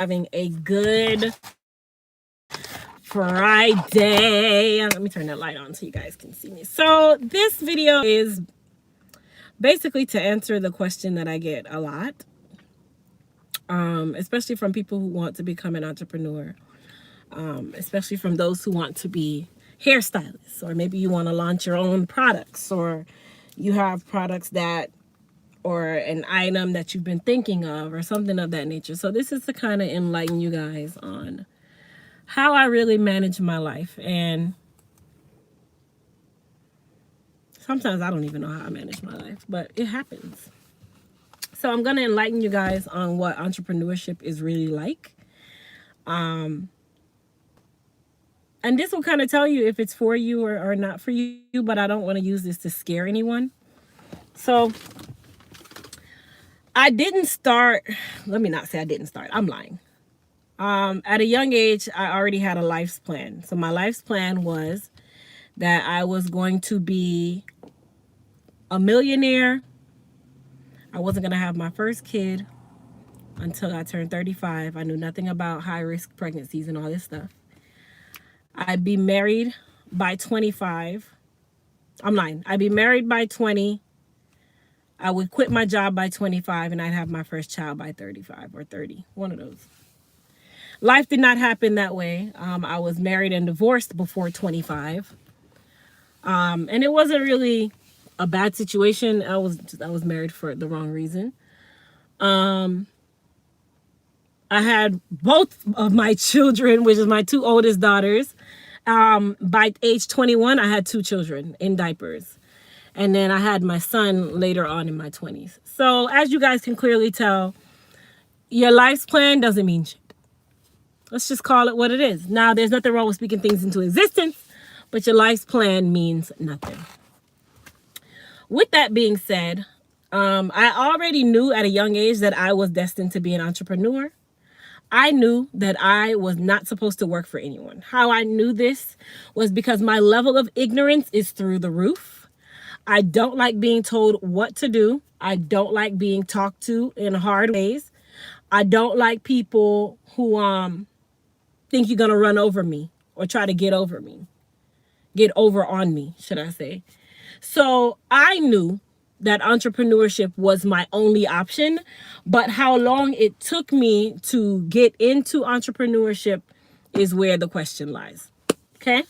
Having a good Friday. Let me turn that light on so you guys can see me. So this video is basically to answer the question that I get a lot, especially from people who want to become an entrepreneur, especially from those who want to be hairstylists, or maybe you want to launch your own products, or you have products that, or an item that you've been thinking of, or something of that nature. So this is to kind of enlighten you guys on how I really manage my life. And sometimes I don't even know how I manage my life, but it happens. So I'm going to enlighten you guys on what entrepreneurship is really like. And this will kind of tell you if it's for you or not for you, but I don't want to use this to scare anyone. So I didn't start, let me not say I didn't start, I'm lying. At a young age, I already had a life's plan. So my life's plan was that I was going to be a millionaire. I wasn't going to have my first kid until I turned 35. I knew nothing about high-risk pregnancies and all this stuff. I'd be married by 25. I'm lying. I'd be married by 20. I would quit my job by 25, and I'd have my first child by 35 or 30. One of those. Life did not happen that way. I was married and divorced before 25. And it wasn't really a bad situation. I was married for the wrong reason. I had both of my children, which is my two oldest daughters. By age 21, I had two children in diapers. And then I had my son later on in my 20s. So as you guys can clearly tell, your life's plan doesn't mean shit. Let's just call it what it is. Now, there's nothing wrong with speaking things into existence, but your life's plan means nothing. With that being said, I already knew at a young age that I was destined to be an entrepreneur. I knew that I was not supposed to work for anyone. How I knew this was because my level of ignorance is through the roof. I don't like being told what to do. I don't like being talked to in hard ways. I don't like people who think you're going to run over me or try to get over on me, should I say. So I knew that entrepreneurship was my only option, but how long it took me to get into entrepreneurship is where the question lies. Okay?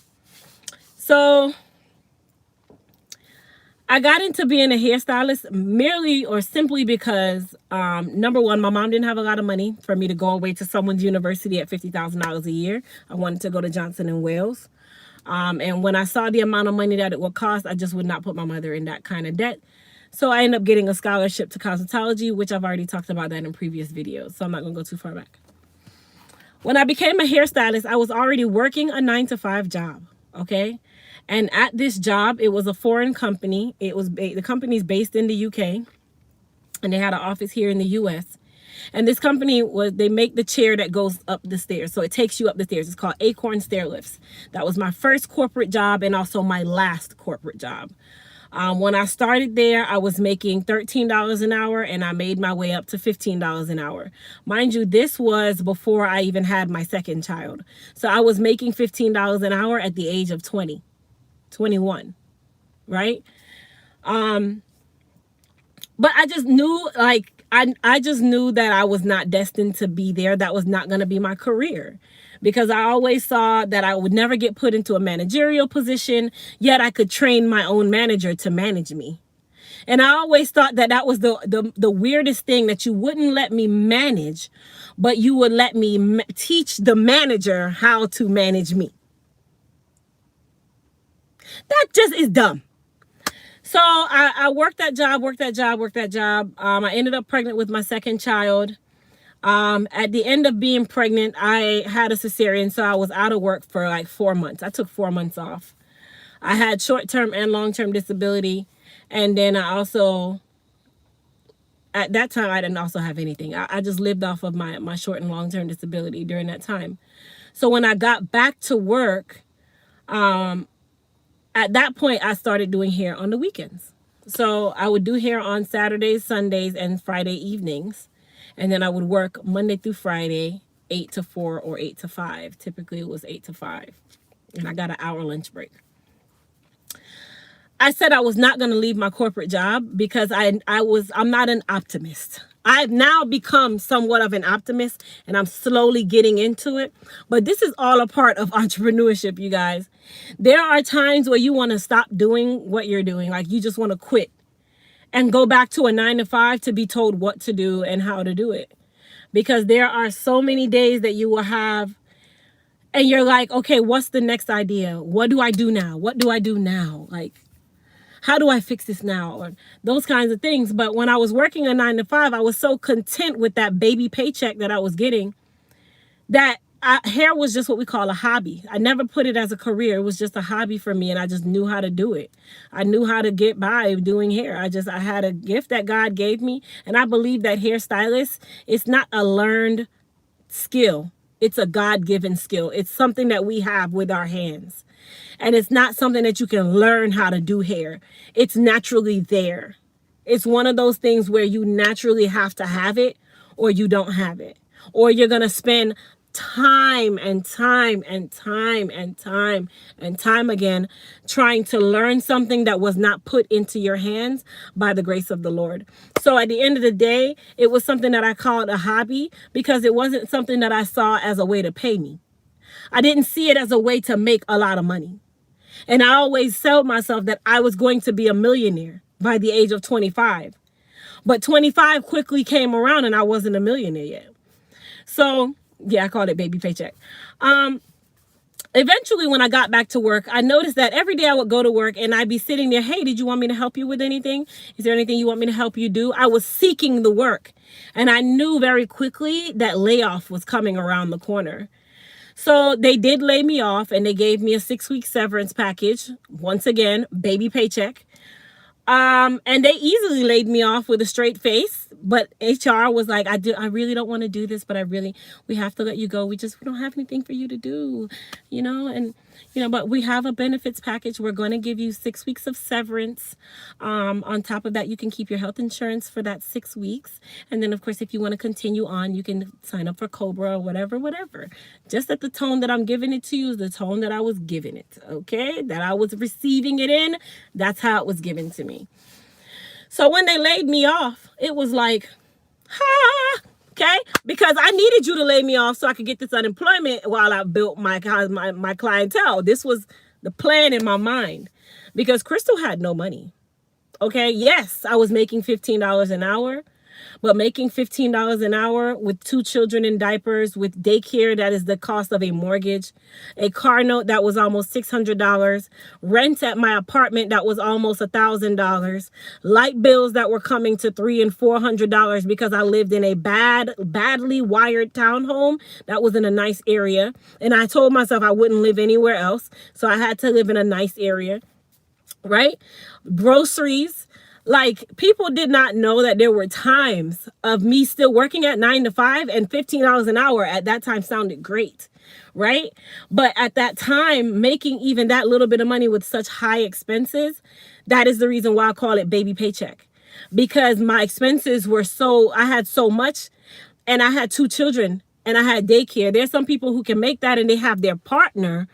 So I got into being a hairstylist merely or simply because, number one, my mom didn't have a lot of money for me to go away to someone's university at $50,000 a year. I wanted to go to Johnson & Wales. And when I saw the amount of money that it would cost, I just would not put my mother in that kind of debt. So I ended up getting a scholarship to cosmetology, which I've already talked about that in previous videos. So I'm not going to go too far back. When I became a hairstylist, I was already working a 9-to-5 job. Okay. And at this job, it was a foreign company. The company's based in the UK, and they had an office here in the US. And this company they make the chair that goes up the stairs. So it takes you up the stairs. It's called Acorn Stair Lifts. That was my first corporate job and also my last corporate job. When I started there, I was making $13 an hour, and I made my way up to $15 an hour. Mind you, this was before I even had my second child. So I was making $15 an hour at the age of 21, right? But I just knew, I just knew that I was not destined to be there. That was not going to be my career, because I always saw that I would never get put into a managerial position, yet I could train my own manager to manage me. And I always thought that that was the weirdest thing, that you wouldn't let me manage, but you would let me teach the manager how to manage me. That just is dumb. So I worked that job. I ended up pregnant with my second child. At the end of being pregnant, I had a cesarean, so I was out of work for like 4 months. I took 4 months off. I had short-term and long-term disability. And then I also, at that time, I didn't also have anything. I just lived off of my short and long-term disability during that time. So when I got back to work, at that point, I started doing hair on the weekends. So I would do hair on Saturdays, Sundays, and Friday evenings. And then I would work Monday through Friday 8 to 4 or 8 to 5. Typically it was 8 to 5. And I got an hour lunch break. I said I was not going to leave my corporate job because I'm not an optimist. I've now become somewhat of an optimist, and I'm slowly getting into it. But this is all a part of entrepreneurship, you guys. There are times where you want to stop doing what you're doing. Like you just want to quit and go back to a 9 to 5 to be told what to do and how to do it. Because there are so many days that you will have and you're like, okay, what's the next idea? What do I do now? What do I do now? Like, how do I fix this now? Or those kinds of things. But when I was working a 9 to 5, I was so content with that baby paycheck that I was getting that hair was just what we call a hobby. I never put it as a career. It was just a hobby for me, and I just knew how to do it. I knew how to get by doing hair. I had a gift that God gave me, and I believe that hairstylist, it's not a learned skill. It's a God-given skill. It's something that we have with our hands. And it's not something that you can learn how to do hair. It's naturally there. It's one of those things where you naturally have to have it or you don't have it. Or you're going to spend time and time and time and time and time again trying to learn something that was not put into your hands by the grace of the Lord. So at the end of the day, it was something that I called a hobby because it wasn't something that I saw as a way to pay me. I didn't see it as a way to make a lot of money. And I always told myself that I was going to be a millionaire by the age of 25. But 25 quickly came around and I wasn't a millionaire yet. So, yeah, I called it baby paycheck. Eventually, when I got back to work, I noticed that every day I would go to work and I'd be sitting there, hey, did you want me to help you with anything? Is there anything you want me to help you do? I was seeking the work. And I knew very quickly that layoff was coming around the corner. So they did lay me off and they gave me a 6-week severance package. Once again, baby paycheck. And they easily laid me off with a straight face. But HR was like, I really don't want to do this, but we have to let you go. We don't have anything for you to do, but we have a benefits package. We're going to give you 6 weeks of severance. On top of that, you can keep your health insurance for that 6 weeks. And then, of course, if you want to continue on, you can sign up for Cobra or whatever. Just at the tone that I'm giving it to you is the tone that I was giving it, okay? That I was receiving it in, that's how it was given to me. So when they laid me off, it was like, okay? Because I needed you to lay me off so I could get this unemployment while I built my clientele. This was the plan in my mind because Crystal had no money, okay? Yes, I was making $15 an hour, but making $15 an hour with 2 children in diapers, with daycare that is the cost of a mortgage, a car note that was almost $600, rent at my apartment that was almost $1,000, light bills that were coming to $300 and $400 because I lived in a badly wired townhome that was in a nice area. And I told myself I wouldn't live anywhere else. So I had to live in a nice area, right? Groceries. Like, people did not know that there were times of me still working at 9 to 5 and $15 an hour at that time sounded great, right? But at that time, making even that little bit of money with such high expenses, that is the reason why I call it baby paycheck. Because my expenses were I had so much, and I had 2 children, and I had daycare. There's some people who can make that and they have their partner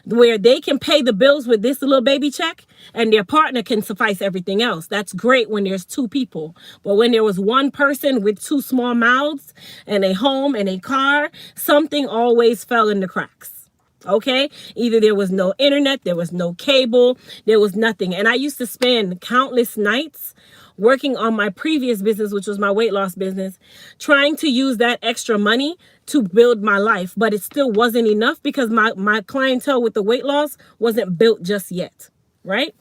where they can pay the bills with this little baby check and their partner can suffice everything else. That's great when there's 2 people. But when there was one person with 2 small mouths and a home and a car, something always fell in the cracks. Okay? Either there was no internet, there was no cable, there was nothing. And I used to spend countless nights working on my previous business, which was my weight loss business, trying to use that extra money to build my life. But it still wasn't enough because my clientele with the weight loss wasn't built just yet, right?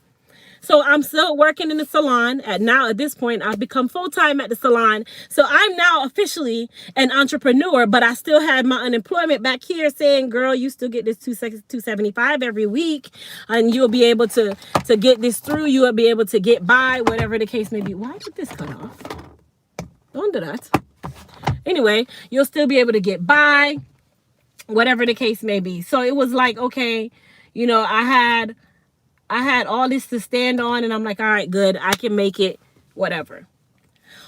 So I'm still working in the salon. At this point, I've become full-time at the salon. So I'm now officially an entrepreneur, but I still had my unemployment back here saying, girl, you still get this $275 every week, and you'll be able to get this through. You will be able to get by, whatever the case may be. Why did this cut off? Don't do that. Anyway, you'll still be able to get by, whatever the case may be. So it was like, okay, I had all this to stand on, and I'm like, all right, good, I can make it, whatever.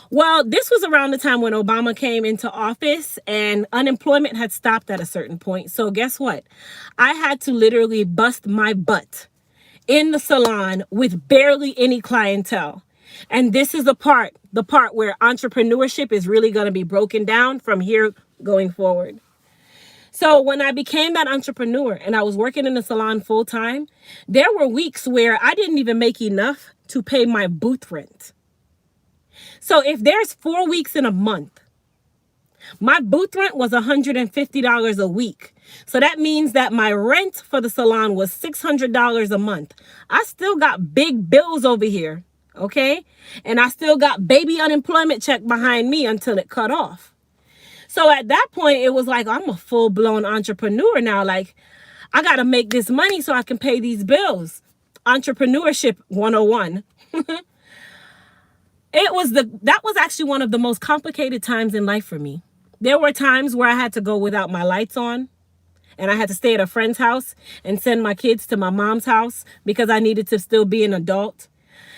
Well, this was around the time when Obama came into office and unemployment had stopped at a certain point. So guess what? I had to literally bust my butt in the salon with barely any clientele. And this is the part where entrepreneurship is really going to be broken down from here going forward. So when I became that entrepreneur and I was working in the salon full time, there were weeks where I didn't even make enough to pay my booth rent. So if there's 4 weeks in a month, my booth rent was $150 a week. So that means that my rent for the salon was $600 a month. I still got big bills over here, okay? And I still got baby unemployment check behind me until it cut off. So at that point, it was like, I'm a full-blown entrepreneur now. Like, I got to make this money so I can pay these bills. Entrepreneurship 101. That was actually one of the most complicated times in life for me. There were times where I had to go without my lights on, and I had to stay at a friend's house and send my kids to my mom's house because I needed to still be an adult.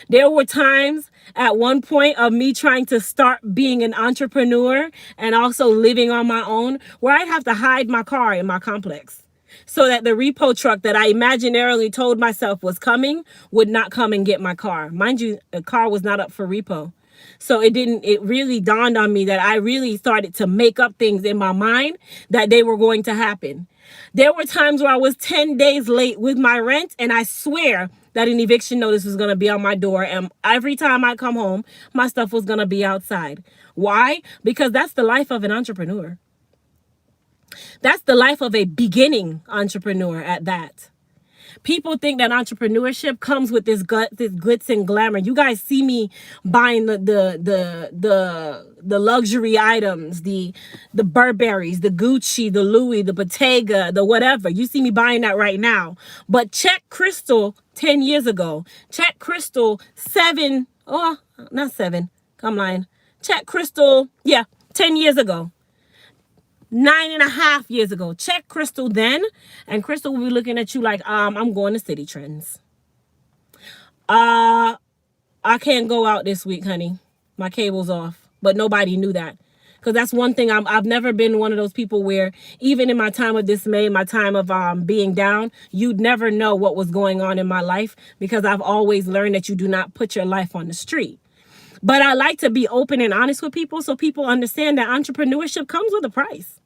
There were times at one point of me trying to start being an entrepreneur and also living on my own where I'd have to hide my car in my complex so that the repo truck that I imaginarily told myself was coming would not come and get my car. Mind you, the car was not up for repo. So it really dawned on me that I really started to make up things in my mind that they were going to happen. There were times where I was 10 days late with my rent, and I swear that an eviction notice was going to be on my door. And every time I come home, my stuff was going to be outside. Why? Because that's the life of an entrepreneur. That's the life of a beginning entrepreneur at that. People think that entrepreneurship comes with this glitz and glamour. You guys see me buying the luxury items, the Burberrys, the Gucci, the Louis, the Bottega, the whatever. You see me buying that right now. But check Crystal 10 years ago. Check Crystal not 7. I'm lying. Check Crystal, 10 years ago. 9.5 years ago. Check Crystal then, and Crystal will be looking at you like, I'm going to City Trends. I can't go out this week, honey. My cable's off. But nobody knew that. Because that's one thing, I've never been one of those people where, even in my time of dismay, my time of being down, you'd never know what was going on in my life, because I've always learned that you do not put your life on the street. But I like to be open and honest with people so people understand that entrepreneurship comes with a price.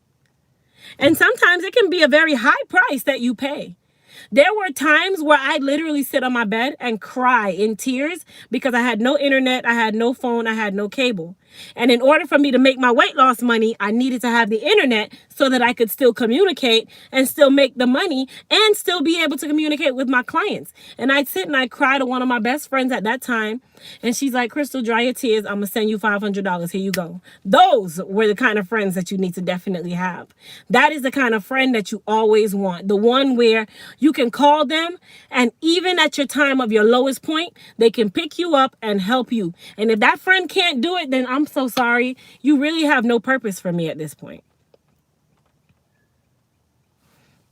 And sometimes it can be a very high price that you pay. There were times where I literally sit on my bed and cry in tears because I had no internet, I had no phone, I had no cable. And in order for me to make my weight loss money, I needed to have the internet so that I could still communicate and still make the money and still be able to communicate with my clients. And I'd sit and I'd cry to one of my best friends at that time. And she's like, Crystal, dry your tears. I'm going to send you $500. Here you go. Those were the kind of friends that you need to definitely have. That is the kind of friend that you always want. The one where you can call them, and even at your time of your lowest point, they can pick you up and help you. And if that friend can't do it, then I'm so sorry. You really have no purpose for me at this point.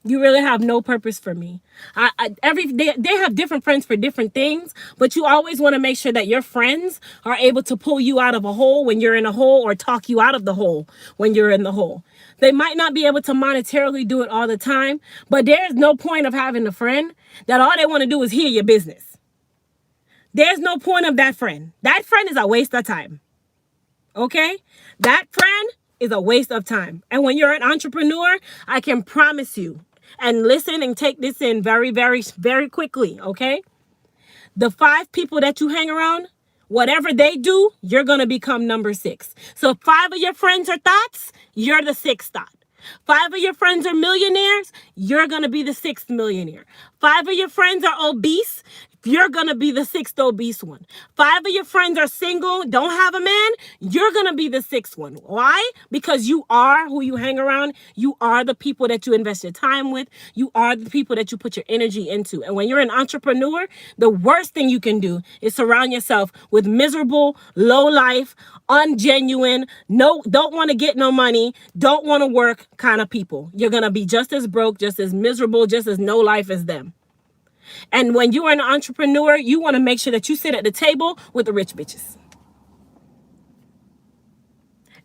You really have no purpose for me. They have different friends for different things, but you always want to make sure that your friends are able to pull you out of a hole when you're in a hole, or talk you out of the hole when you're in the hole. They might not be able to monetarily do it all the time, but there's no point of having a friend that all they want to do is hear your business. There's no point of that friend. That friend is a waste of time. Okay? That friend is a waste of time. And when you're an entrepreneur, I can promise you, and listen and take this in very, very, very quickly, okay? The 5 people that you hang around, whatever they do, you're going to become number 6. So if 5 of your friends are thoughts, you're the 6th thought. 5 of your friends are millionaires, you're going to be the 6th millionaire. 5 of your friends are obese, you're going to be the 6th obese one. 5 of your friends are single, don't have a man, you're going to be the 6th one. Why? Because you are who you hang around. You are the people that you invest your time with. You are the people that you put your energy into. And when you're an entrepreneur, the worst thing you can do is surround yourself with miserable, low life, ungenuine, don't want to get no money, don't want to work kind of people. You're going to be just as broke, just as miserable, just as no life as them. And when you are an entrepreneur, you want to make sure that you sit at the table with the rich bitches.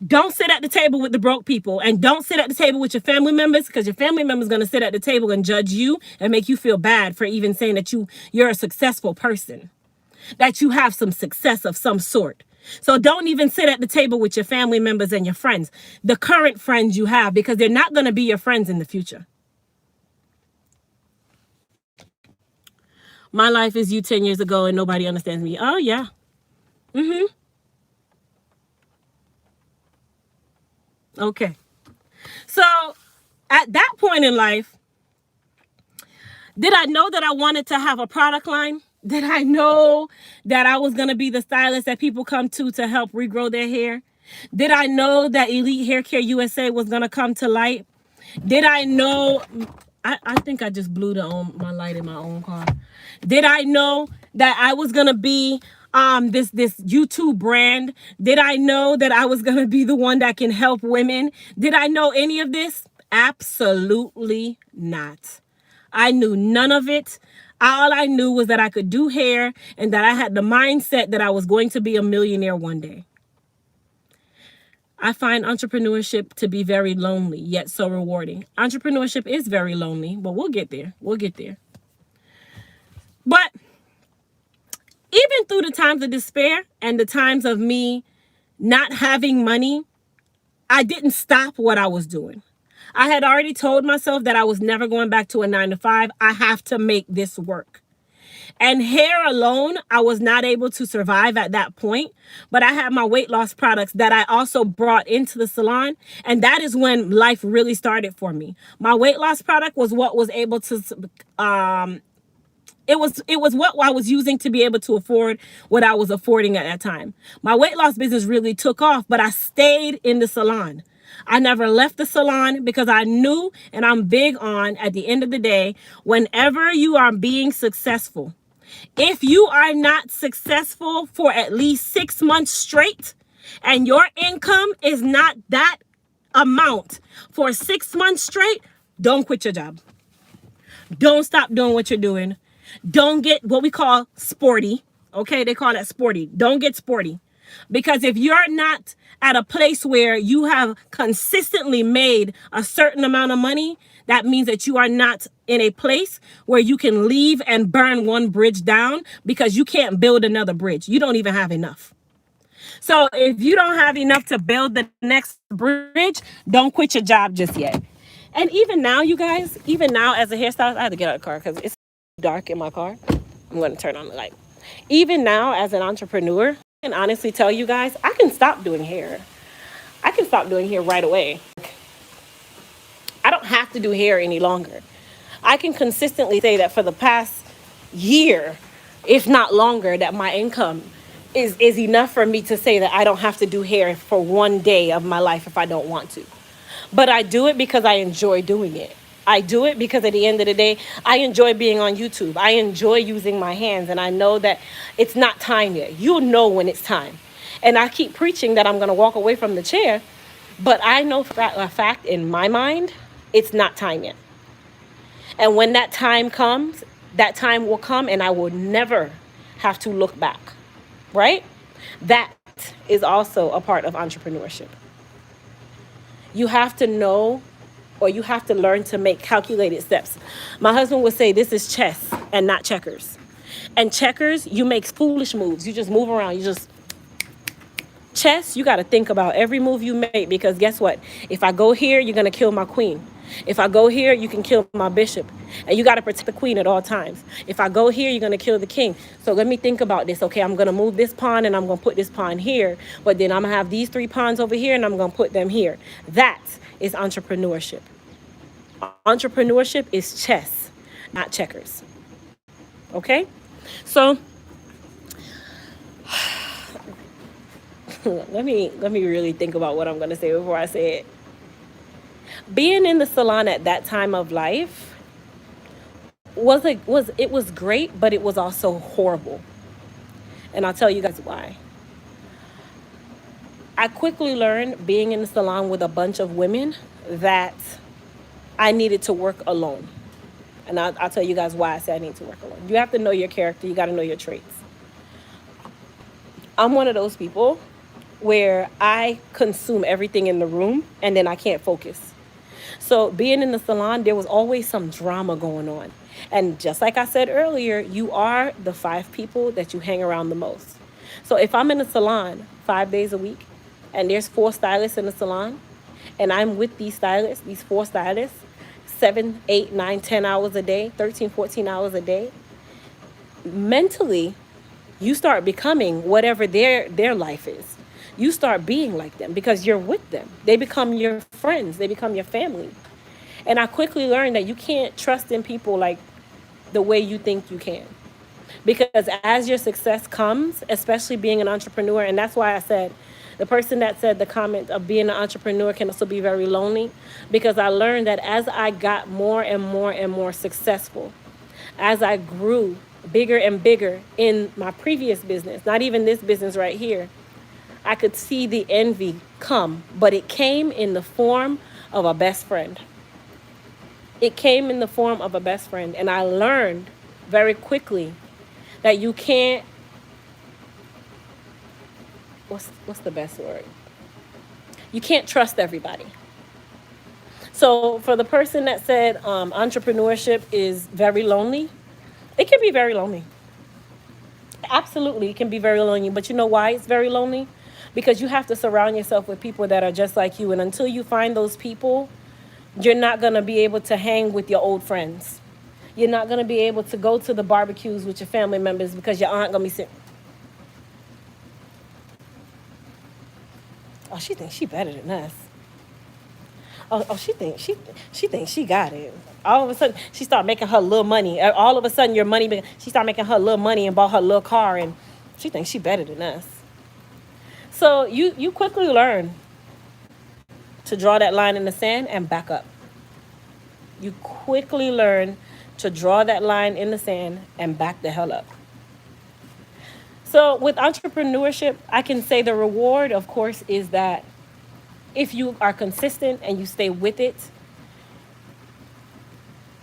Don't sit at the table with the broke people, and don't sit at the table with your family members, because your family members going to sit at the table and judge you and make you feel bad for even saying that you're a successful person, that you have some success of some sort. So don't even sit at the table with your family members and your friends, the current friends you have, because they're not going to be your friends in the future. My life is you 10 years ago and nobody understands me. Oh, yeah. Okay. So at that point in life, did I know that I wanted to have a product line? Did I know that I was going to be the stylist that people come to help regrow their hair? Did I know that Elite Hair Care USA was going to come to light? Did I know? I think I just blew my light in my own car. Did I know that I was going to be this YouTube brand? Did I know that I was going to be the one that can help women? Did I know any of this? Absolutely not. I knew none of it. All I knew was that I could do hair and that I had the mindset that I was going to be a millionaire one day. I find entrepreneurship to be very lonely, yet so rewarding. Entrepreneurship is very lonely, but we'll get there. We'll get there. But even through the times of despair and the times of me not having money, I didn't stop what I was doing. I had already told myself that I was never going back to a 9-to-5. I have to make this work. And hair alone, I was not able to survive at that point. But I had my weight loss products that I also brought into the salon. And that is when life really started for me. My weight loss product was what was able to, it was what I was using to be able to afford what I was affording at that time. My weight loss business really took off, but I stayed in the salon. I never left the salon because I knew, and I'm big on, at the end of the day, whenever you are being successful, if you are not successful for at least 6 months straight and your income is not that amount for 6 months straight, don't quit your job. Don't stop doing what you're doing. Don't get what we call sporty. Okay, they call that sporty. Don't get sporty. Because if you're not at a place where you have consistently made a certain amount of money, that means that you are not in a place where you can leave and burn one bridge down, because you can't build another bridge. You don't even have enough. So if you don't have enough to build the next bridge, don't quit your job just yet. And even now, you guys, even now as a hairstylist, I had to get out of the car because it's dark in my car. I'm going to turn on the light. Even now as an entrepreneur, I can honestly tell you guys, I can stop doing hair. I can stop doing hair right away. I don't have to do hair any longer. I can consistently say that for the past year, if not longer, that my income is enough for me to say that I don't have to do hair for one day of my life if I don't want to. But I do it because I enjoy doing it. I do it because at the end of the day, I enjoy being on YouTube. I enjoy using my hands, and I know that it's not time yet. You'll know when it's time. And I keep preaching that I'm going to walk away from the chair, but I know for a fact in my mind, it's not time yet. And when that time comes, that time will come and I will never have to look back, right? That is also a part of entrepreneurship. You have to know, or you have to learn to make calculated steps. My husband would say this is chess and not checkers. And checkers, you make foolish moves. You just move around. Chess, you got to think about every move you make, because guess what? If I go here, you're going to kill my queen. If I go here, you can kill my bishop. And you got to protect the queen at all times. If I go here, you're going to kill the king. So let me think about this. Okay, I'm going to move this pawn and I'm going to put this pawn here. But then I'm going to have these 3 pawns over here and I'm going to put them here. That is entrepreneurship. Entrepreneurship is chess, not checkers. Okay? So let me really think about what I'm going to say before I say it. Being in the salon at that time of life was great, but it was also horrible. And I'll tell you guys why. I quickly learned, being in the salon with a bunch of women, that I needed to work alone. And I'll tell you guys why I say I need to work alone. You have to know your character. You got to know your traits. I'm one of those people where I consume everything in the room and then I can't focus. So being in the salon, there was always some drama going on. And just like I said earlier, you are the 5 people that you hang around the most. So if I'm in a salon 5 days a week and there's 4 stylists in the salon and I'm with these stylists, these 4 stylists, 7, 8, 9, 10 hours a day, 13, 14 hours a day, mentally you start becoming whatever their life is. You start being like them because you're with them. They become your friends, they become your family. And I quickly learned that you can't trust in people like the way you think you can. Because as your success comes, especially being an entrepreneur, and that's why I said the person that said the comment of being an entrepreneur can also be very lonely, because I learned that as I got more and more and more successful, as I grew bigger and bigger in my previous business, not even this business right here, I could see the envy come, but it came in the form of a best friend. It came in the form of a best friend. And I learned very quickly that you can't, what's the best word? You can't trust everybody. So for the person that said entrepreneurship is very lonely, it can be very lonely. Absolutely, it can be very lonely. But you know why it's very lonely? Because you have to surround yourself with people that are just like you. And until you find those people, you're not going to be able to hang with your old friends. You're not going to be able to go to the barbecues with your family members because your aunt going to be sitting. Oh, she thinks she better than us. Oh, she thinks she got it. All of a sudden, she start making her little money. All of a sudden, your money, she start making her little money and bought her little car, and she thinks she better than us. So you quickly learn to draw that line in the sand and back up. You quickly learn to draw that line in the sand and back the hell up. So with entrepreneurship, I can say the reward, of course, is that if you are consistent and you stay with it,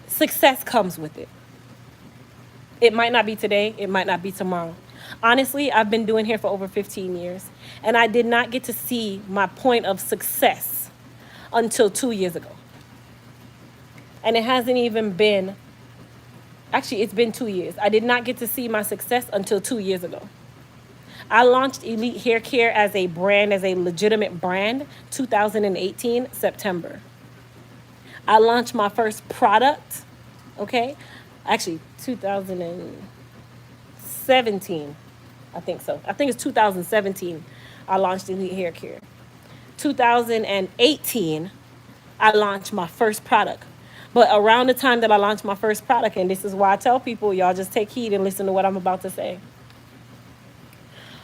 success comes with it. It might not be today, it might not be tomorrow. Honestly, I've been doing here for over 15 years, and I did not get to see my point of success until 2 years ago. And it hasn't even been, actually, it's been 2 years. I did not get to see my success until 2 years ago. I launched Elite Hair Care as a brand, as a legitimate brand, 2018, September. I launched my first product, okay? Actually, 2017, I think so. I think it's 2017, I launched Elite Hair Care. 2018, I launched my first product. But around the time that I launched my first product, and this is why I tell people, y'all just take heed and listen to what I'm about to say.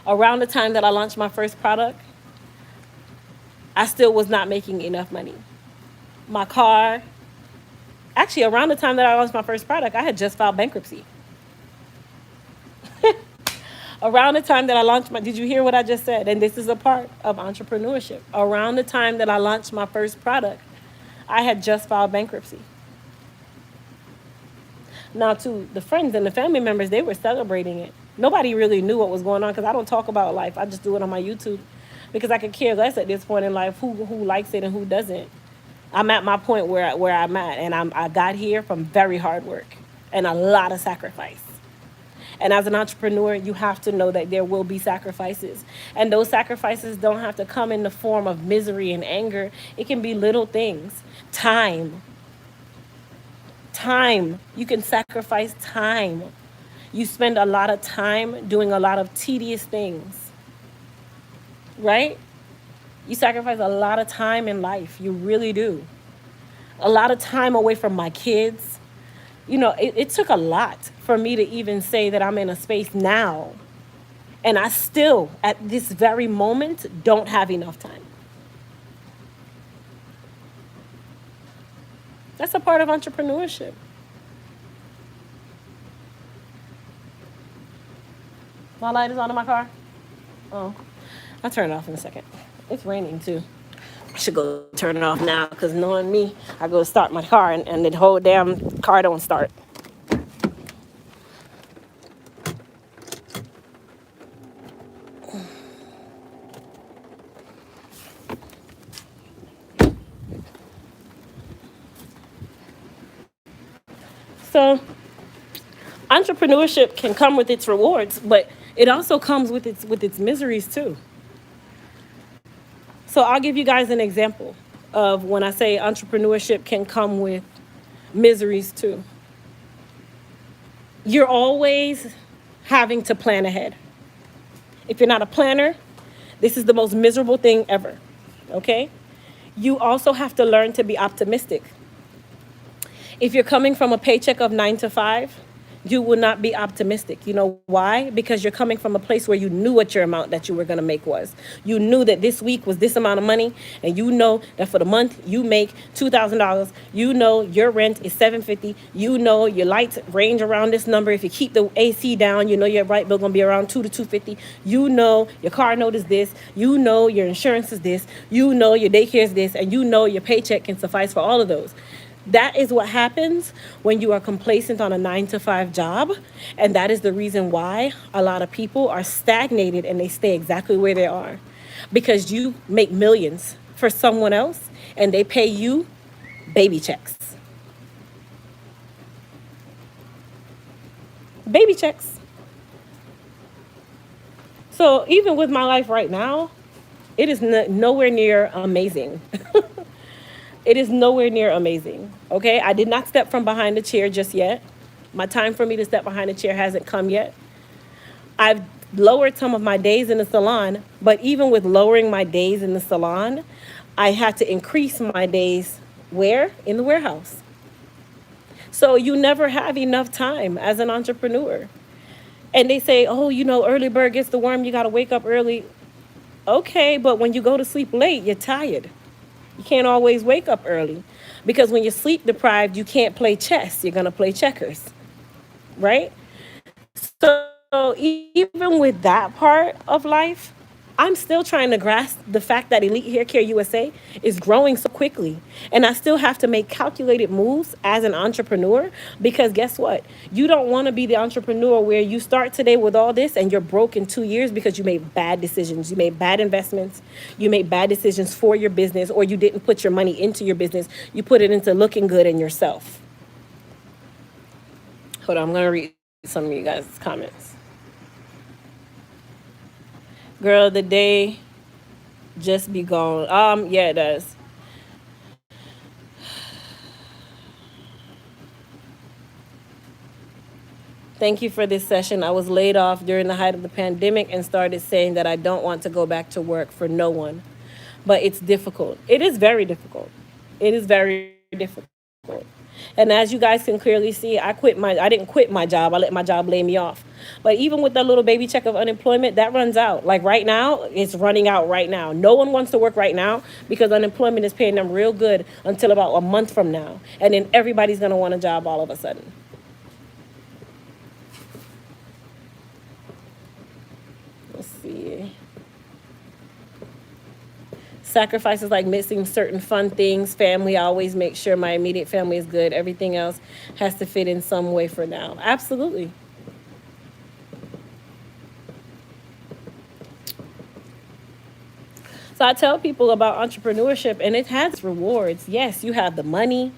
Around the time that I launched my first product, I still was not making enough money. My car, actually around the time that I launched my first product, I had just filed bankruptcy. Around the time that I launched did you hear what I just said? And this is a part of entrepreneurship. Around the time that I launched my first product, I had just filed bankruptcy. Now, to the friends and the family members, they were celebrating it. Nobody really knew what was going on because I don't talk about life. I just do it on my YouTube because I could care less at this point in life who likes it and who doesn't. I'm at my point where I'm at, and I got here from very hard work and a lot of sacrifice. And as an entrepreneur, you have to know that there will be sacrifices. And those sacrifices don't have to come in the form of misery and anger. It can be little things. Time. You can sacrifice time. You spend a lot of time doing a lot of tedious things, right? You sacrifice a lot of time in life. You really do. A lot of time away from my kids. You know, it took a lot for me to even say that I'm in a space now. And I still, at this very moment, don't have enough time. That's a part of entrepreneurship. My light is on in my car? Oh, I'll turn it off in a second. It's raining too. I should go turn it off now because knowing me, I go start my car and the whole damn car don't start. So entrepreneurship can come with its rewards, but it also comes with its miseries too. So I'll give you guys an example of when I say entrepreneurship can come with miseries too. You're always having to plan ahead. If you're not a planner, this is the most miserable thing ever. Okay? You also have to learn to be optimistic. If you're coming from a paycheck of 9 to 5, you will not be optimistic. You know why? Because you're coming from a place where you knew what your amount that you were going to make was. You knew that this week was this amount of money, and you know that for the month you make $2,000. You know your rent is $750. You know your lights range around this number. If you keep the AC down, you know your light bill going to be around $2 to $250. You know your car note is this. You know your insurance is this. You know your daycare is this, and you know your paycheck can suffice for all of those. That is what happens when you are complacent on a 9 to 5 job. And that is the reason why a lot of people are stagnated and they stay exactly where they are. Because you make millions for someone else and they pay you baby checks. Baby checks. So even with my life right now, it is nowhere near amazing. It is nowhere near amazing. Okay, I did not step from behind the chair just yet. My time for me to step behind the chair hasn't come yet. I've lowered some of my days in the salon, but even with lowering my days in the salon, I had to increase my days where? In the warehouse. So you never have enough time as an entrepreneur. And they say, oh, you know, early bird gets the worm, you got to wake up early. Okay, but when you go to sleep late, you're tired. You can't always wake up early because when you're sleep deprived, you can't play chess. You're going to play checkers, right? So even with that part of life, I'm still trying to grasp the fact that Elite Hair Care USA is growing so quickly. And I still have to make calculated moves as an entrepreneur because guess what? You don't want to be the entrepreneur where you start today with all this and you're broke in 2 years because you made bad decisions. You made bad investments. You made bad decisions for your business, or you didn't put your money into your business. You put it into looking good in yourself. Hold on, I'm going to read some of you guys' comments. Girl, the day just be gone. Yeah, it does. Thank you for this session. I was laid off during the height of the pandemic and started saying that I don't want to go back to work for no one. But it's difficult. It is very difficult. It is very difficult. And as you guys can clearly see, I didn't quit my job. I let my job lay me off. But even with that little baby check of unemployment, that runs out. Like right now, it's running out right now. No one wants to work right now because unemployment is paying them real good until about a month from now. And then everybody's going to want a job all of a sudden. Let's see. Sacrifices like missing certain fun things, family. I always make sure my immediate family is good. Everything else has to fit in some way for now. Absolutely. So I tell people about entrepreneurship, and it has rewards. Yes, you have the money.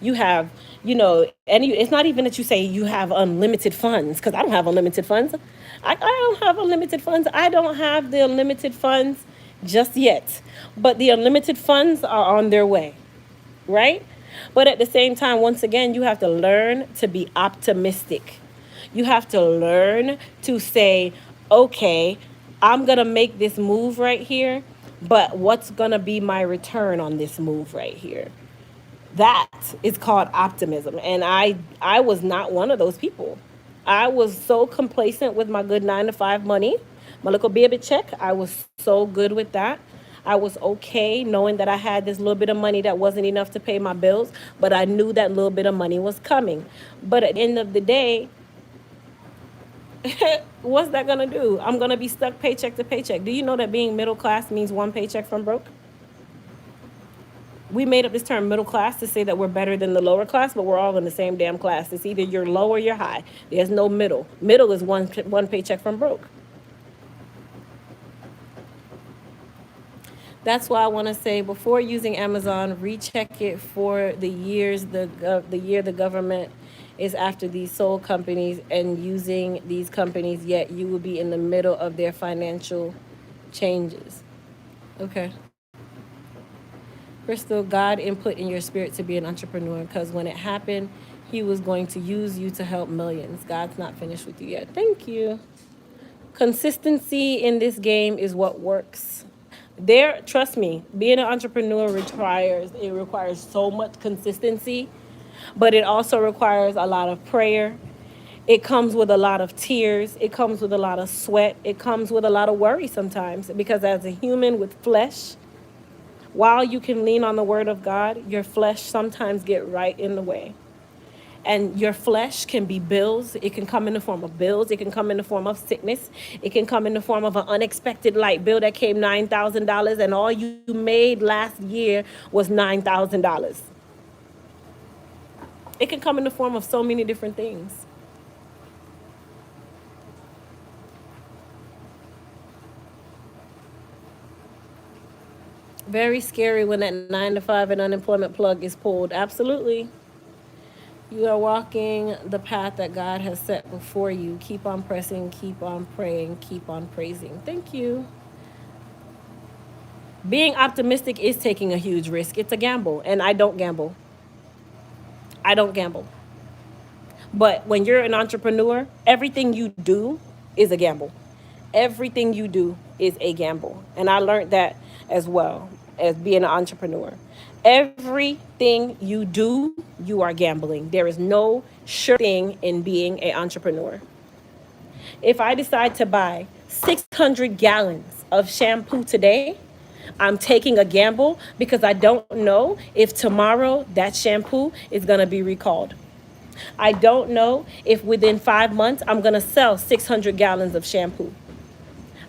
You have, and it's not even that you say you have unlimited funds, because I don't have unlimited funds. I don't have unlimited funds. I don't have the unlimited funds just yet. But the unlimited funds are on their way, right? But at the same time, once again, you have to learn to be optimistic. You have to learn to say, okay, I'm going to make this move right here, but what's going to be my return on this move right here? That is called optimism. And I was not one of those people. I was so complacent with my good 9 to 5 money, my little baby check. I was so good with that. I was okay knowing that I had this little bit of money that wasn't enough to pay my bills, but I knew that little bit of money was coming. But at the end of the day, what's that going to do? I'm going to be stuck paycheck to paycheck. Do you know that being middle class means one paycheck from broke? We made up this term middle class to say that we're better than the lower class, but we're all in the same damn class. It's either you're low or you're high. There's no middle. Middle is one paycheck from broke. That's why I want to say, before using Amazon, recheck it for the year the government is after these soul companies and using these companies, yet you will be in the middle of their financial changes. Okay. Crystal, God input in your spirit to be an entrepreneur because when it happened, He was going to use you to help millions. God's not finished with you yet. Thank you. Consistency in this game is what works. There, trust me, being an entrepreneur requires so much consistency, but it also requires a lot of prayer. It comes with a lot of tears. It comes with a lot of sweat. It comes with a lot of worry sometimes because as a human with flesh, while you can lean on the word of God, your flesh sometimes get right in the way. And your flesh can be bills. It can come in the form of bills. It can come in the form of sickness. It can come in the form of an unexpected light bill that came $9,000 and all you made last year was $9,000. It can come in the form of so many different things. Very scary when that 9 to 5 and unemployment plug is pulled. Absolutely. You are walking the path that God has set before you. Keep on pressing, keep on praying, keep on praising. Thank you. Being optimistic is taking a huge risk. It's a gamble, and I don't gamble. I don't gamble. But when you're an entrepreneur, everything you do is a gamble. Everything you do is a gamble. And I learned that as well as being an entrepreneur. Everything you do, you are gambling. There is no sure thing in being an entrepreneur. If I decide to buy 600 gallons of shampoo today, I'm taking a gamble because I don't know if tomorrow that shampoo is going to be recalled. I don't know if within 5 months I'm going to sell 600 gallons of shampoo.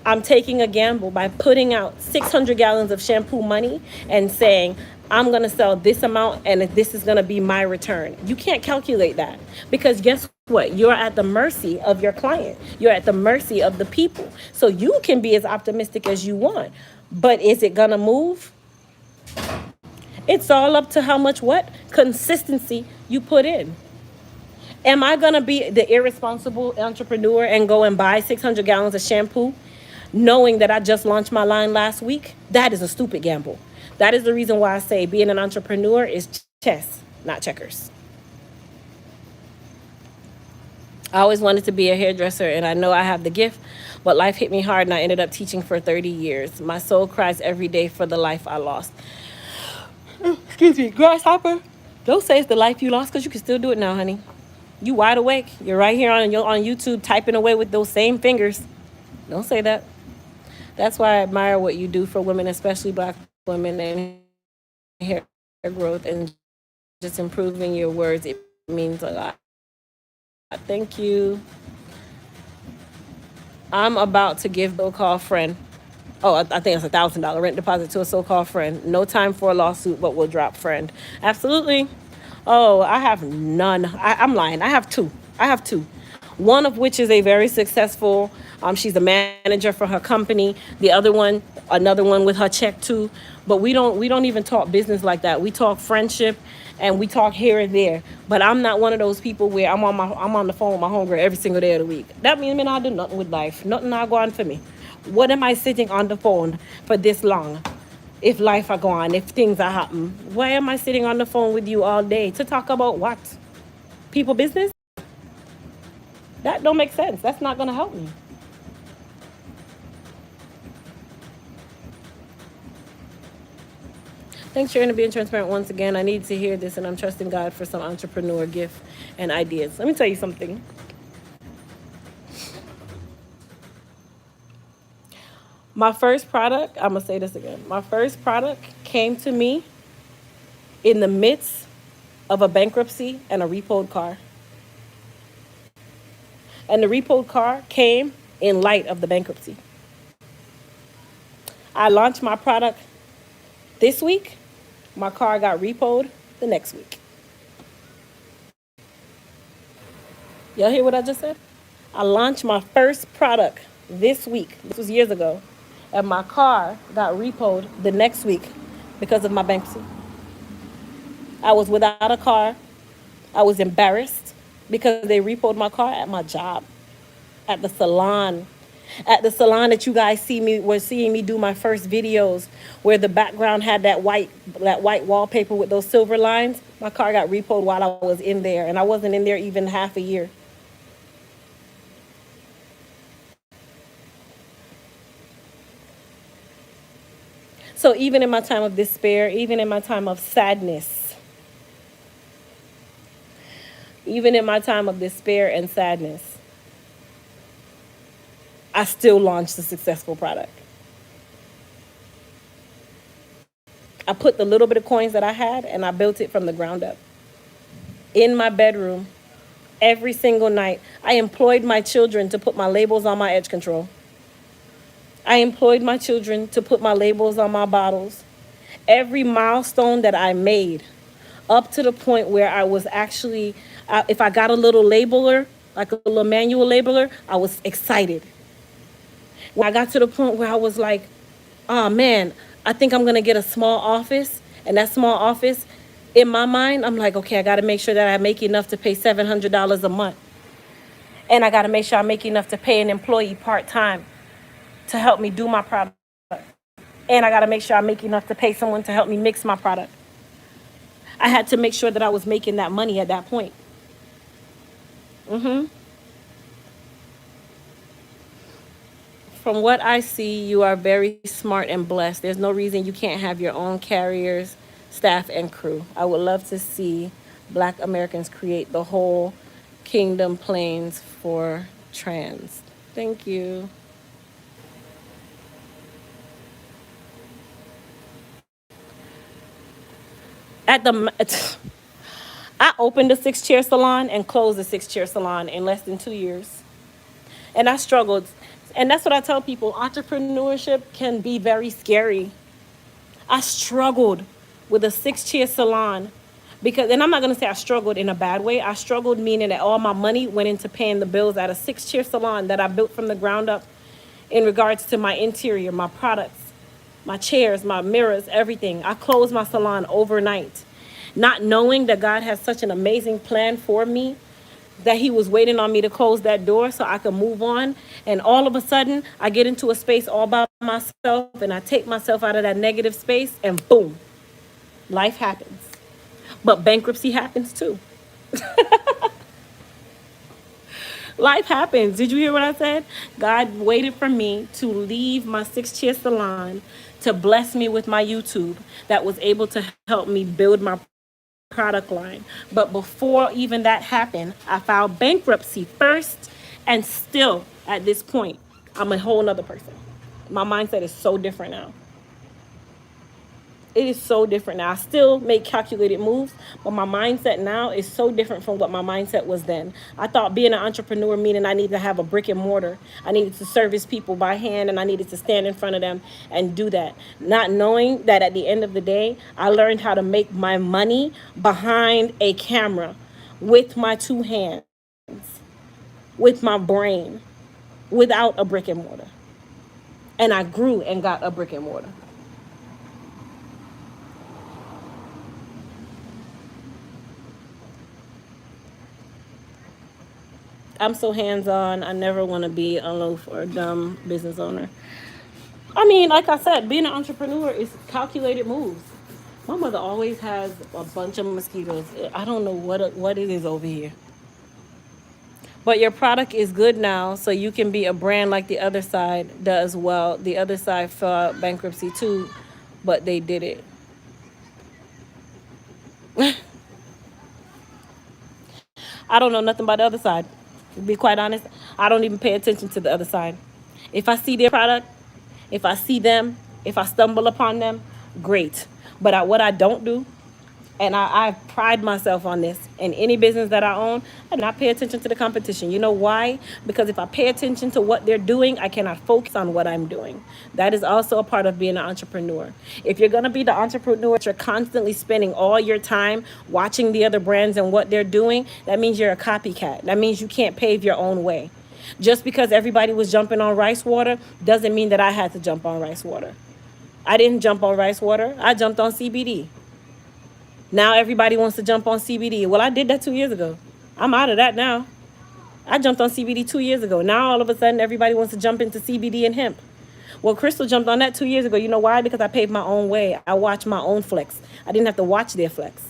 I'm taking a gamble by putting out 600 gallons of shampoo money and saying, I'm going to sell this amount and this is going to be my return. You can't calculate that because guess what? You're at the mercy of your client. You're at the mercy of the people. So you can be as optimistic as you want. But is it going to move? It's all up to how much what? Consistency you put in. Am I going to be the irresponsible entrepreneur and go and buy 600 gallons of shampoo knowing that I just launched my line last week? That is a stupid gamble. That is the reason why I say being an entrepreneur is chess, not checkers. I always wanted to be a hairdresser, and I know I have the gift, but life hit me hard, and I ended up teaching for 30 years. My soul cries every day for the life I lost. Excuse me, grasshopper. Don't say it's the life you lost because you can still do it now, honey. You wide awake. You're right here on YouTube typing away with those same fingers. Don't say that. That's why I admire what you do for women, especially Black women, and hair growth and just improving your words. It means a lot. Thank you. I'm about to give the so-called friend. Oh, I think it's $1,000 rent deposit to a so-called friend. No time for a lawsuit, but we'll drop friend. Absolutely. Oh, I have none. I'm lying. I have two. One of which is a very successful. She's a manager for her company. The other one, another one with her check too. But we don't even talk business like that. We talk friendship, and we talk here and there. But I'm not one of those people where I'm on the phone with my homegirl every single day of the week. That means I do nothing with life. Nothing not go on for me. What am I sitting on the phone for this long? If life are gone, if things are happen, why am I sitting on the phone with you all day to talk about what? People business? That don't make sense. That's not going to help me. Thanks, Sharon, for being transparent once again. I need to hear this, and I'm trusting God for some entrepreneur gift and ideas. Let me tell you something. My first product, I'm going to say this again. My first product came to me in the midst of a bankruptcy and a repoed car. And the repoed car came in light of the bankruptcy. I launched my product this week. My car got repoed the next week. Y'all hear what I just said? I launched my first product this week. This was years ago. And my car got repoed the next week because of my bankruptcy. I was without a car. I was embarrassed. because they repoed my car at my job, at the salon. At the salon that you guys see me were seeing me do my first videos, where the background had that white wallpaper with those silver lines. My car got repoed while I was in there, and I wasn't in there even half a year. So even in my time of despair, even in my time of sadness, even in my time of despair and sadness, I still launched a successful product. I put the little bit of coins that I had and I built it from the ground up. In my bedroom, every single night, I employed my children to put my labels on my edge control. I employed my children to put my labels on my bottles. Every milestone that I made, up to the point where I was actually, if I got a little labeler, like a little manual labeler, I was excited. When I got to the point where I was like, oh man, I think I'm gonna get a small office, and that small office, in my mind, I'm like, okay, I gotta make sure that I make enough to pay $700 a month. And I gotta make sure I make enough to pay an employee part-time to help me do my product. And I gotta make sure I make enough to pay someone to help me mix my product. I had to make sure that I was making that money at that point. From what I see, you are very smart and blessed. There's no reason you can't have your own carriers, staff, and crew. I would love to see Black Americans create the whole kingdom planes for trans. Thank you. At the I opened a 6-chair salon and closed a 6-chair salon in less than 2 years. And I struggled. And that's what I tell people, entrepreneurship can be very scary. I struggled with a 6-chair salon because, and I'm not going to say I struggled in a bad way. I struggled meaning that all my money went into paying the bills at a 6-chair salon that I built from the ground up in regards to my interior, my products, my chairs, my mirrors, everything. I closed my salon overnight, not knowing that God has such an amazing plan for me, that he was waiting on me to close that door so I could move on. And all of a sudden, I get into a space all by myself and I take myself out of that negative space and boom, life happens. But bankruptcy happens too. Life happens. Did you hear what I said? God waited for me to leave my 6-chair salon to bless me with my YouTube that was able to help me build my product line. But before even that happened, I filed bankruptcy first, and still at this point, I'm a whole nother person. My mindset is so different now. It is so different now. I still make calculated moves, but my mindset now is so different from what my mindset was then. I thought being an entrepreneur meaning I needed to have a brick and mortar. I needed to service people by hand, and I needed to stand in front of them and do that. Not knowing that at the end of the day, I learned how to make my money behind a camera with my two hands, with my brain, without a brick and mortar. And I grew and got a brick and mortar. I'm so hands-on. I never want to be aloof or a dumb business owner. I mean, like I said, being an entrepreneur is calculated moves. My mother always has a bunch of mosquitoes. I don't know what it is over here. But your product is good now, so you can be a brand like the other side does well. The other side filed bankruptcy too, but they did it. I don't know nothing about the other side. To be quite honest, I don't even pay attention to the other side. If I see their product, if I see them, if I stumble upon them, great. But what I don't do, and I pride myself on this in any business that I own, I do not pay attention to the competition. You know why? Because if I pay attention to what they're doing, I cannot focus on what I'm doing. That is also a part of being an entrepreneur. If you're going to be the entrepreneur, you're constantly spending all your time watching the other brands and what they're doing, that means you're a copycat. That means you can't pave your own way. Just because everybody was jumping on rice water doesn't mean that I had to jump on rice water. I didn't jump on rice water. I jumped on CBD. Now everybody wants to jump on CBD. Well, I did that 2 years ago. I'm out of that now. I jumped on CBD 2 years ago. Now all of a sudden everybody wants to jump into CBD and hemp. Well, Crystal jumped on that 2 years ago. You know why? Because I paved my own way. I watched my own flex. I didn't have to watch their flex.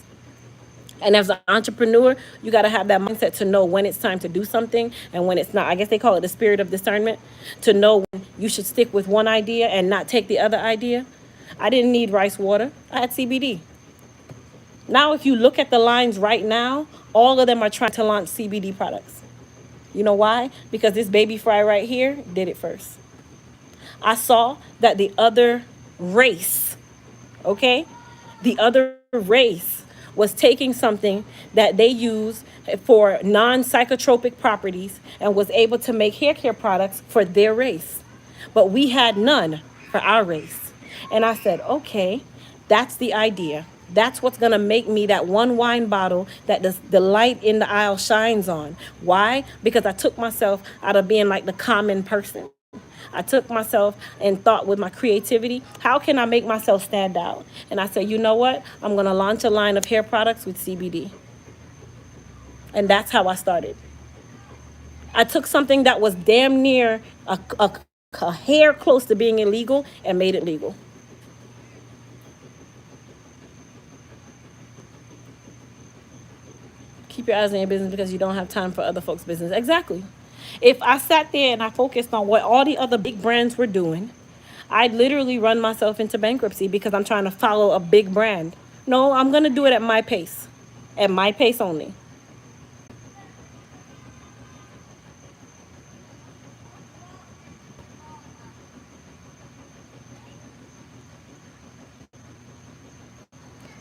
And as an entrepreneur, you got to have that mindset to know when it's time to do something and when it's not. I guess they call it the spirit of discernment, to know when you should stick with one idea and not take the other idea. I didn't need rice water. I had CBD. Now, if you look at the lines right now, all of them are trying to launch CBD products. You know why? Because this baby fry right here did it first. I saw that the other race, okay, the other race was taking something that they use for non-psychotropic properties and was able to make hair care products for their race. But we had none for our race. And I said, okay, that's the idea. That's what's gonna make me that one wine bottle that the light in the aisle shines on. Why? Because I took myself out of being like the common person. I took myself and thought with my creativity, how can I make myself stand out? And I said, you know what? I'm going to launch a line of hair products with CBD. And that's how I started. I took something that was damn near a hair close to being illegal and made it legal. Keep your eyes on your business because you don't have time for other folks' business. Exactly. If I sat there and I focused on what all the other big brands were doing, I'd literally run myself into bankruptcy because I'm trying to follow a big brand. No, I'm going to do it at my pace only.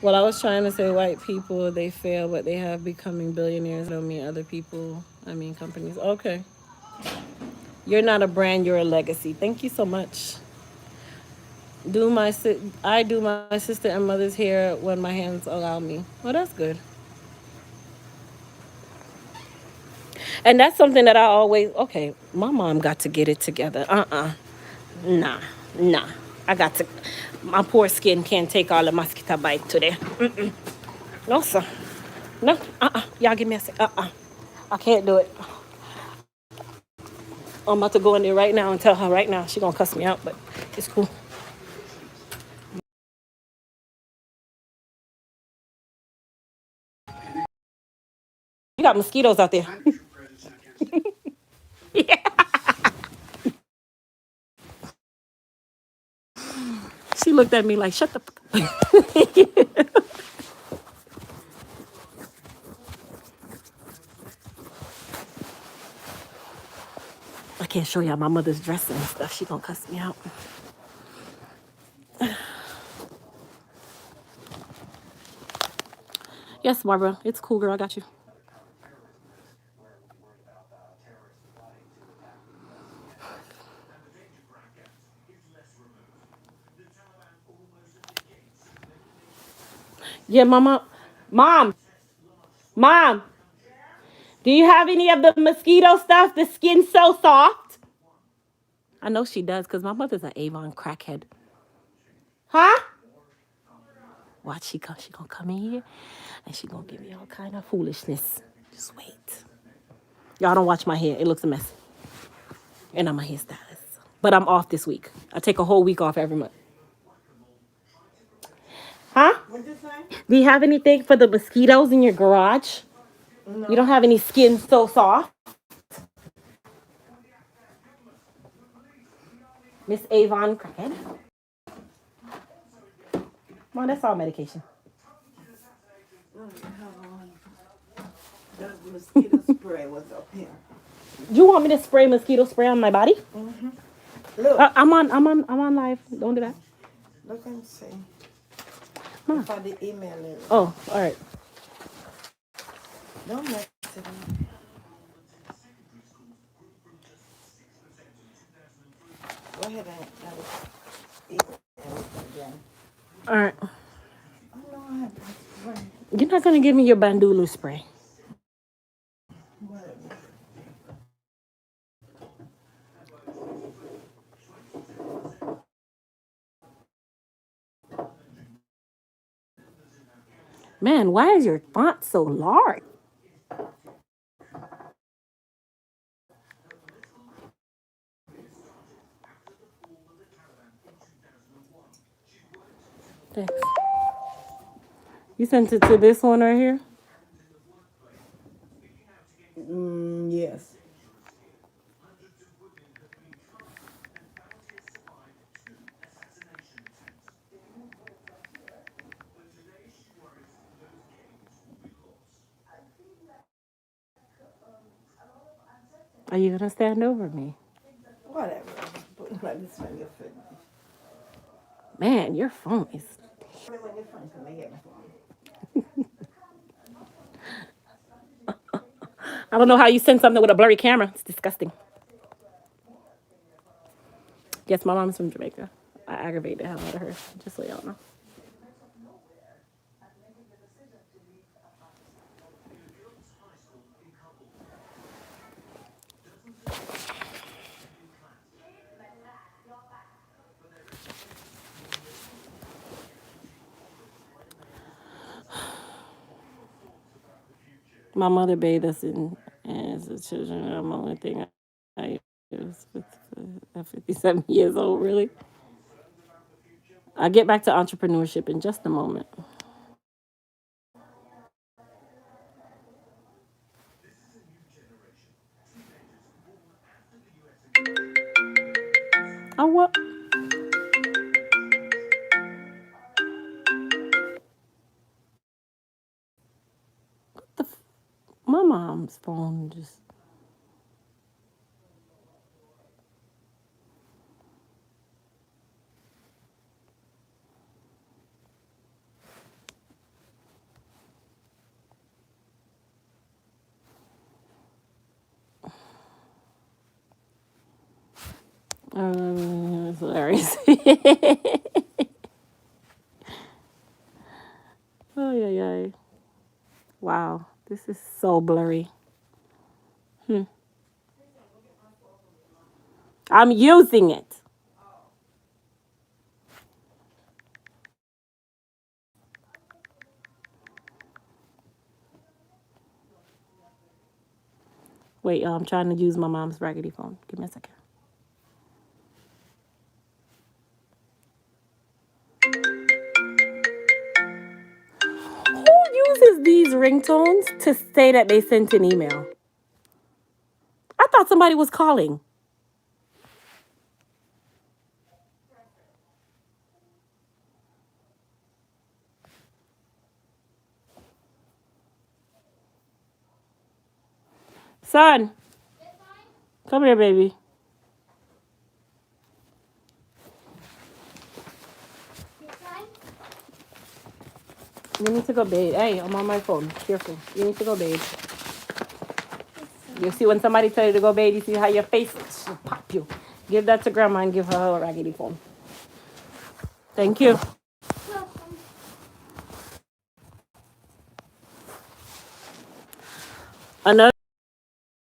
Well, I was trying to say white people, they fail, but they have becoming billionaires. Don't mean other people, I mean companies. Okay. You're not a brand, you're a legacy. Thank you so much. I do my sister and mother's hair when my hands allow me. Well, that's good. And that's something that I always, okay, my mom got to get it together. Nah, nah. I got to, my poor skin can't take all the mosquito bite today. No, sir. No, Y'all give me a sec. I can't do it. I'm about to go in there right now and tell her right now. She gonna cuss me out, but it's cool. You got mosquitoes out there. Yeah. She looked at me like, shut the fuck up. I can't show y'all my mother's dressing and stuff. She gonna cuss me out. Yes, Barbara. It's cool, girl. I got you. Yeah, mama. Mom. Mom. Do you have any of the mosquito stuff? The skin's so soft. I know she does because my mother's an Avon crackhead. Huh? Watch, she gonna come in here and she gonna give me all kind of foolishness. Just wait. Y'all don't watch my hair. It looks a mess. And I'm a hairstylist. But I'm off this week. I take a whole week off every month. Huh? What'd you say? Do you have anything for the mosquitoes in your garage? No. You don't have any skin so soft? Miss Avon Crackhead. Well, that's all medication. The mosquito spray was up here. You want me to spray mosquito spray on my body? Mm-hmm. Look. I'm on live. Don't do that. Look and see. Huh. If I did email it. Oh, all right. Don't mess it up. Go ahead and email it again. All right. Oh, no, I have to spray. You're not gonna give me your bandulu spray. Whatever. Man, why is your font so large? Thanks. You sent it to this one right here? Yes. Are you gonna stand over me? Whatever. Put like this on your foot. Man, your phone is. Put it on your phone. Let me get my phone. I don't know how you send something with a blurry camera. It's disgusting. Yes, my mom's from Jamaica. I aggravated the hell out of her, just so y'all know. My mother bathed us in as a children. I'm the only thing I use at 57 years old, really. I'll get back to entrepreneurship in just a moment. Oh, what? The my mom's phone just. It's hilarious. Oh, yeah, yeah. Wow, this is so blurry. I'm using it. Wait, I'm trying to use my mom's raggedy phone. Give me a second. Who uses these ringtones to say that they sent an email? I thought somebody was calling. Son, come here, baby. You need to go bathe. Hey, I'm on my phone. Careful. You need to go bathe. You see when somebody tell you to go bathe, you see how your face should pop you. Give that to grandma and give her her raggedy phone. Thank you. Another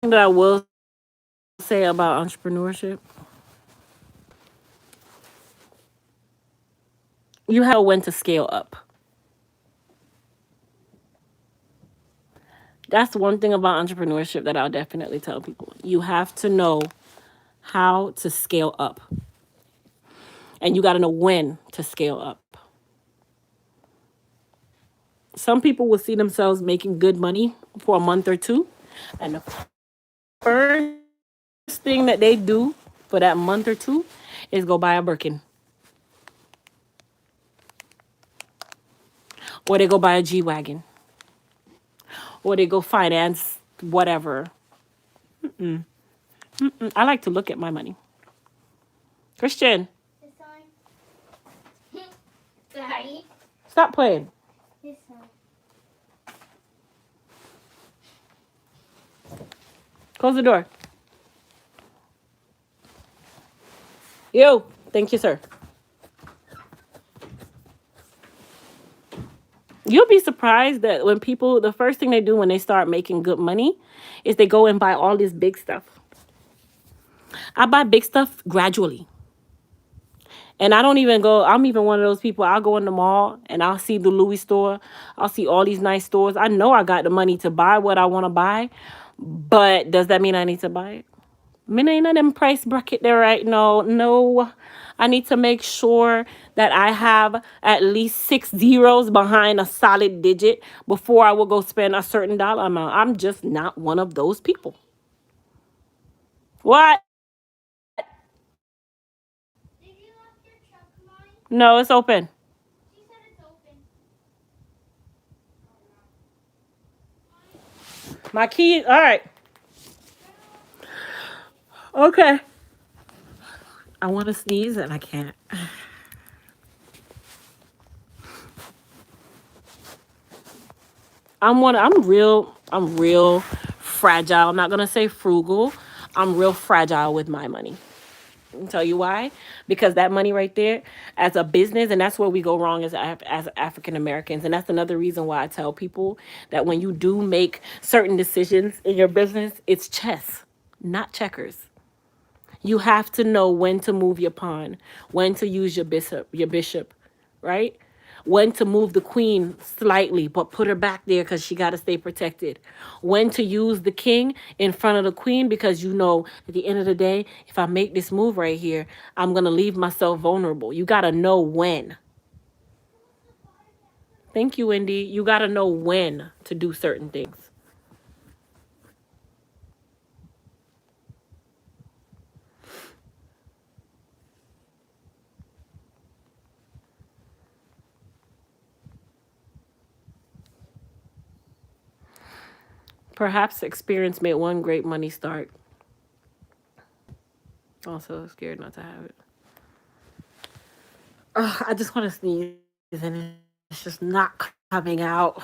thing that I will say about entrepreneurship, you have when to scale up. That's one thing about entrepreneurship that I'll definitely tell people. You have to know how to scale up. And you got to know when to scale up. Some people will see themselves making good money for a month or two. And the first thing that they do for that month or two is go buy a Birkin. Or they go buy a G-Wagon. Or they go finance whatever. I like to look at my money. Christian, Sorry. stop playing. Close the door. You. Thank you, sir. You'll be surprised that when people, the first thing they do when they start making good money is they go and buy all this big stuff. I buy big stuff gradually. And I don't even go, I'm even one of those people, I'll go in the mall and I'll see the Louis store. I'll see all these nice stores. I know I got the money to buy what I want to buy, but does that mean I need to buy it? Me ain't in them price bracket there right now. No. I need to make sure that I have at least 6 zeros behind a solid digit before I will go spend a certain dollar amount. I'm just not one of those people. What? No, it's open. My key. All right. Okay. I want to sneeze and I can't. I'm real fragile. I'm not gonna say frugal. I'm real fragile with my money. I'll tell you why. Because that money right there, as a business, and that's where we go wrong as African Americans. And that's another reason why I tell people that when you do make certain decisions in your business, it's chess, not checkers. You have to know when to move your pawn, when to use your bishop, right? When to move the queen slightly, but put her back there because she got to stay protected. When to use the king in front of the queen because you know at the end of the day, if I make this move right here, I'm going to leave myself vulnerable. You got to know when. Thank you, Wendy. You got to know when to do certain things. Perhaps experience made one great money start. Also scared not to have it. I just want to sneeze and it's just not coming out.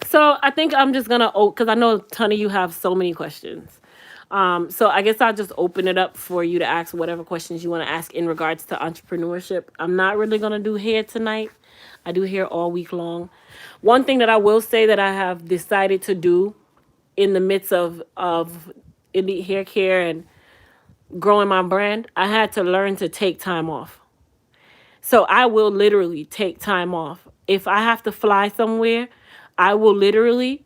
So I think I'm just gonna because I know a ton of you have so many questions. So I guess I'll just open it up for you to ask whatever questions you want to ask in regards to entrepreneurship. I'm not really gonna do hair tonight. I do hair all week long. One thing that I will say that I have decided to do in the midst of elite hair care and growing my brand, I had to learn to take time off. So I will literally take time off. If I have to fly somewhere, I will literally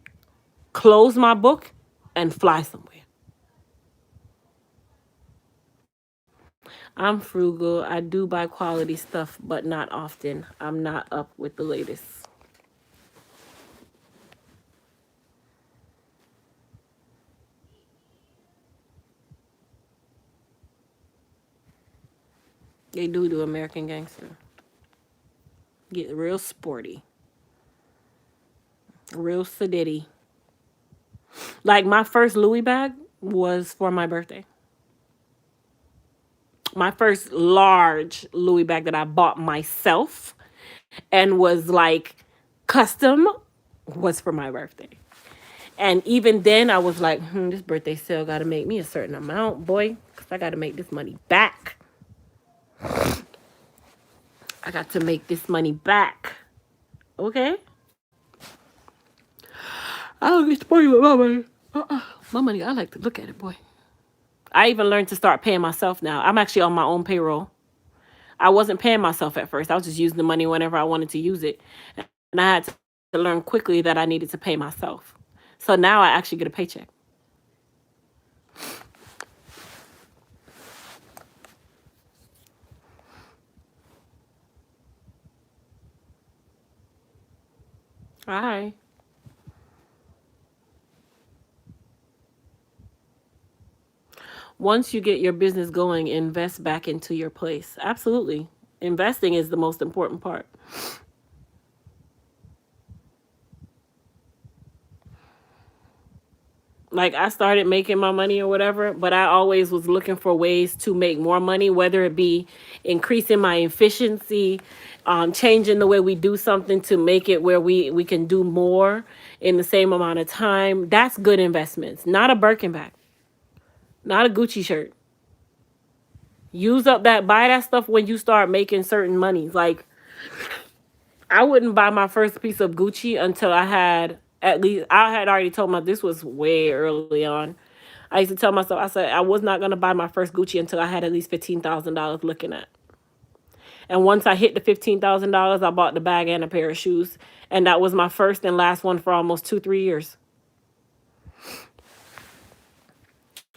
close my book and fly somewhere. I'm frugal. I do buy quality stuff, but not often. I'm not up with the latest. They do American Gangster. Get real sporty. Real sedity. Like my first Louis bag was for my birthday. My first large Louis bag that I bought myself and was like custom was for my birthday. And even then, I was like, this birthday sale got to make me a certain amount, boy, because I got to make this money back. I got to make this money back. Okay? I don't get spoiled with my money. My money, I like to look at it, boy. I even learned to start paying myself now. I'm actually on my own payroll. I wasn't paying myself at first. I was just using the money whenever I wanted to use it. And I had to learn quickly that I needed to pay myself. So now I actually get a paycheck. Hi. Once you get your business going, invest back into your place. Absolutely. Investing is the most important part. Like I started making my money or whatever, but I always was looking for ways to make more money, whether it be increasing my efficiency, changing the way we do something to make it where we can do more in the same amount of time. That's good investments, not a Birkin bag, not a Gucci shirt. Buy that stuff when you start making certain money. Like I wouldn't buy my first piece of Gucci until I had already told my, this was way early on. I used to tell myself, I said, I was not going to buy my first Gucci until I had at least $15,000 looking at. And once I hit the $15,000, I bought the bag and a pair of shoes. And that was my first and last one for almost 2-3 years.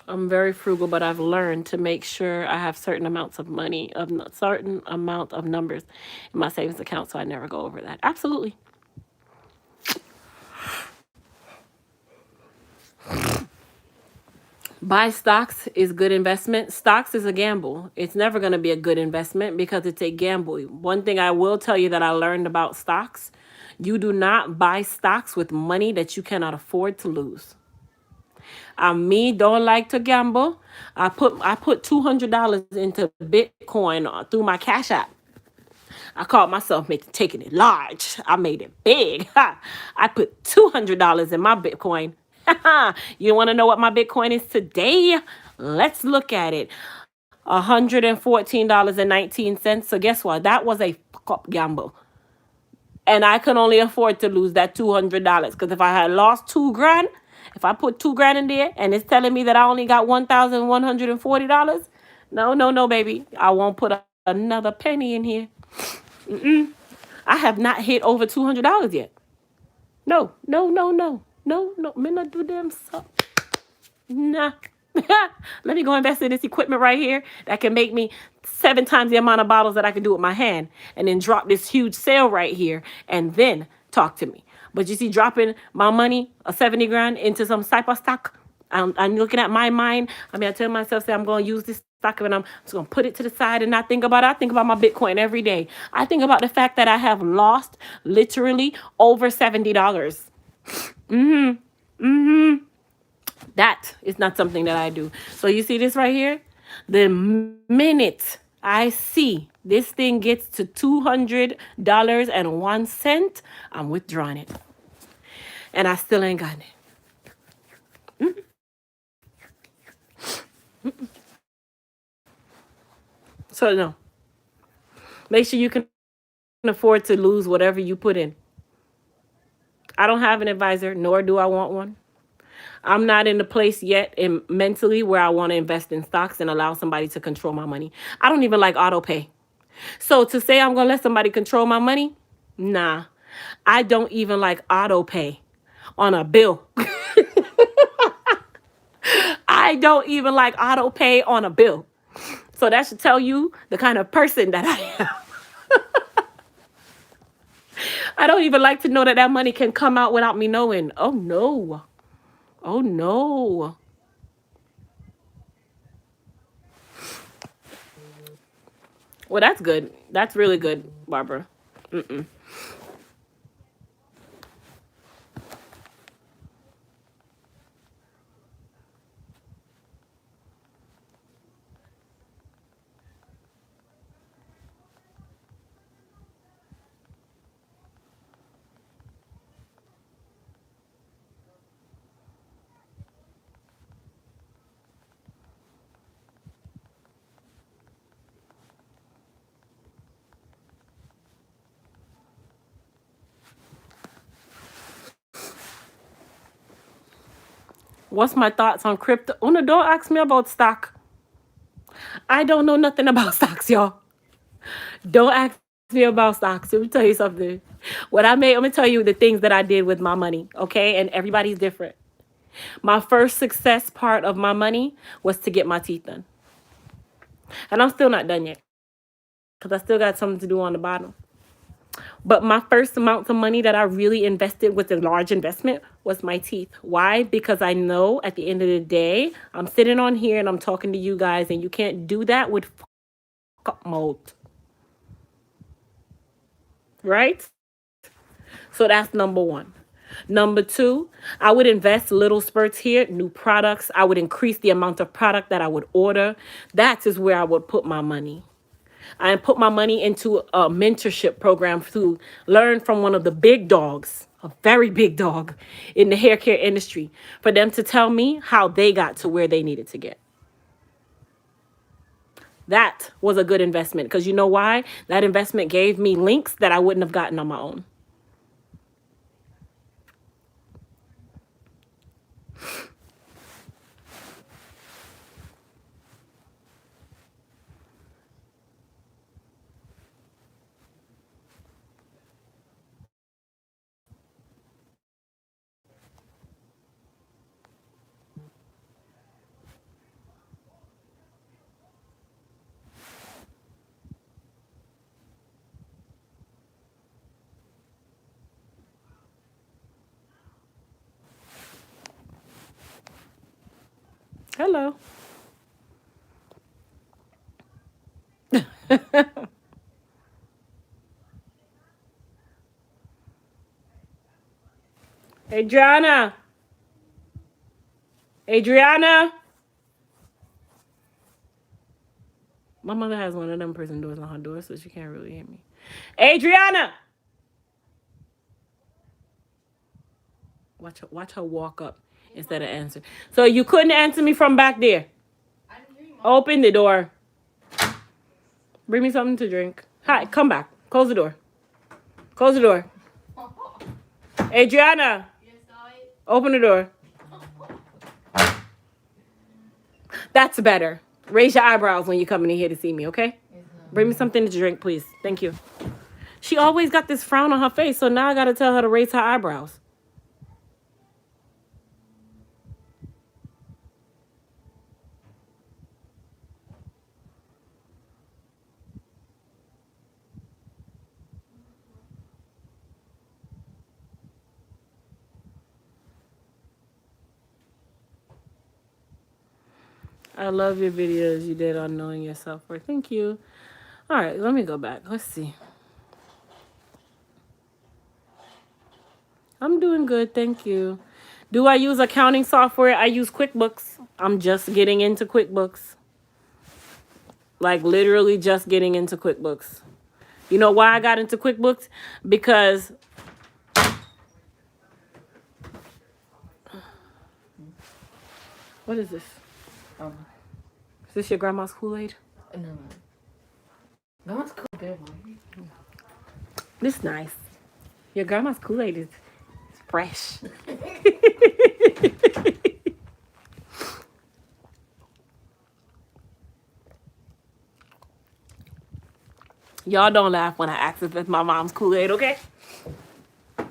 I'm very frugal, but I've learned to make sure I have certain amounts of money, of certain amount of numbers in my savings account, so I never go over that. Absolutely. Buy stocks is good investment. Stocks is a gamble. It's never going to be a good investment because it's a gamble. One thing I will tell you that I learned about stocks, you do not buy stocks with money that you cannot afford to lose. Me don't like to gamble. I put $200 into Bitcoin through my Cash App. I called myself taking it large. I made it big. I put $200 in my Bitcoin. You want to know what my Bitcoin is today? Let's look at it. $114.19. So guess what? That was a fuck up gamble. And I could only afford to lose that $200. Because if I had lost 2 grand, if I put 2 grand in there and it's telling me that I only got $1,140, no, no, no, baby. I won't put another penny in here. I have not hit over $200 yet. No, no, no, no. No, no. Me not do them so. Nah. Let me go invest in this equipment right here that can make me 7 times the amount of bottles that I can do with my hand, and then drop this huge sale right here and then talk to me. But you see, dropping my money, a 70 grand, into some cyber stock, I'm looking at my mind. I mean, I tell myself, say, I'm going to use this stock and I'm just going to put it to the side and not think about it. I think about my Bitcoin every day. I think about the fact that I have lost literally over $70. That is not something that I do. So you see this right here? The minute I see this thing gets to $200.01, I'm withdrawing it. And I still ain't gotten it. So no. Make sure you can afford to lose whatever you put in. I don't have an advisor, nor do I want one. I'm not in the place yet mentally where I want to invest in stocks and allow somebody to control my money. I don't even like auto pay. So to say I'm going to let somebody control my money, nah. I don't even like auto pay on a bill. I don't even like auto pay on a bill. So that should tell you the kind of person that I am. I don't even like to know that money can come out without me knowing. Oh, no. Oh, no. Well, that's good. That's really good, Barbara. What's my thoughts on crypto? Oh, no, don't ask me about stock. I don't know nothing about stocks, y'all. Don't ask me about stocks. Let me tell you something. I'm gonna tell you the things that I did with my money, okay? And everybody's different. My first success part of my money was to get my teeth done. And I'm still not done yet because I still got something to do on the bottom. But my first amount of money that I really invested with a large investment was my teeth. Why? Because I know at the end of the day, I'm sitting on here and I'm talking to you guys, and you can't do that with fuck mode. Right? So that's number one. Number two, I would invest little spurts here, new products. I would increase the amount of product that I would order. That is where I would put my money. I put my money into a mentorship program to learn from one of the big dogs, a very big dog in the hair care industry, for them to tell me how they got to where they needed to get. That was a good investment because you know why? That investment gave me links that I wouldn't have gotten on my own. Hello. Adriana. Adriana. My mother has one of them prison doors on her door, so she can't really hear me. Adriana. Watch her walk up instead of answer. So you couldn't answer me from back there. Open the door. Bring me something to drink. Hi, come back. Close the door. Close the door. Adriana. Open the door. That's better. Raise your eyebrows when you're coming in here to see me, okay? Bring me something to drink, please. Thank you. She always got this frown on her face, so now I gotta tell her to raise her eyebrows. I love your videos you did on knowing your self-worth. Thank you. All right, let me go back. Let's see. I'm doing good, thank you. Do I use accounting software? I use QuickBooks. I'm just getting into QuickBooks. Like literally just getting into QuickBooks. You know why I got into QuickBooks? Because what is this? Is this your grandma's Kool-Aid? No. Grandma's Kool-Aid, Mom. This nice. Your grandma's Kool-Aid is fresh. Y'all don't laugh when I ask if it's my mom's Kool-Aid, okay? All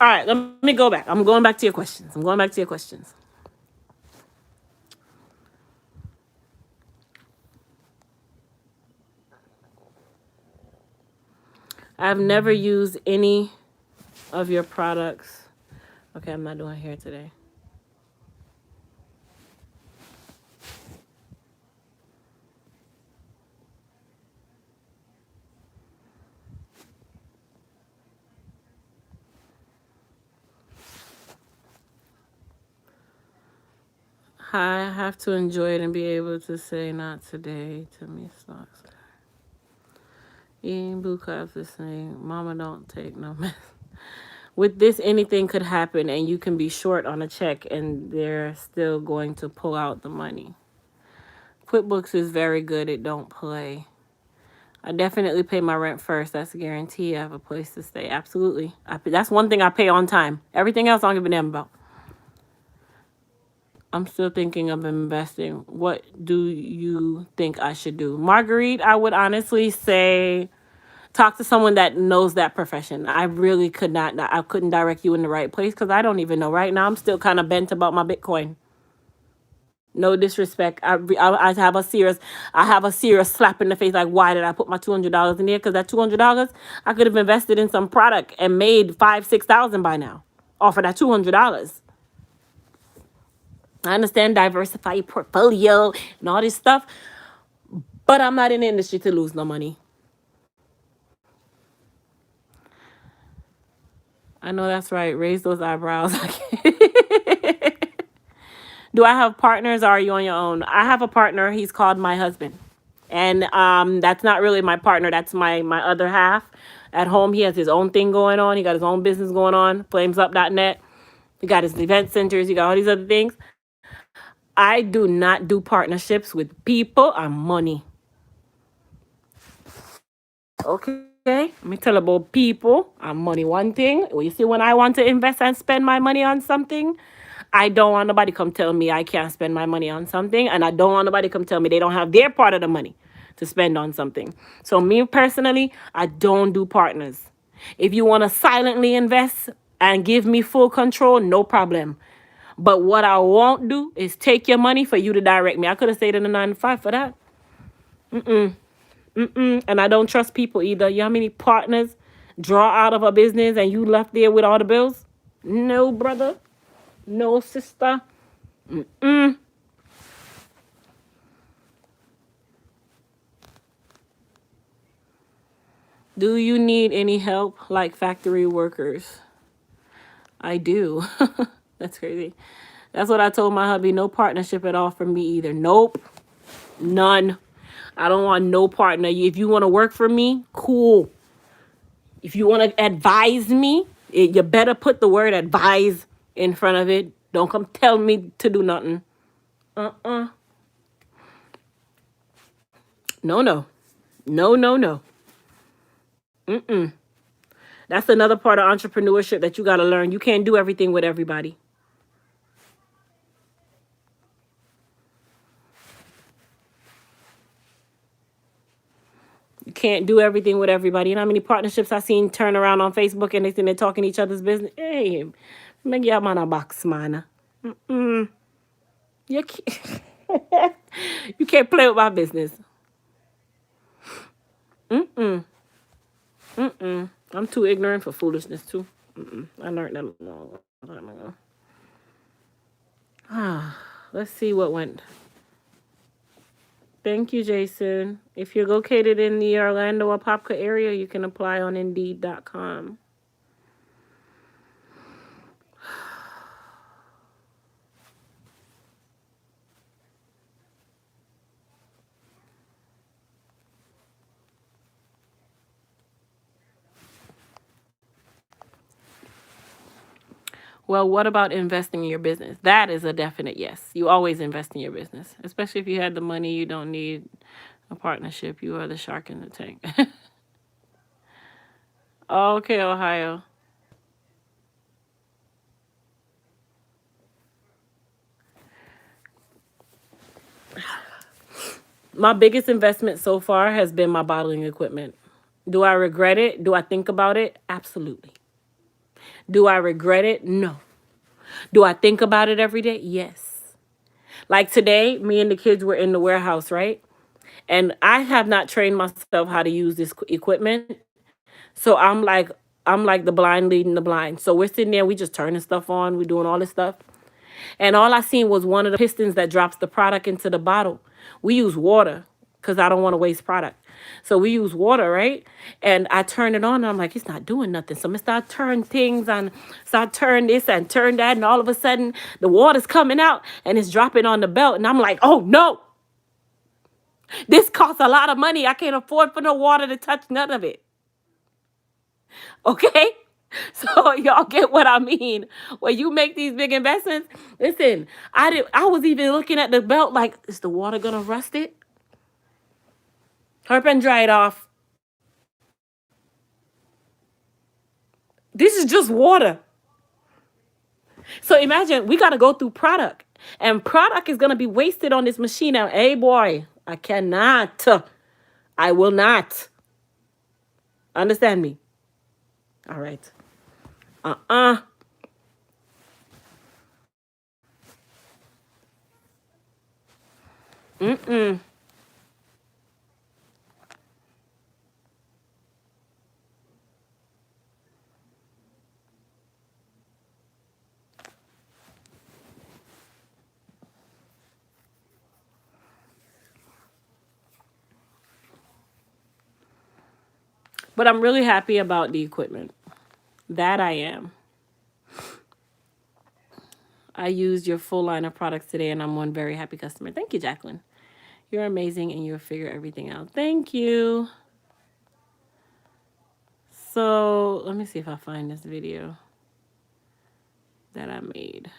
right, let me go back. I'm going back to your questions. I've never used any of your products. Okay, I'm not doing hair today. I have to enjoy it and be able to say not today to me sucks. Eating blue cups is saying, Mama don't take no mess. With this, anything could happen and you can be short on a check and they're still going to pull out the money. QuickBooks is very good. It don't play. I definitely pay my rent first. That's a guarantee. I have a place to stay. Absolutely. That's one thing I pay on time. Everything else I don't give a damn about. I'm still thinking of investing. What do you think I should do? Marguerite, I would honestly say talk to someone that knows that profession. I really couldn't direct you in the right place because I don't even know. Right now, I'm still kind of bent about my Bitcoin. No disrespect. I have a serious slap in the face. Like, why did I put my $200 in there? Because that $200, I could have invested in some product and made $5,000-6,000 by now off of that $200. I understand diversify your portfolio and all this stuff, but I'm not in the industry to lose no money. I know that's right. Raise those eyebrows. Do I have partners or are you on your own? I have a partner. He's called my husband. And that's not really my partner. That's my other half. At home, he has his own thing going on. He got his own business going on, flamesup.net. He got his event centers. He got all these other things. I do not do partnerships with people or money. Okay? Let me tell about people and money. One thing, you see, when I want to invest and spend my money on something, I don't want nobody come tell me I can't spend my money on something, and I don't want nobody come tell me they don't have their part of the money to spend on something. So me personally, I don't do partners. If you want to silently invest and give me full control, no problem. But what I won't do is take your money for you to direct me. I could have stayed in the 9 to 5 for that. And I don't trust people either. You know how many partners draw out of a business and you left there with all the bills? No, brother. No, sister. Do you need any help like factory workers? I do. That's crazy. That's what I told my hubby. No partnership at all from me either. Nope. None. I don't want no partner. If you want to work for me, cool. If you want to advise me, you better put the word advise in front of it. Don't come tell me to do nothing. Uh-uh. No, no. No, no, no. That's another part of entrepreneurship that you got to learn. You can't do everything with everybody. You can't do everything with everybody. You know how many partnerships I seen turn around on Facebook and they think they're talking each other's business? Hey, make your man a box, man. You can't, you can't play with my business. I'm too ignorant for foolishness, too. I learned that a long time ago. Let's see what went. Thank you, Jason. If you're located in the Orlando, Apopka area, you can apply on Indeed.com. Well, what about investing in your business? That is a definite yes. You always invest in your business, especially if you had the money. You don't need a partnership. You are the shark in the tank. Okay, Ohio. My biggest investment so far has been my bottling equipment. Do I regret it? Do I think about it? Absolutely. Do I regret it? No. Do I think about it every day? Yes. Like today, me and the kids were in the warehouse, right? And I have not trained myself how to use this equipment. So I'm like the blind leading the blind. So we're sitting there, we just turning stuff on, we doing all this stuff. And all I seen was one of the pistons that drops the product into the bottle. We use water because I don't want to waste product. So we use water, right? And I turn it on and I'm like, it's not doing nothing. So I start turn things and start turn this and turn that. And all of a sudden the water's coming out and it's dropping on the belt. And I'm like, oh no, this costs a lot of money. I can't afford for no water to touch none of it. Okay? So y'all get what I mean. When you make these big investments, listen, I was even looking at the belt like, is the water gonna rust it? Hurp and dry it off. This is just water. So imagine we gotta go through product. And product is gonna be wasted on this machine now. Hey boy, I cannot. I will not. Understand me? All right. But I'm really happy about the equipment. That I am. I used your full line of products today and I'm one very happy customer. Thank you, Jacqueline. You're amazing and you'll figure everything out. Thank you. So let me see if I find this video that I made.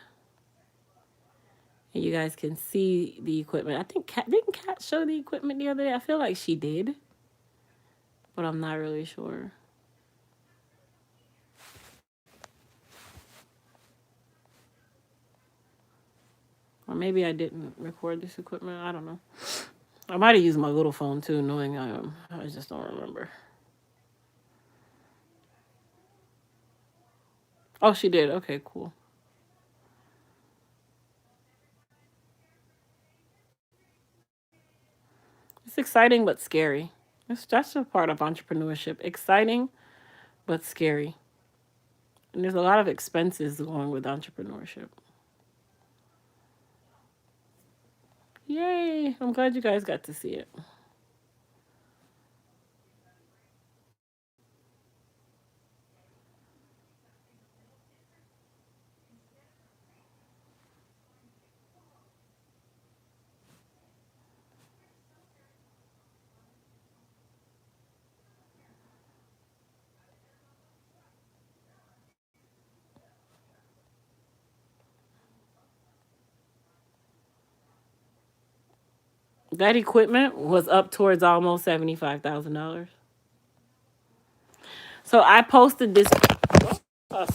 And you guys can see the equipment. I think didn't Kat show the equipment the other day? I feel like she did, but I'm not really sure. Or maybe I didn't record this equipment. I don't know. I might have used my little phone too, knowing I just don't remember. Oh, she did. Okay, cool. It's exciting but scary. That's a part of entrepreneurship. Exciting but scary. And there's a lot of expenses going with entrepreneurship. Yay. I'm glad you guys got to see it. That equipment was up towards almost $75,000. So I posted this. uh,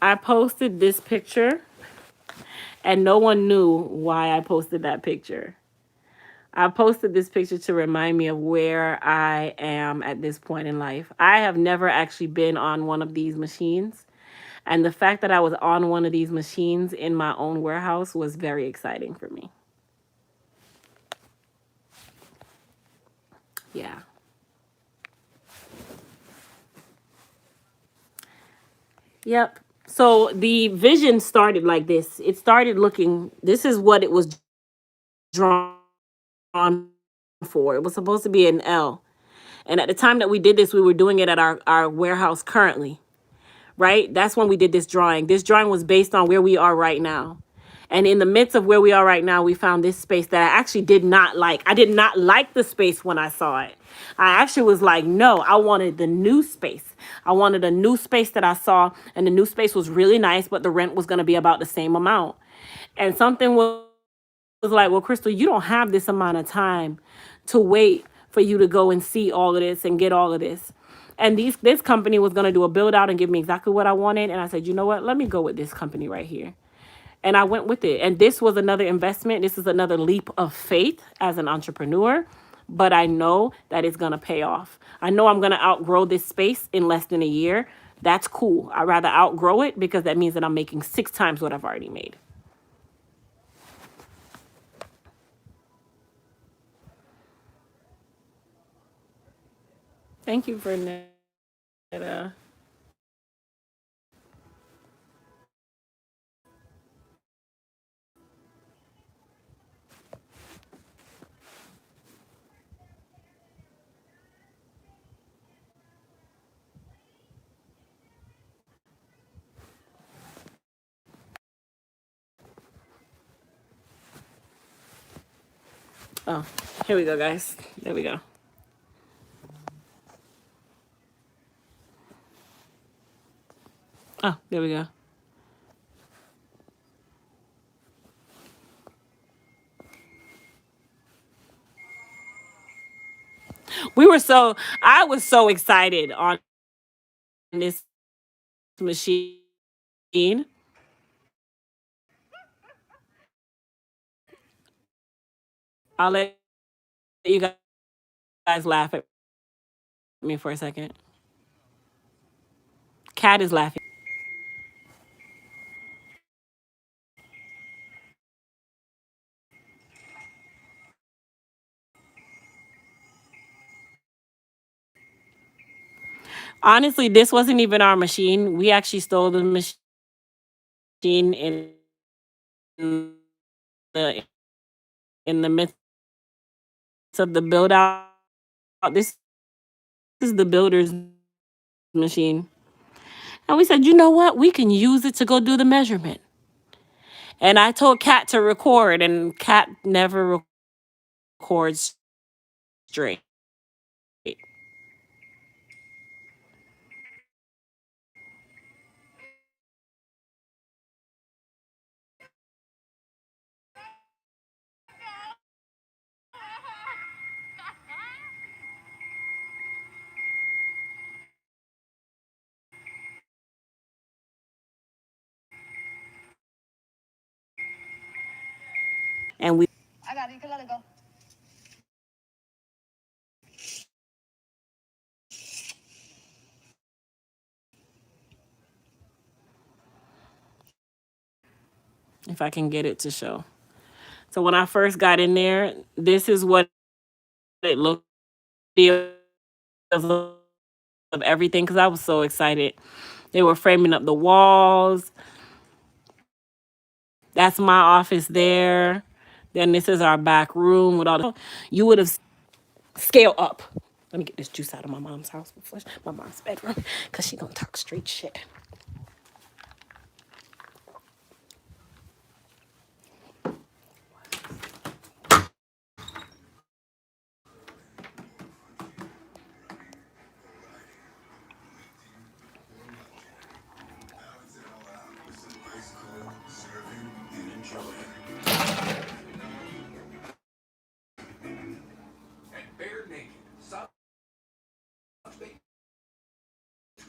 I posted this picture, and no one knew why I posted that picture. I posted this picture to remind me of where I am at this point in life. I have never actually been on one of these machines. And the fact that I was on one of these machines in my own warehouse was very exciting for me. Yeah. Yep. So the vision started like this. It started looking, this is what it was drawn for. It was supposed to be an L. And at the time that we did this, we were doing it at our warehouse currently, right? That's when we did this drawing. This drawing was based on where we are right now. And in the midst of where we are right now, we found this space that I actually did not like. I did not like the space when I saw it. I actually was like, no, I wanted the new space. I wanted a new space that I saw, and the new space was really nice, but the rent was going to be about the same amount. And something was like, well, Crystal, you don't have this amount of time to wait for you to go and see all of this and get all of this. And this company was going to do a build out and give me exactly what I wanted. And I said, you know what? Let me go with this company right here. And I went with it. And this was another investment. This is another leap of faith as an entrepreneur. But I know that it's going to pay off. I know I'm going to outgrow this space in less than a year. That's cool. I'd rather outgrow it because that means that I'm making 6 times what I've already made. Thank you for that. Oh, here we go, guys. There we go. Oh, there we go. I was so excited on this machine. I'll let you guys laugh at me for a second. Cat is laughing. Honestly, this wasn't even our machine. We actually stole the machine the in the midst of the build out. This is the builder's machine. And we said, you know what? We can use it to go do the measurement. And I told Kat to record, and Kat never records straight. And we, I got it. You can let it go. If I can get it to show. So when I first got in there, this is what it looked of everything because I was so excited. They were framing up the walls. That's my office there. Then this is our back room with all the. You would have scale up. Let me get this juice out of my mom's house before my mom's bedroom, cause she gonna talk straight shit.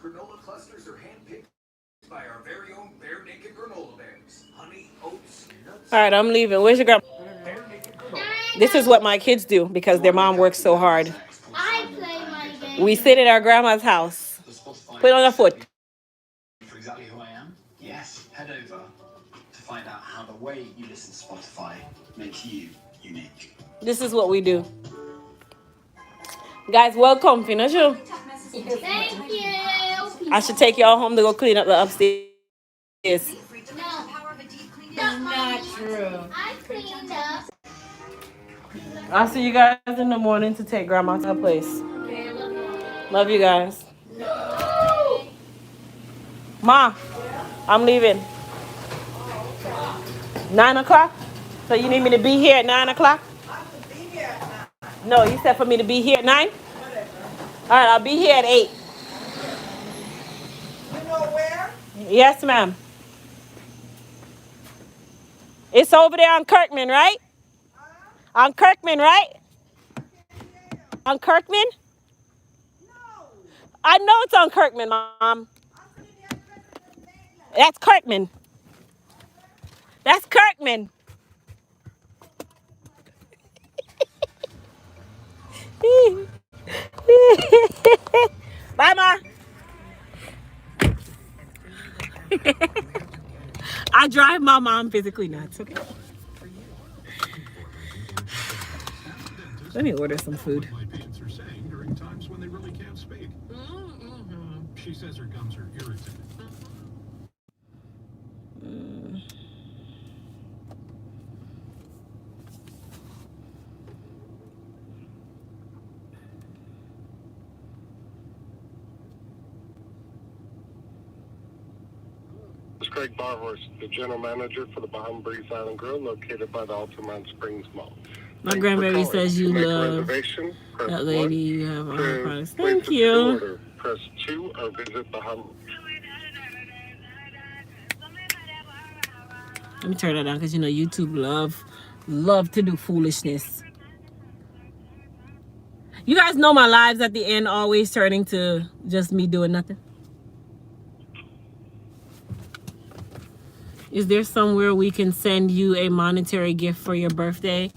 Granola clusters are handpicked by our very own bare naked granola bears. Honey, oats, nuts. All right, I'm leaving. Where's your grandma? This is what my kids do because their mom works so hard. I play my game. We sit at our grandma's house. Put on a foot. For exactly who I am? Yes. Head over to find out how the way you listen to Spotify makes you unique. This is what we do. Guys, welcome. Finish you. Thank you. I should take y'all home to go clean up the upstairs. No. Not true. I cleaned up. I'll see you guys in the morning to take grandma to her place. Love you guys. No. Ma, I'm leaving. 9 o'clock? So you need me to be here at 9 o'clock? No, you said for me to be here at 9? All right, I'll be here at 8. You know where? Yes, ma'am. It's over there on Kirkman, right? On Kirkman, right? On Kirkman? I know it's on Kirkman, Mom. That's Kirkman. That's Kirkman. Bye, Ma. I drive my mom physically nuts, okay? Let me order some food. My patients are saying during times when they really can't speak. She says her gums are irritated. This is Craig Barhorse, the general manager for the Bahama Breeze Island Grill, located by the Altamont Springs Mall. My Thanks for grandbaby calling. says you To make a love reservation, press that 1. lady. You have all her To products. place Thank a you. order, press 2 or visit Bahama. Let me turn that down because you know YouTube love to do foolishness. You guys know my lives at the end always turning to just me doing nothing. Is there somewhere we can send you a monetary gift for your birthday?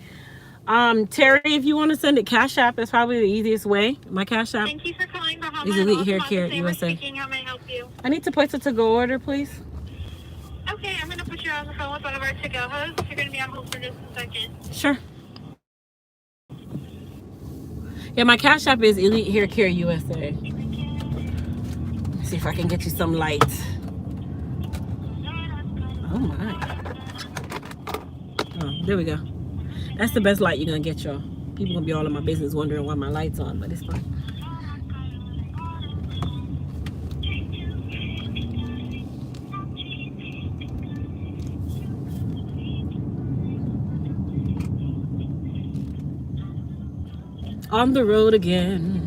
Terry, if you want to send it Cash App, that's probably the easiest way. My Cash App Thank you for calling Bahama is and Elite Hair Altamont. Care Sam USA. speaking. How may I help you? I need to place a to-go order, please. Okay, I'm going to put you on the phone with one of our to-go hosts. You're going to be on hold for just a second. Sure. Yeah, my Cash App is Elite Hair Care USA. See if I can get you some light. Oh my. Oh, there we go. That's the best light you're gonna get, y'all. People gonna be all in my business wondering why my light's on, but it's fine. On the road again.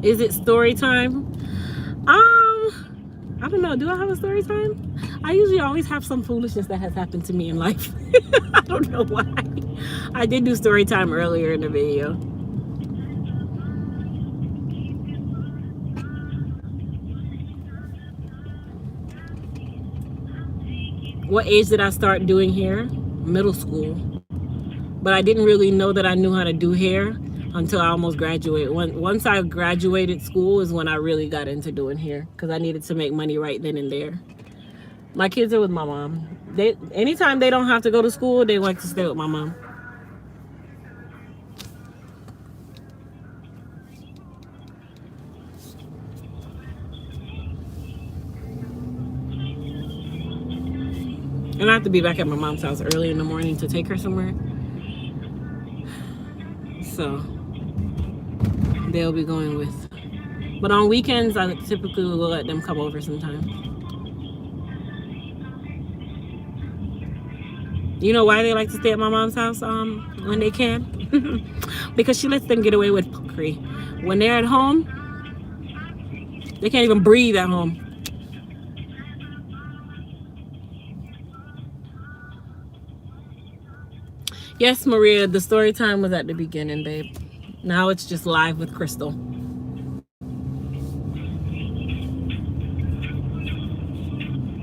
Is it story time? I don't know. Do I have a story time? I usually always have some foolishness that has happened to me in life. I don't know why. I did do story time earlier in the video. What age did I start doing hair? Middle school. But I didn't really know that I knew how to do hair until I almost graduated. Once I graduated school is when I really got into doing hair because I needed to make money right then and there. My kids are with my mom. Anytime they don't have to go to school, they like to stay with my mom. And I have to be back at my mom's house early in the morning to take her somewhere. So they'll be going with. But on weekends, I typically will let them come over sometimes. You know why they like to stay at my mom's house when they can? Because she lets them get away with fuckery. When they're at home, they can't even breathe at home. Yes, Maria, the story time was at the beginning, babe. Now it's just live with Crystal.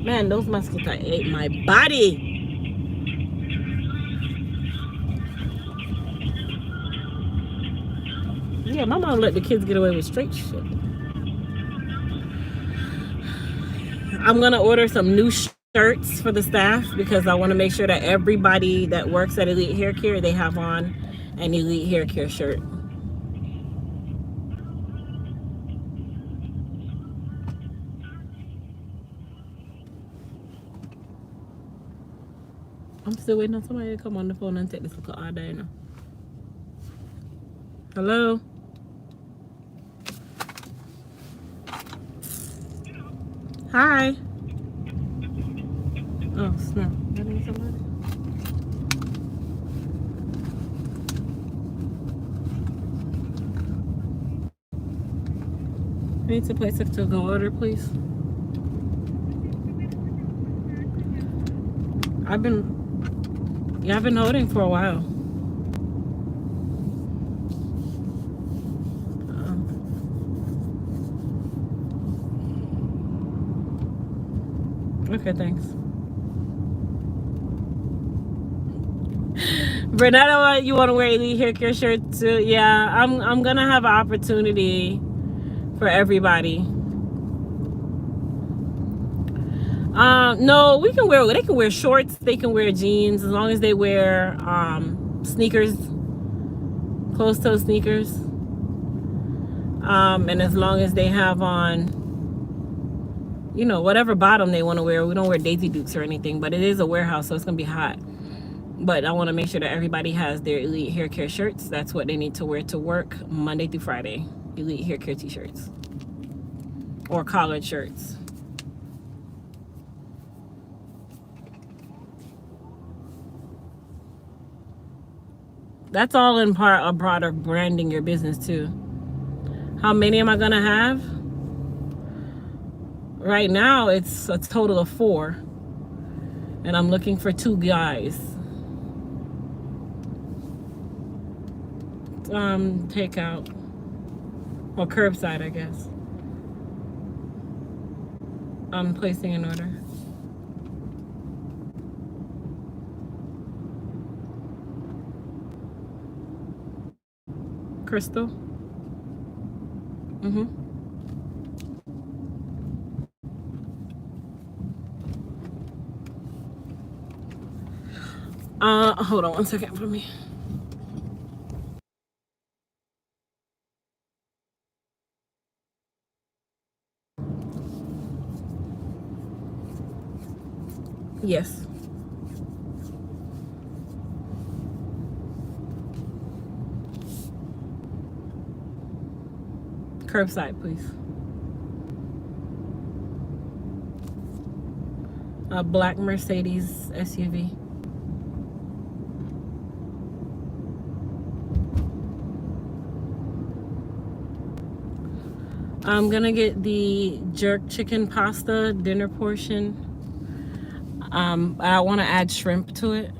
Man, those mosquitoes ate my body. Yeah, my mom let the kids get away with straight shit. I'm going to order some new shirts for the staff because I want to make sure that everybody that works at Elite Hair Care, they have on an Elite Hair Care shirt. I'm still waiting on somebody to come on the phone and take this call all day now. Hello? Hi. Oh, snap. That ain't somebody. I need to place it to go order, please. I've been holding for a while. Okay, thanks. Bernetta, you want to wear Elite Hair Care shirt too? Yeah, I'm gonna have an opportunity for everybody. No, they can wear shorts, they can wear jeans, as long as they wear sneakers, closed-toe sneakers. And as long as they have on, you know, whatever bottom they want to wear. We don't wear Daisy Dukes or anything, but it is a warehouse, so it's gonna be hot. But I want to make sure that everybody has their Elite Hair Care shirts. That's what they need to wear to work Monday through Friday. Elite Hair Care t-shirts or collared shirts. That's all in part a broader branding your business too. How many am I gonna have? Right now it's a total of 4. And I'm looking for 2 guys. Takeout. Or curbside, I guess. I'm placing an order. Crystal? Hold on one second for me. Yes. Curbside, please. A black Mercedes SUV. I'm gonna get the jerk chicken pasta dinner portion. I want to add shrimp to it.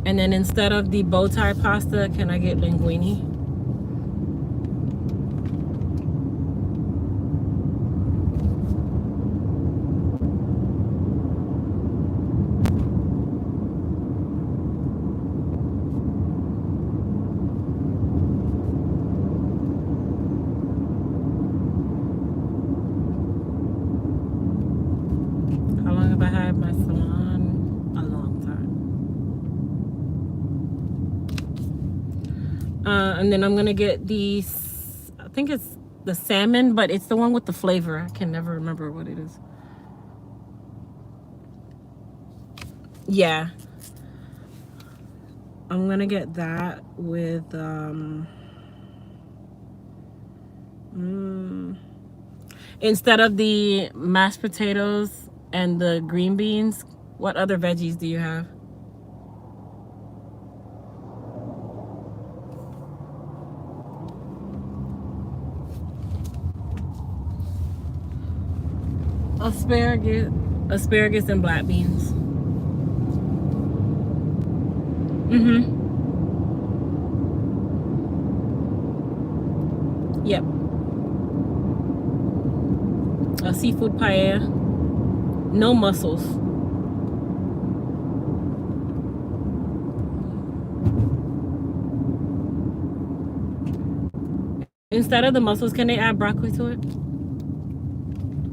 And then instead of the bow tie pasta, can I get linguine? How long have I had my salon? A long time. And then I'm gonna get these, I think it's the salmon, but it's the one with the flavor. I can never remember what it is. Yeah. I'm gonna get that with instead of the mashed potatoes and the green beans, what other veggies do you have? Asparagus, asparagus and black beans. Mm-hmm. Yep. A seafood paella. No mussels. Instead of the mussels, can they add broccoli to it?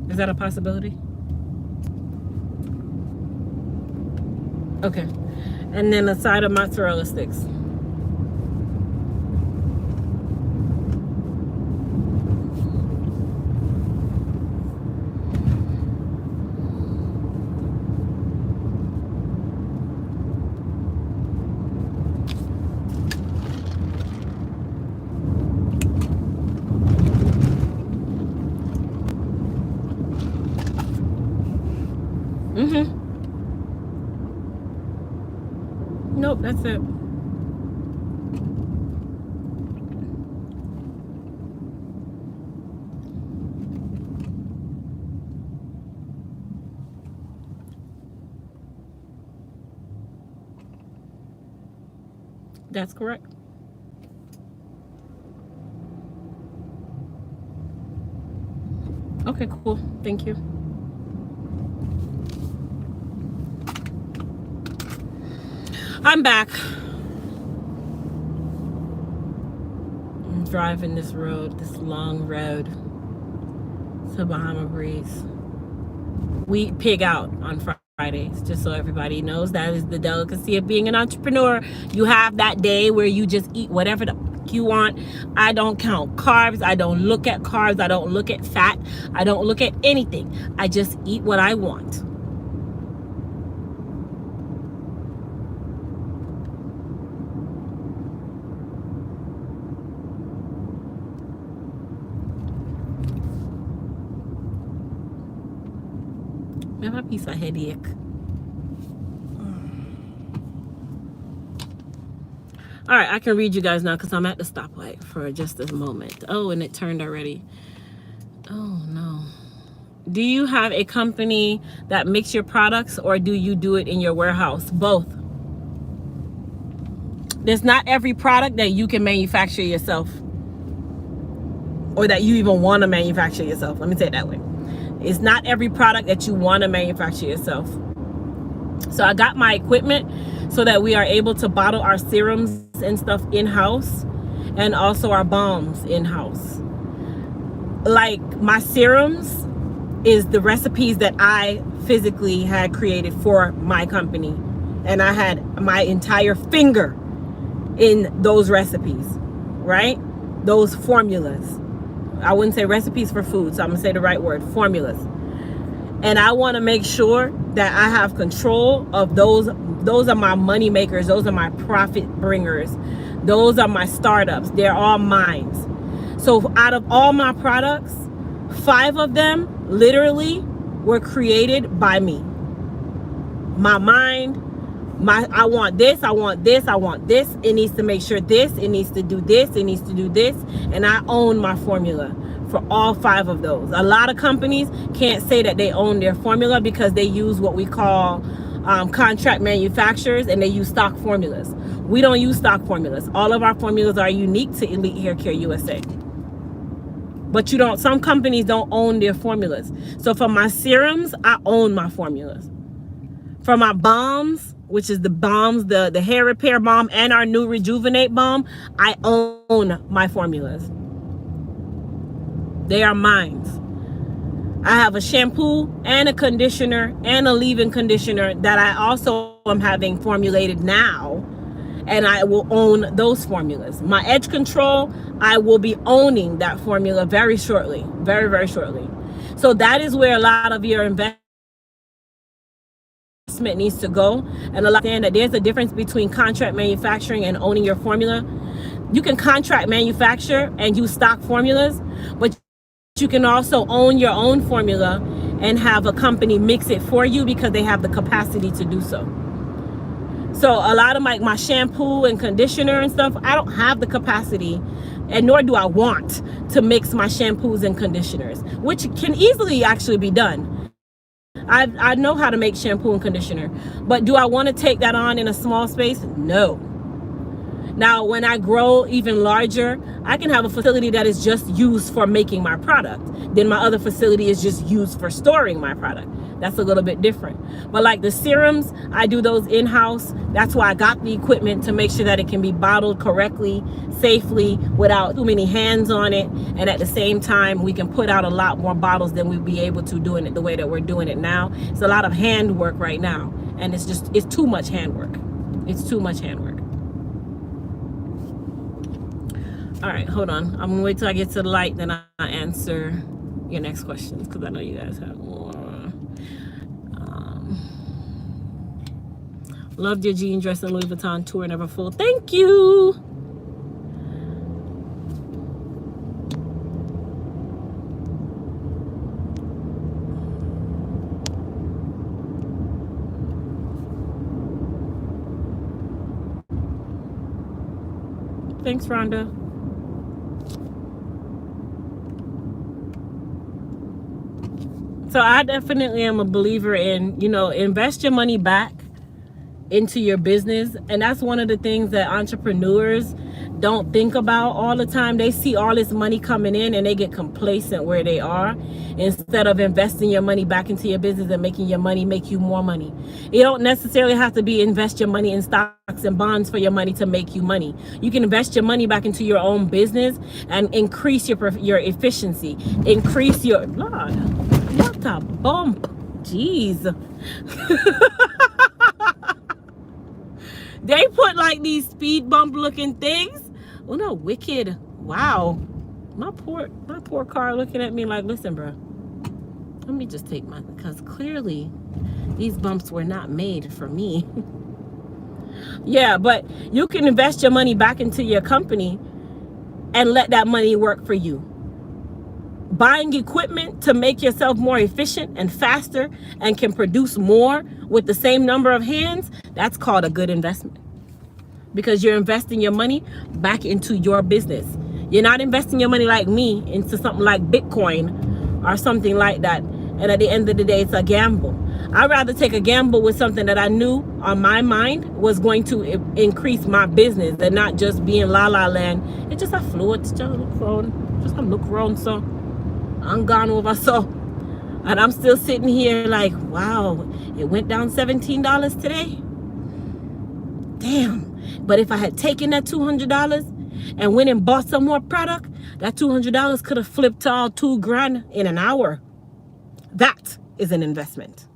Is that a possibility? Okay. And then a side of mozzarella sticks. Mm-hmm. Nope, that's it. That's correct. Okay, cool. Thank you. I'm back. I'm driving this road, this long road to Bahama Breeze. We pig out on Fridays, just so everybody knows. That is the delicacy of being an entrepreneur. You have that day where you just eat whatever the you want. I don't count carbs. I don't look at carbs. I don't look at fat. I don't look at anything. I just eat what I want. I have a piece of headache. All right, I can read you guys now because I'm at the stoplight for just a moment. Oh, and it turned already. Oh, no. Do you have a company that makes your products, or do you do it in your warehouse? Both. There's not every product that you can manufacture yourself, or that you even want to manufacture yourself. Let me say it that way. It's not every product that you want to manufacture yourself. So I got my equipment so that we are able to bottle our serums and stuff in-house, and also our balms in-house. Like my serums is the recipes that I physically had created for my company, and I had my entire finger in those recipes, right? Those formulas. I wouldn't say recipes for food, so I'm gonna say the right word, formulas. And I want to make sure that I have control of those. Those are my money makers. Those are my profit bringers. Those are my startups. They're all mine. So out of all my products, 5 of them literally were created by me. My mind, I want this, I want this, I want this. It needs to make sure this, it needs to do this, it needs to do this. And I own my formula for all 5 of those. A lot of companies can't say that they own their formula because they use what we call contract manufacturers, and they use stock formulas. We don't use stock formulas. All of our formulas are unique to Elite Hair Care USA. But some companies don't own their formulas. So for my serums, I own my formulas. For my balms, which is the balms, the hair repair balm and our new rejuvenate balm, I own my formulas. They are mine. I have a shampoo and a conditioner and a leave-in conditioner that I also am having formulated now, and I will own those formulas. My edge control, I will be owning that formula very shortly, very, very shortly. So that is where a lot of your investment investment needs to go. And understand that there's a difference between contract manufacturing and owning your formula. You can contract manufacture and use stock formulas, but you can also own your own formula and have a company mix it for you because they have the capacity to do so. So a lot of my shampoo and conditioner and stuff, I don't have the capacity, and nor do I want to mix my shampoos and conditioners, which can easily actually be done. I know how to make shampoo and conditioner, but do I want to take that on in a small space? No. Now, when I grow even larger, I can have a facility that is just used for making my product. Then my other facility is just used for storing my product. That's a little bit different. But like the serums, I do those in-house. That's why I got the equipment to make sure that it can be bottled correctly, safely, without too many hands on it. And at the same time, we can put out a lot more bottles than we'd be able to doing it the way that we're doing it now. It's a lot of hand work right now. And it's too much hand work. It's too much hand work. All right, hold on. I'm gonna wait till I get to the light, then I'll answer your next questions because I know you guys have more. Loved your jean dress and Louis Vuitton tour, never full. Thank you. Thanks, Rhonda. So I definitely am a believer in, invest your money back into your business. And that's one of the things that entrepreneurs don't think about all the time. They see all this money coming in and they get complacent where they are, instead of investing your money back into your business and making your money make you more money. You don't necessarily have to invest your money in stocks and bonds for your money to make you money. You can invest your money back into your own business and increase your efficiency, increase your, Lord, what a bump. Jeez. They put like these speed bump looking things. Oh no, wicked. Wow. My poor car looking at me like, listen, bro, let me just take mine, because clearly these bumps were not made for me. Yeah, but you can invest your money back into your company and let that money work for you. Buying equipment to make yourself more efficient and faster and can produce more with the same number of hands, that's called a good investment, because you're investing your money back into your business. You're not investing your money like me into something like Bitcoin or something like that. And at the end of the day, it's a gamble. I'd rather take a gamble with something that I knew on my mind was going to increase my business than not just be in la la land. It's just a fluid, just a look around, so I'm gone over, so. And I'm still sitting here like, wow, it went down $17 today. Damn. But if I had taken that $200 and went and bought some more product, that $200 could have flipped to all $2,000 in an hour. That is an investment.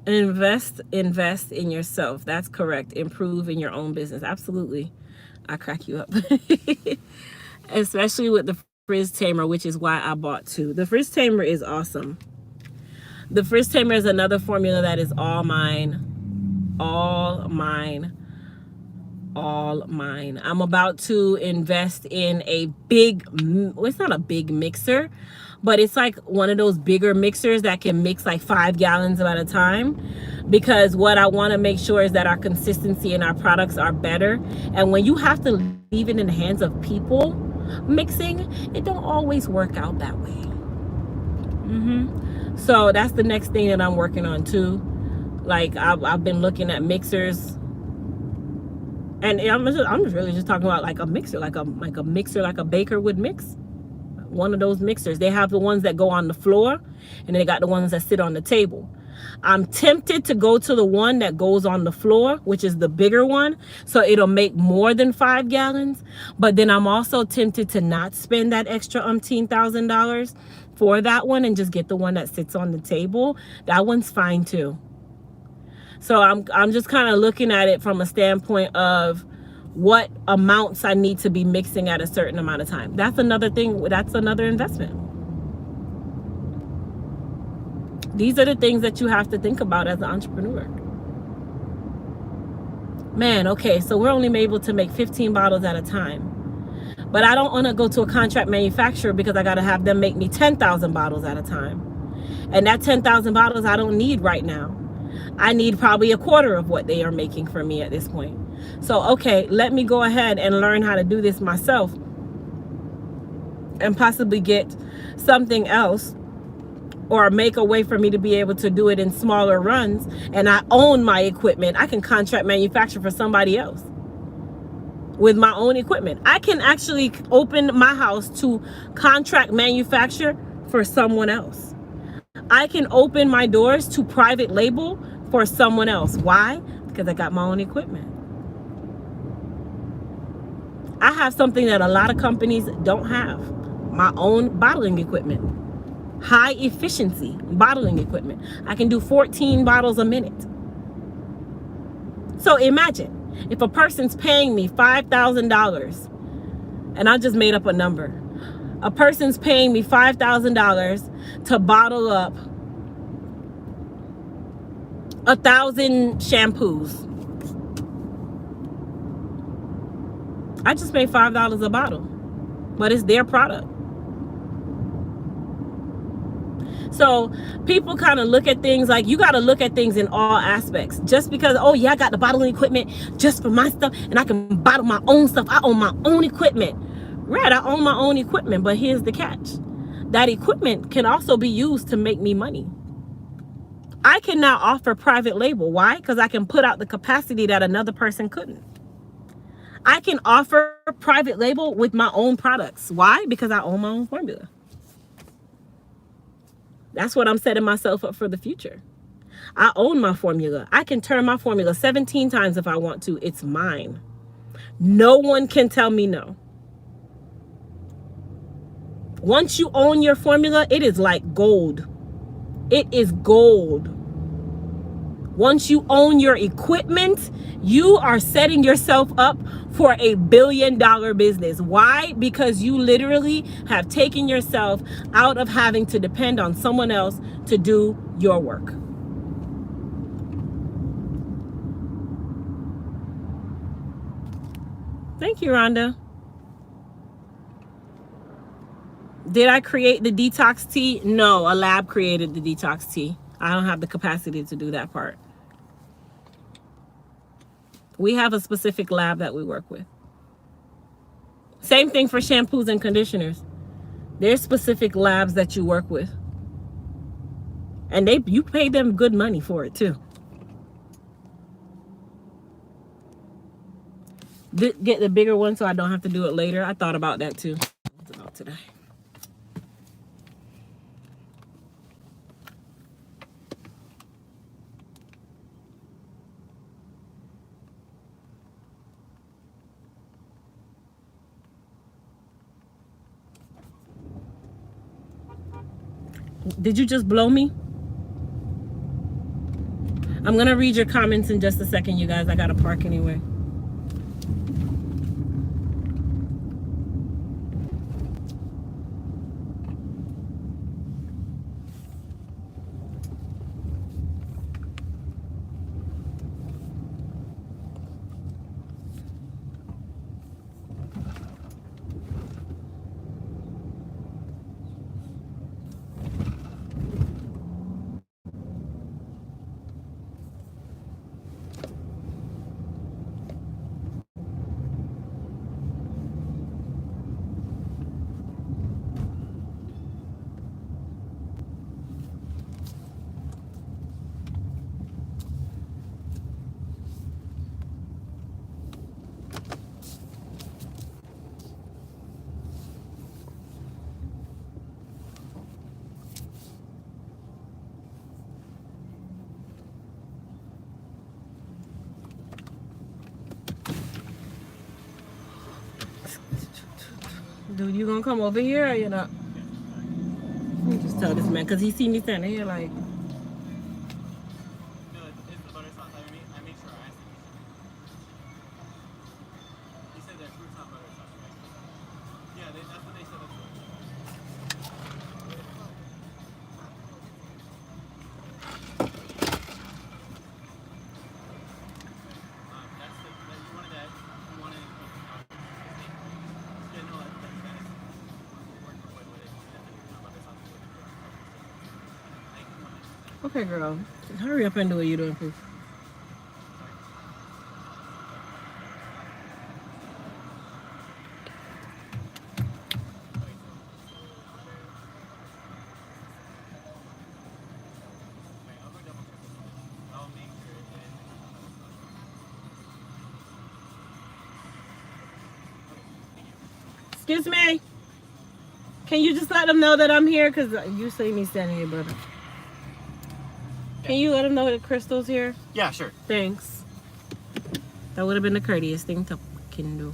Invest in yourself. That's correct. Improve in your own business. Absolutely. I crack you up. Especially with the Frizz Tamer, which is why I bought two. The Frizz Tamer is awesome. The Frizz Tamer is another formula that is all mine. All mine. All mine. I'm about to invest in a big, well, it's not a big mixer, but it's like one of those bigger mixers that can mix like 5 gallons at a time, because what I want to make sure is that our consistency and our products are better. And when you have to leave it in the hands of people mixing, it don't always work out that way. So that's the next thing that I'm working on too. Like I've been looking at mixers, and I'm just really just talking about like a mixer, like a mixer like a baker would mix. One of those mixers. They have the ones that go on the floor, and they got the ones that sit on the table. I'm tempted to go to the one that goes on the floor, which is the bigger one, so it'll make more than 5 gallons. But then I'm also tempted to not spend that extra $1,000 for that one and just get the one that sits on the table. That one's fine too. So I'm just kind of looking at it from a standpoint of what amounts I need to be mixing at a certain amount of time. That's another thing. That's another investment. These are the things that you have to think about as an entrepreneur. Man, okay, so we're only able to make 15 bottles at a time. But I don't want to go to a contract manufacturer because I got to have them make me 10,000 bottles at a time. And that 10,000 bottles I don't need right now. I need probably a quarter of what they are making for me at this point. So, okay, let me go ahead and learn how to do this myself and possibly get something else or make a way for me to be able to do it in smaller runs. And I own my equipment. I can contract manufacture for somebody else with my own equipment. I can actually open my house to contract manufacture for someone else. I can open my doors to private label for someone else. Why? Because I got my own equipment. I have something that a lot of companies don't have. My own bottling equipment. High efficiency bottling equipment. I can do 14 bottles a minute. So imagine if a person's paying me $5,000, and I just made up a number. A person's paying me $5,000 to bottle up 1,000 shampoos. I just made $5 a bottle, but it's their product. So people kind of look at things like, you got to look at things in all aspects. Just because, oh yeah, I got the bottling equipment just for my stuff and I can bottle my own stuff. I own my own equipment. Right, I own my own equipment, but here's the catch. That equipment can also be used to make me money. I can now offer private label. Why? Because I can put out the capacity that another person couldn't. I can offer private label with my own products. Why? Because I own my own formula. That's what I'm setting myself up for the future. I own my formula. I can turn my formula 17 times if I want to. It's mine. No one can tell me no. Once you own your formula, it is like gold. It is gold. Once you own your equipment, you are setting yourself up for a $1 billion business. Why? Because you literally have taken yourself out of having to depend on someone else to do your work. Thank you, Rhonda. Did I create the detox tea? No, a lab created the detox tea. I don't have the capacity to do that part. We have a specific lab that we work with. Same thing for shampoos and conditioners. There's specific labs that you work with. And you pay them good money for it too. Get the bigger one so I don't have to do it later. I thought about that too. What's about today? Did you just blow me? I'm gonna read your comments in just a second, you guys. I gotta park anyway. Dude, you gonna come over here or you not? Let me just tell this man, because he see me standing here like... Okay, girl. Hurry up and do what you're doing, please. Excuse me. Can you just let them know that I'm here? Because you see me standing here, brother. Can you let them know that Crystal's here? Yeah, sure. Thanks. That would have been the courteous thing to fucking do.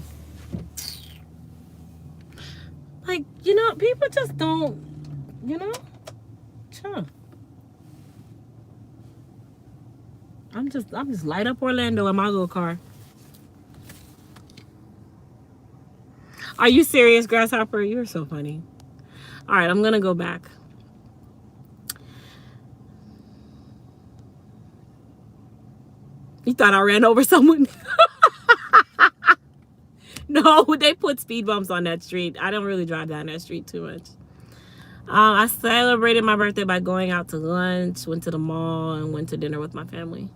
Like, you know, people just don't, you know? Sure. I'm just light up Orlando in my little car. Are you serious, Grasshopper? You're so funny. All right, I'm gonna go back. You thought I ran over someone? No, they put speed bumps on that street. I don't really drive down that street too much. I celebrated my birthday by going out to lunch, went to the mall, and went to dinner with my family.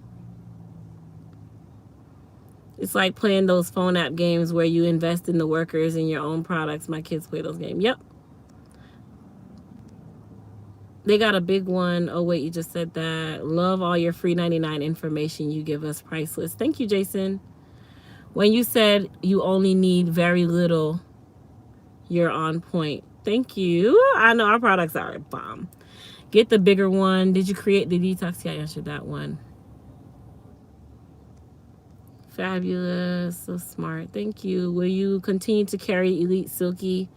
It's like playing those phone app games where you invest in the workers and your own products. My kids play those games. Yep. They got a big one. Oh, wait, you just said that. Love all your free 99 information you give us. Priceless. Thank you, Jason. When you said you only need very little, you're on point. Thank you. I know our products are a bomb. Get the bigger one. Did you create the detox? Yeah, I answered that one. Fabulous. So smart. Thank you. Will you continue to carry Elite Silky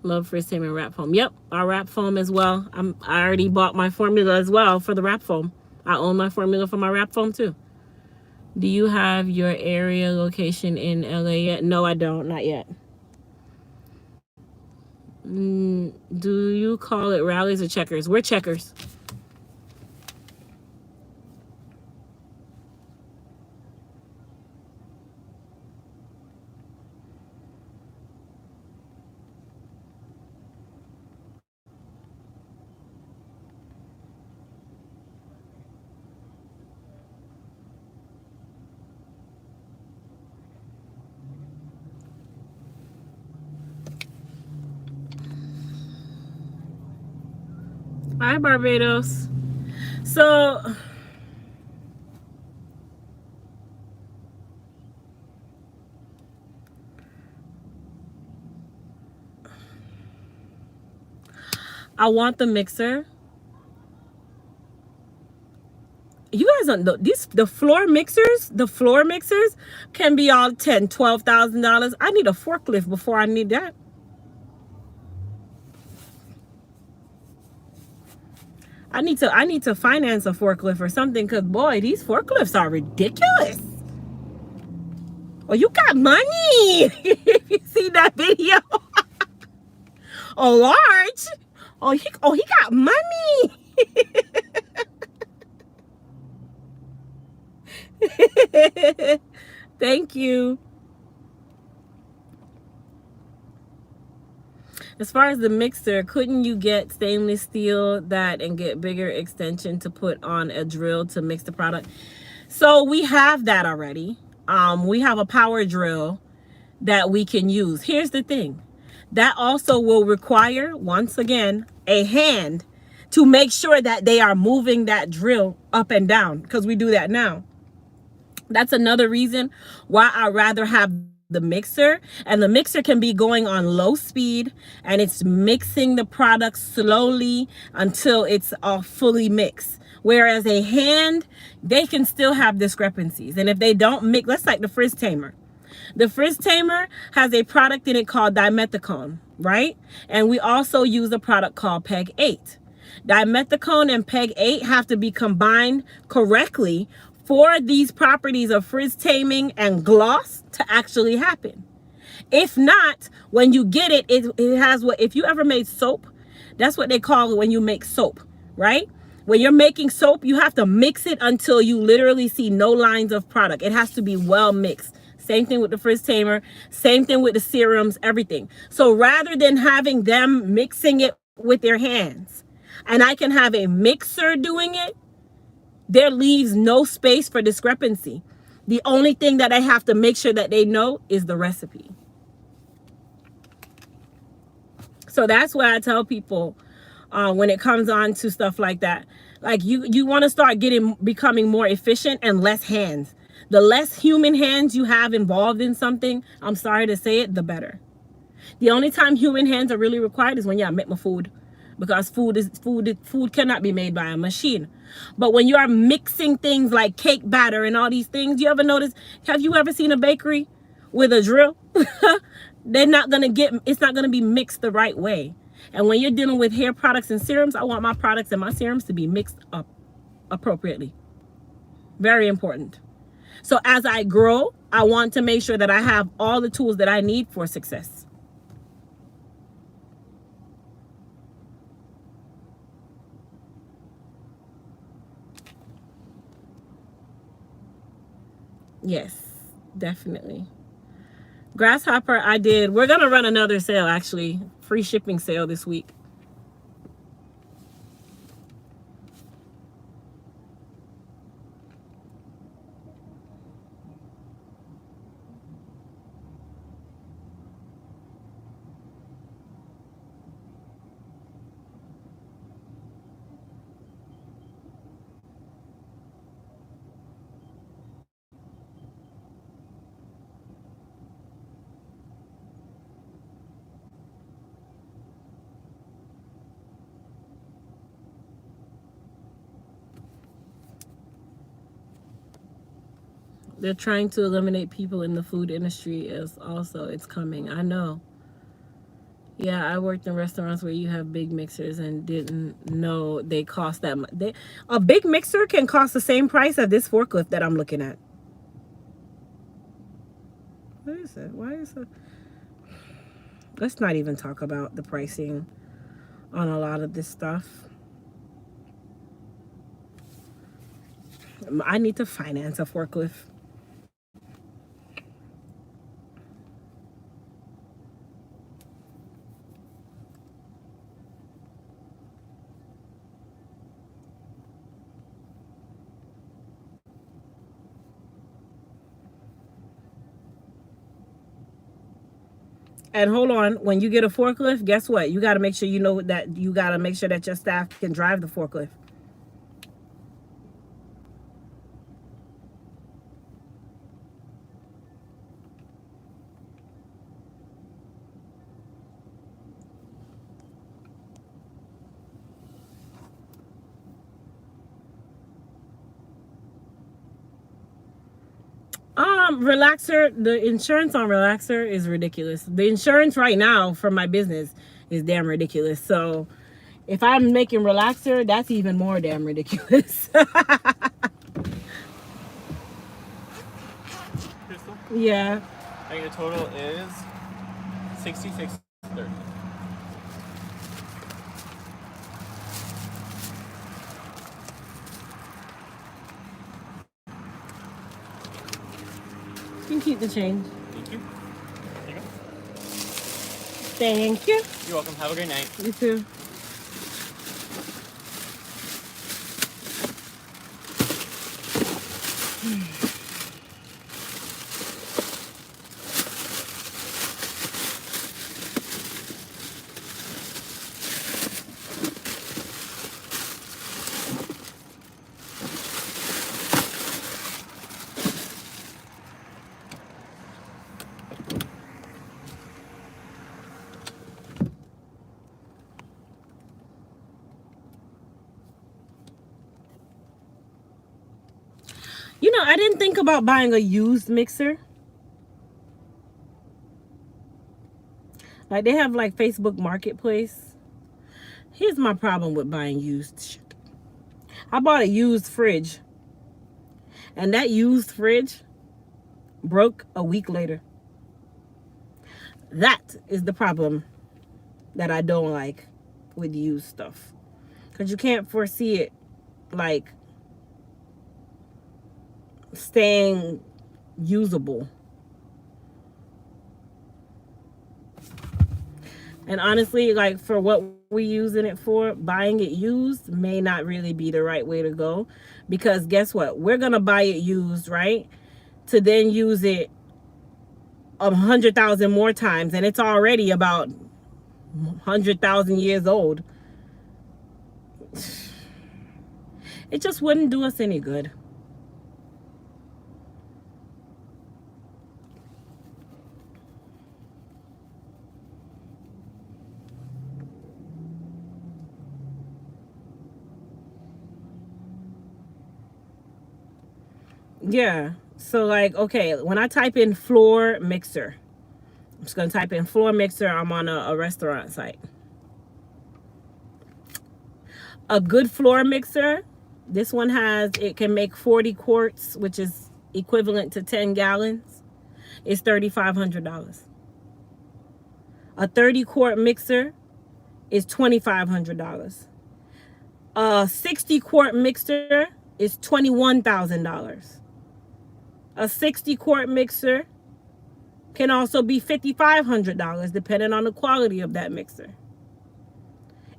Love First Time and Wrap Foam? Yep, our wrap foam as well. I already bought my formula as well for the wrap foam. I own my formula for my wrap foam too. Do you have your area location in LA yet? No, I don't. Not yet. Do you call it rallies or checkers? We're checkers. Hi, Barbados. So, I want the mixer. You guys don't know the floor mixers can be all $10,000-$12,000. I need a forklift before I need that. I need to finance a forklift or something, because boy, these forklifts are ridiculous. Oh, you got money. If you see that video. Oh, large. Oh, he got money. Thank you. As far as the mixer, couldn't you get stainless steel that and get bigger extension to put on a drill to mix the product? So we have that already. We have a power drill that we can use. Here's the thing. That also will require, once again, a hand to make sure that they are moving that drill up and down, because we do that now. That's another reason why I rather have the mixer, and the mixer can be going on low speed and it's mixing the product slowly until it's fully mixed. Whereas a hand, they can still have discrepancies. And if they don't mix, that's like the frizz tamer. The frizz tamer has a product in it called dimethicone, right? And we also use a product called PEG 8. Dimethicone and PEG 8 have to be combined correctly for these properties of frizz taming and gloss to actually happen. If not, when you get it, it has what, if you ever made soap, that's what they call it when you make soap, right? When you're making soap, you have to mix it until you literally see no lines of product. It has to be well mixed. Same thing with the frizz tamer, same thing with the serums, everything. So rather than having them mixing it with their hands, and I can have a mixer doing it, there leaves no space for discrepancy. The only thing that I have to make sure that they know is the recipe. So that's why I tell people when it comes on to stuff like that, like you want to start becoming more efficient and less hands. The less human hands you have involved in something, I'm sorry to say it, the better. The only time human hands are really required is when you make my food, because food cannot be made by a machine. But when you are mixing things like cake batter and all these things, have you ever seen a bakery with a drill? It's not gonna be mixed the right way. And when you're dealing with hair products and serums, I want my products and my serums to be mixed up appropriately. Very important. So as I grow, I want to make sure that I have all the tools that I need for success. Yes, definitely. Grasshopper, I did. We're going to run another sale, actually. Free shipping sale this week. They're trying to eliminate people in the food industry it's coming. I know. Yeah, I worked in restaurants where you have big mixers and didn't know they cost that much. A big mixer can cost the same price as this forklift that I'm looking at. What is it? Why is it? Let's not even talk about the pricing on a lot of this stuff. I need to finance a forklift. And hold on, when you get a forklift, guess what? You got to make sure that your staff can drive the forklift. Relaxer, the insurance on Relaxer is ridiculous. The insurance right now for my business is damn ridiculous. So if I'm making Relaxer, that's even more damn ridiculous. Crystal? Yeah. And your total is $66.30. You can keep the change. Thank you. There you go. Thank you. You're welcome. Have a great night. You too. You know, I didn't think about buying a used mixer. Like, they have like Facebook Marketplace. Here's my problem with buying used shit. I bought a used fridge. And that used fridge broke a week later. That is the problem that I don't like with used stuff. Because you can't foresee it, like, staying usable. And honestly, like for what we're using it for, buying it used may not really be the right way to go. Because guess what? We're going to buy it used, right? To then use it 100,000 more times. And it's already about 100,000 years old. It just wouldn't do us any good. Yeah. So like, okay, when I type in floor mixer, I'm just going to type in floor mixer. I'm on a restaurant site. A good floor mixer, this one it can make 40 quarts, which is equivalent to 10 gallons. It's $3,500. A 30 quart mixer is $2,500. A 60 quart mixer is $21,000. A 60 quart mixer can also be $5,500 depending on the quality of that mixer.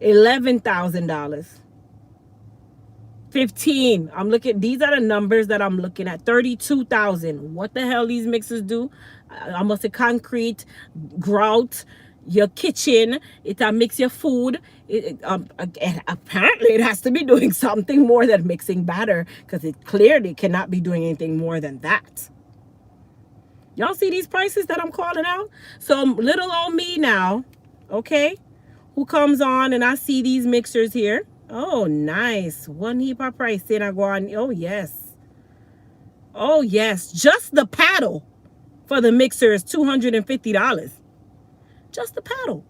$11,000. 15. These are the numbers that I'm looking at. 32,000. What the hell these mixers do? Almost a concrete grout your kitchen. It mix your food. Apparently it has to be doing something more than mixing batter, because it clearly cannot be doing anything more than that. Y'all see these prices that I'm calling out? So little old me now, okay, who comes on and I see these mixers here. Oh, nice. One heap of price. Then I go on. Oh, yes. Oh, yes. Just the paddle for the mixer is $250. Just the paddle.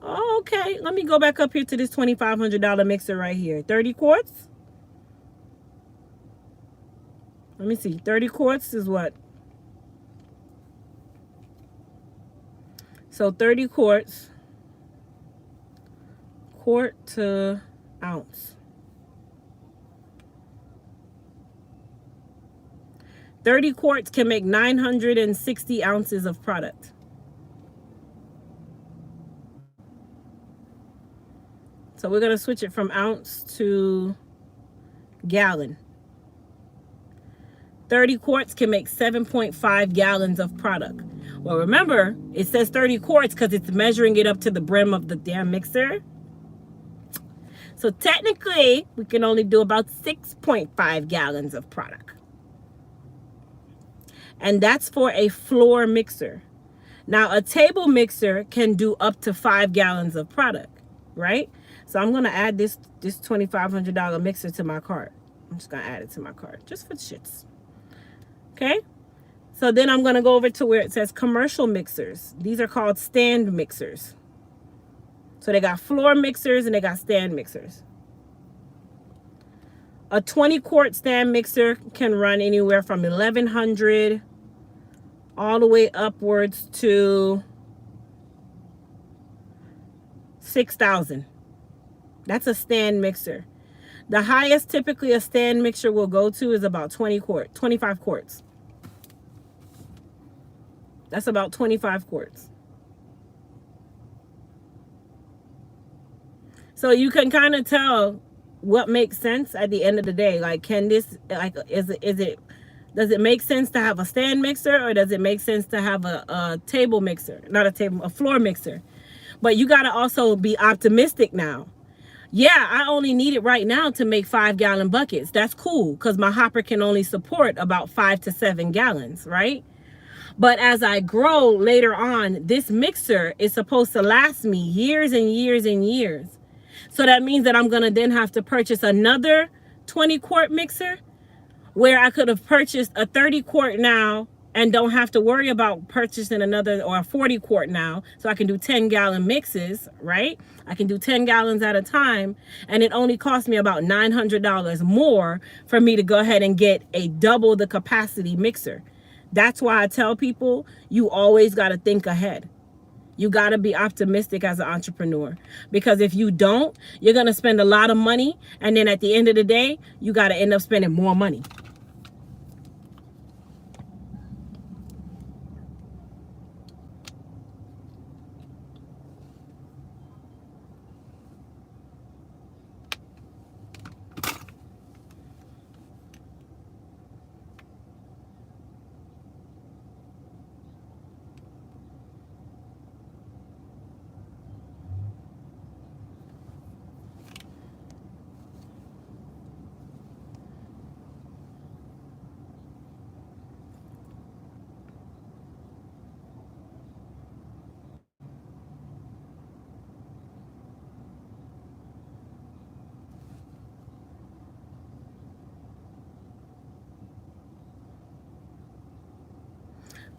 Oh, okay. Let me go back up here to this $2,500 mixer right here. 30 quarts. Let me see. 30 quarts is what? So 30 quarts. Quart to ounce. 30 quarts can make 960 ounces of product. So we're going to switch it from ounce to gallon. 30 quarts can make 7.5 gallons of product. Well, remember, it says 30 quarts because it's measuring it up to the brim of the damn mixer. So technically, we can only do about 6.5 gallons of product. And that's for a floor mixer. Now, a table mixer can do up to 5 gallons of product, right? So I'm going to add this $2,500 mixer to my cart. I'm just going to add it to my cart just for shits. Okay? So then I'm going to go over to where it says commercial mixers. These are called stand mixers. So they got floor mixers and they got stand mixers. A 20 quart stand mixer can run anywhere from $1,100 all the way upwards to $6,000. That's a stand mixer. The highest typically a stand mixer will go to is about 25 quarts. That's about 25 quarts. So you can kind of tell what makes sense at the end of the day. Like, can this, like, does it make sense to have a stand mixer, or does it make sense to have a table mixer? Not a table, a floor mixer. But you got to also be optimistic now. Yeah, I only need it right now to make 5-gallon buckets. That's cool, because my hopper can only support about 5 to 7 gallons, right? But as I grow later on, this mixer is supposed to last me years and years and years. So that means that I'm going to then have to purchase another 20 quart mixer, where I could have purchased a 30 quart now and don't have to worry about purchasing another, or a 40 quart now. So I can do 10-gallon mixes, right? I can do 10 gallons at a time. And it only cost me about $900 more for me to go ahead and get a double the capacity mixer. That's why I tell people, you always got to think ahead. You got to be optimistic as an entrepreneur, because if you don't, you're going to spend a lot of money. And then at the end of the day, you got to end up spending more money.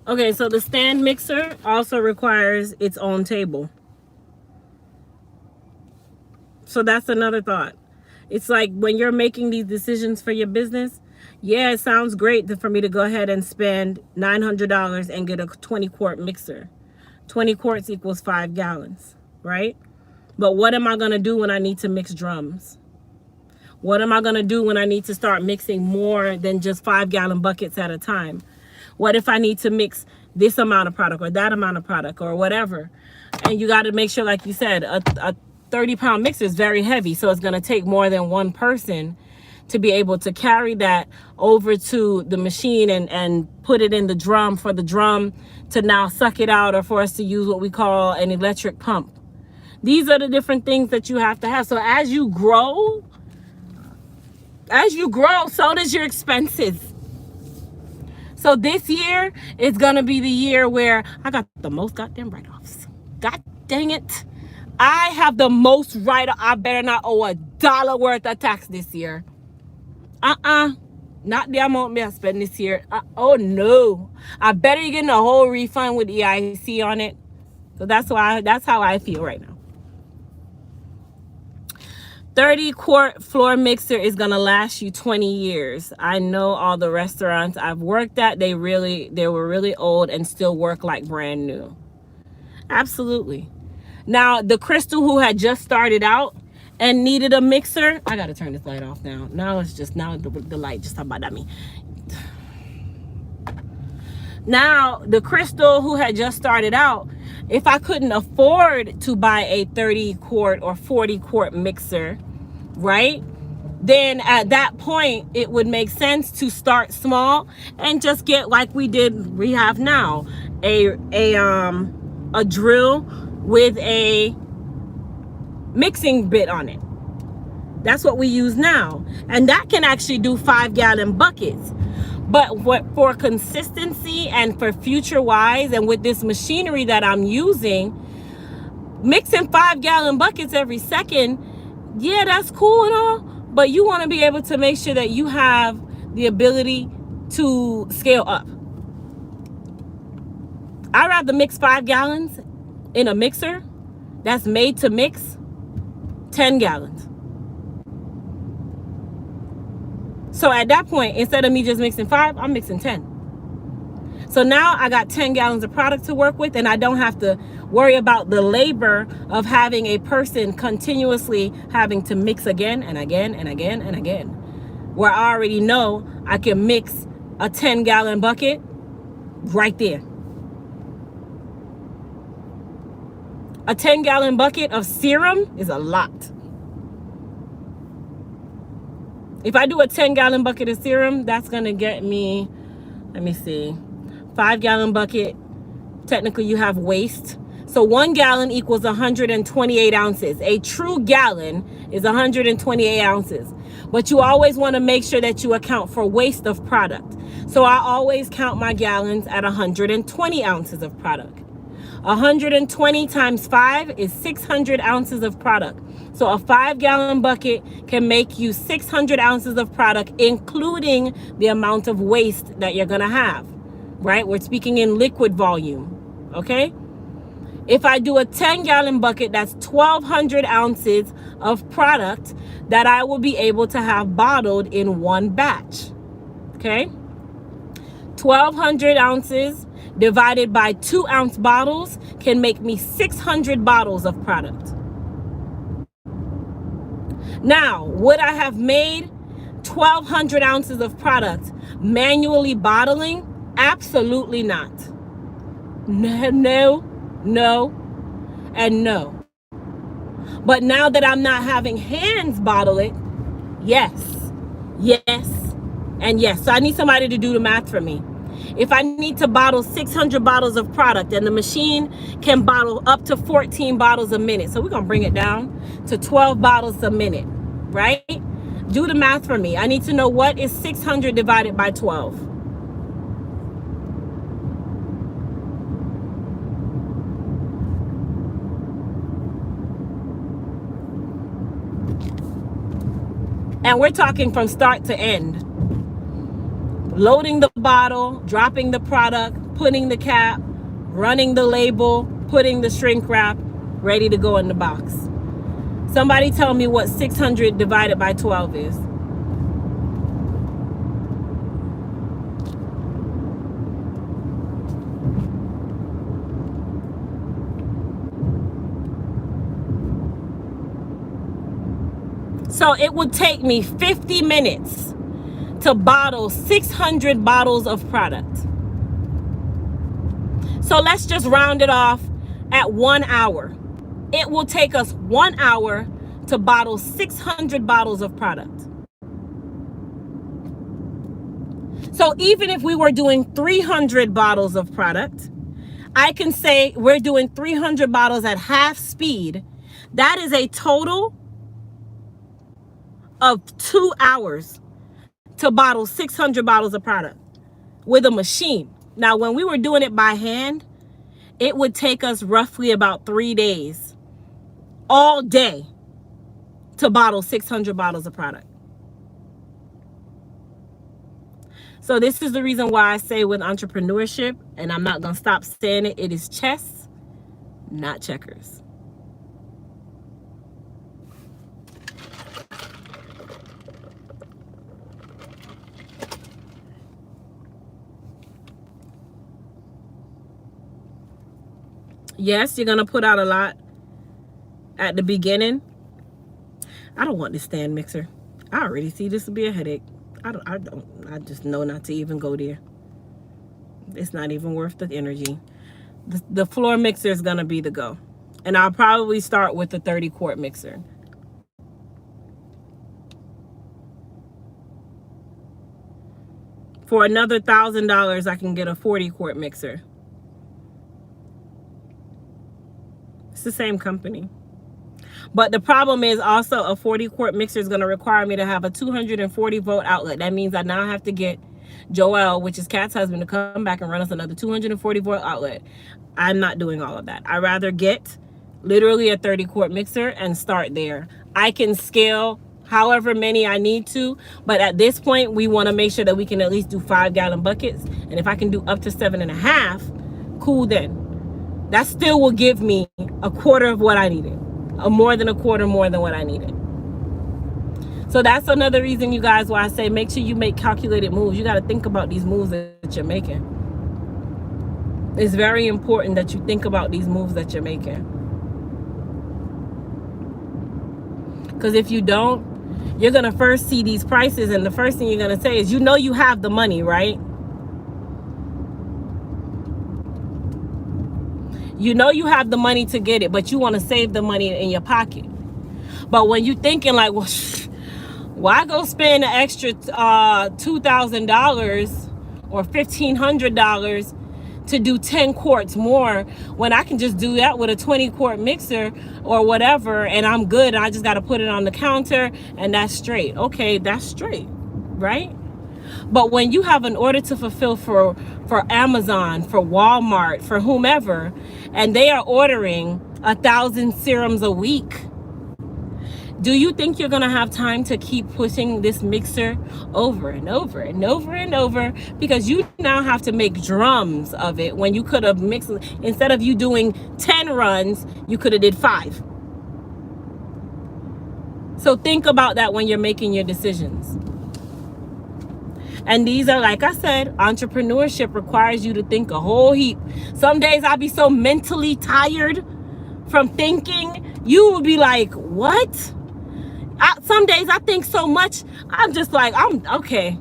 Okay, so the stand mixer also requires its own table. So that's another thought. It's like when you're making these decisions for your business, yeah, it sounds great for me to go ahead and spend $900 and get a 20-quart mixer. 20 quarts equals 5 gallons, right? But what am I going to do when I need to mix drums? What am I going to do when I need to start mixing more than just 5-gallon buckets at a time? What if I need to mix this amount of product or that amount of product or whatever? And you got to make sure, like you said, a 30-pound mixer is very heavy. So it's going to take more than one person to be able to carry that over to the machine and put it in the drum for the drum to now suck it out, or for us to use what we call an electric pump. These are the different things that you have to have. So as you grow, so does your expenses. So this year is going to be the year where I got the most goddamn write-offs. God dang it. I have the most write-off. I better not owe $1 worth of tax this year. Not the amount me I spend this year. Oh no. I better get a whole refund with EIC on it. So that's how I feel right now. 30-quart floor mixer is gonna last you 20 years. I know all the restaurants I've worked at, they were really old and still work like brand new. Absolutely. Now the Crystal who had just started out and needed a mixer, I gotta turn this light off now. Now the light just talk about that me. Now the Crystal who had just started out, if I couldn't afford to buy a 30-quart or 40-quart mixer, right? Then at that point, it would make sense to start small and just get, like we have now, a drill with a mixing bit on it. That's what we use now. And that can actually do 5-gallon buckets. But for consistency and for future wise, and with this machinery that I'm using, mixing 5-gallon buckets every second, yeah, that's cool and all, but you want to be able to make sure that you have the ability to scale up. I'd rather mix 5 gallons in a mixer that's made to mix 10 gallons. So at that point, instead of me just mixing 5, I'm mixing 10. So now I got 10 gallons of product to work with, and I don't have to worry about the labor of having a person continuously having to mix again and again and again and again. Where I already know I can mix a 10-gallon bucket right there. A 10-gallon bucket of serum is a lot. If I do a 10-gallon bucket of serum, that's going to get me, let me see, 5-gallon bucket. Technically, you have waste. So 1 gallon equals 128 ounces. A true gallon is 128 ounces. But you always want to make sure that you account for waste of product. So I always count my gallons at 120 ounces of product. 120 times 5 is 600 ounces of product. So a 5-gallon bucket can make you 600 ounces of product, including the amount of waste that you're going to have, right? We're speaking in liquid volume, okay? If I do a 10-gallon bucket, that's 1,200 ounces of product that I will be able to have bottled in one batch, okay? 1,200 ounces divided by 2-ounce bottles can make me 600 bottles of product. Now, would I have made 1,200 ounces of product manually bottling? Absolutely not. No, and no. But now that I'm not having hands bottle it, yes, and yes. So I need somebody to do the math for me. If I need to bottle 600 bottles of product, and the machine can bottle up to 14 bottles a minute. So we're going to bring it down to 12 bottles a minute, right? Do the math for me. I need to know what is 600 divided by 12. And we're talking from start to end. Loading the bottle, dropping the product, putting the cap, running the label, putting the shrink wrap, ready to go in the box. Somebody tell me what 600 divided by 12 is. So it would take me 50 minutes to bottle 600 bottles of product. So let's just round it off at 1 hour. It will take us 1 hour to bottle 600 bottles of product. So even if we were doing 300 bottles of product, I can say we're doing 300 bottles at half speed. That is a total of 2 hours to bottle 600 bottles of product with a machine. Now, when we were doing it by hand, it would take us roughly about 3 days, all day, to bottle 600 bottles of product. So this is the reason why I say with entrepreneurship, and I'm not going to stop saying it, it is chess, not checkers. Yes, you're going to put out a lot at the beginning. I don't want this stand mixer. I already see this will be a headache. I just know not to even go there. It's not even worth the energy. The floor mixer is going to be the go. And I'll probably start with the 30 quart mixer. For another $1,000, I can get a 40 quart mixer. It's the same company. But the problem is also a 40 quart mixer is going to require me to have a 240 volt outlet. That means I now have to get Joel, which is Kat's husband, to come back and run us another 240 volt outlet. I'm not doing all of that. I'd rather get literally a 30 quart mixer and start there. I can scale however many I need to, but at this point we want to make sure that we can at least do 5-gallon buckets. And if I can do up to 7.5, cool then. That still will give me a quarter of what I needed. More than a quarter more than what I needed. So that's another reason, you guys, why I say make sure you make calculated moves. You got to think about these moves that you're making. It's very important that you think about these moves that you're making. Because if you don't, you're going to first see these prices, and the first thing you're going to say is, you know, you have the money, right? You know you have the money to get it, but you want to save the money in your pocket. But when you're thinking like, well, why go spend an extra $2,000 or $1,500 to do 10 quarts more when I can just do that with a 20 quart mixer or whatever, and I'm good, and I just got to put it on the counter and that's straight. Okay, that's straight, right? But when you have an order to fulfill for Amazon, for Walmart, for whomever, and they are ordering 1,000 serums a week, do you think you're gonna have time to keep pushing this mixer over and over and over and over? Because you now have to make drums of it when you could have mixed, instead of you doing 10 runs, you could have did 5. So think about that when you're making your decisions. And these are, like I said, entrepreneurship requires you to think a whole heap. Some days I'll be so mentally tired from thinking, you will be like, what? Some days I think so much, I'm just like, I'm okay.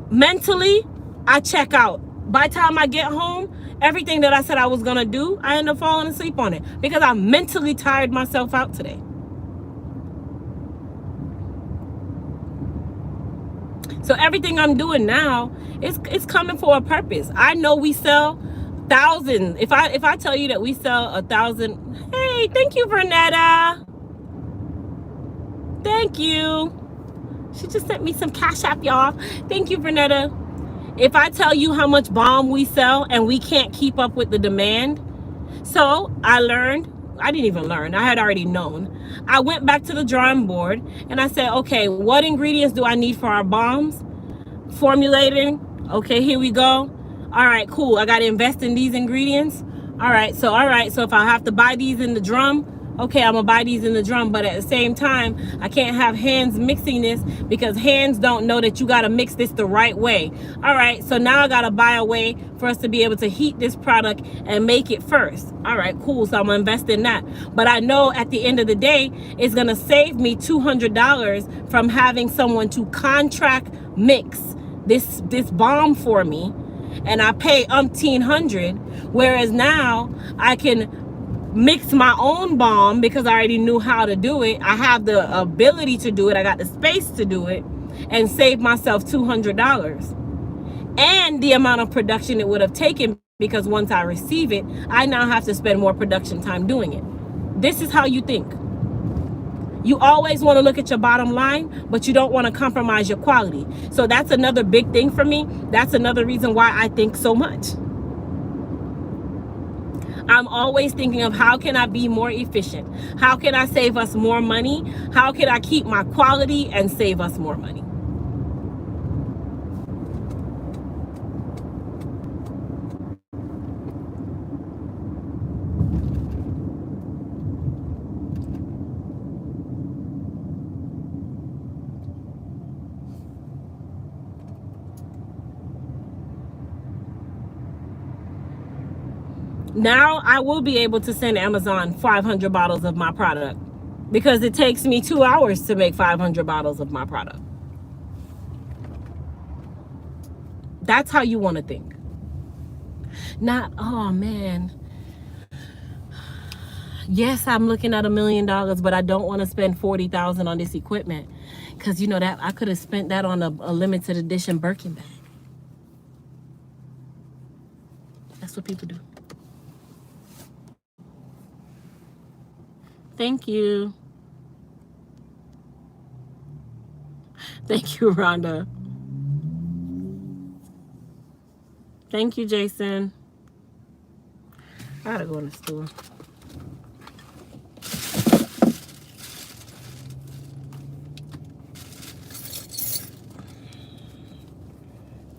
Mentally, I check out. By the time I get home, everything that I said I was gonna do, I end up falling asleep on it because I mentally tired myself out today. So everything I'm doing now, it's coming for a purpose. I know we sell thousands. If I tell you that we sell 1,000, hey, thank you, Vernetta. Thank you. She just sent me some Cash App, y'all. Thank you, Vernetta. If I tell you how much balm we sell and we can't keep up with the demand, so I didn't even learn. I had already known. I went back to the drawing board and I said, okay, what ingredients do I need for our bombs? Formulating. Okay, here we go. All right, cool. I got to invest in these ingredients. All right, so if I have to buy these in the drum, okay, I'm gonna buy these in the drum. But at the same time, I can't have hands mixing this because hands don't know that you gotta mix this the right way. All right, so now I gotta buy a way for us to be able to heat this product and make it first. All right, cool. So I'm gonna invest in that. But I know at the end of the day, it's gonna save me $200 from having someone to contract mix this bomb for me, and I pay umpteen hundred, whereas now I can mix my own bomb because I already knew how to do it. I have the ability to do it. I got the space to do it and save myself $200 and the amount of production it would have taken, because once I receive it, I now have to spend more production time doing it. This is how you think. You always want to look at your bottom line, but you don't want to compromise your quality. So that's another big thing for me. That's another reason why I think so much. I'm always thinking of how can I be more efficient? How can I save us more money? How can I keep my quality and save us more money? Now I will be able to send Amazon 500 bottles of my product because it takes me 2 hours to make 500 bottles of my product. That's how you want to think. Not, oh man, yes, I'm looking at $1 million, but I don't want to spend $40,000 on this equipment because you know that I could have spent that on a limited edition Birkin bag. That's what people do. Thank you. Thank you, Rhonda. Thank you, Jason. I gotta go in the store.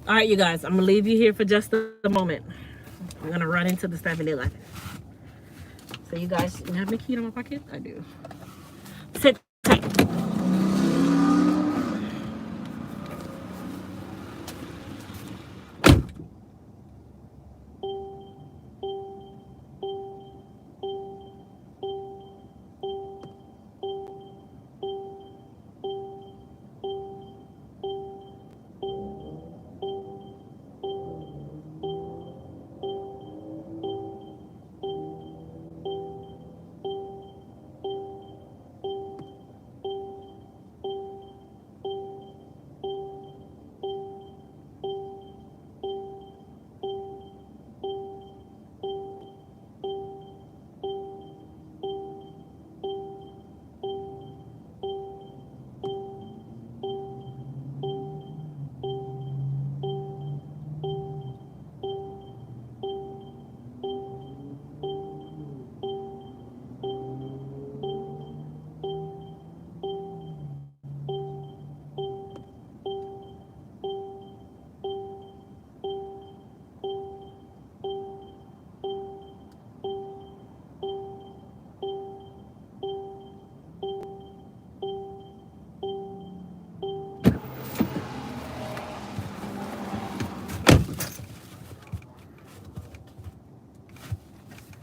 All right, you guys, I'm gonna leave you here for just a moment. I'm gonna run into the 7-Eleven. So you guys, you have my key in my pocket? I do. Sit tight.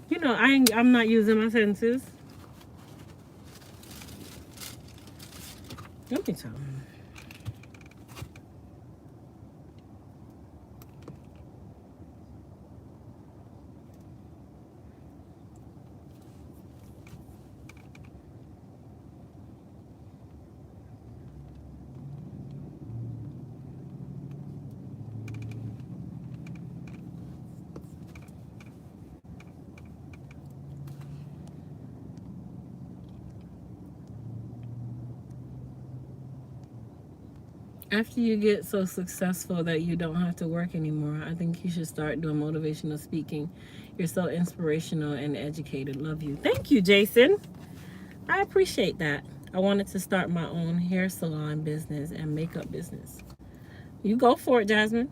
You know, I'm not using my senses. Let me tell you. After you get so successful that you don't have to work anymore, I think you should start doing motivational speaking. You're so inspirational and educated. Love you. Thank you, Jason. I appreciate that. I wanted to start my own hair salon business and makeup business. You go for it, Jasmine.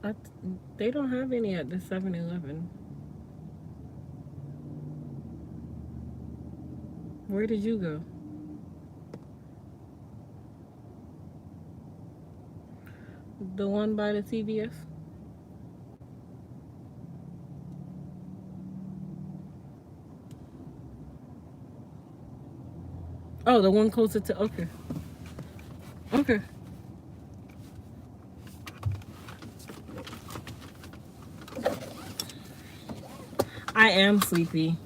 I, they don't have any at the 7-Eleven. Where did you go? The one by the CVS? Oh, the one closer to, okay. Okay. I am sleepy.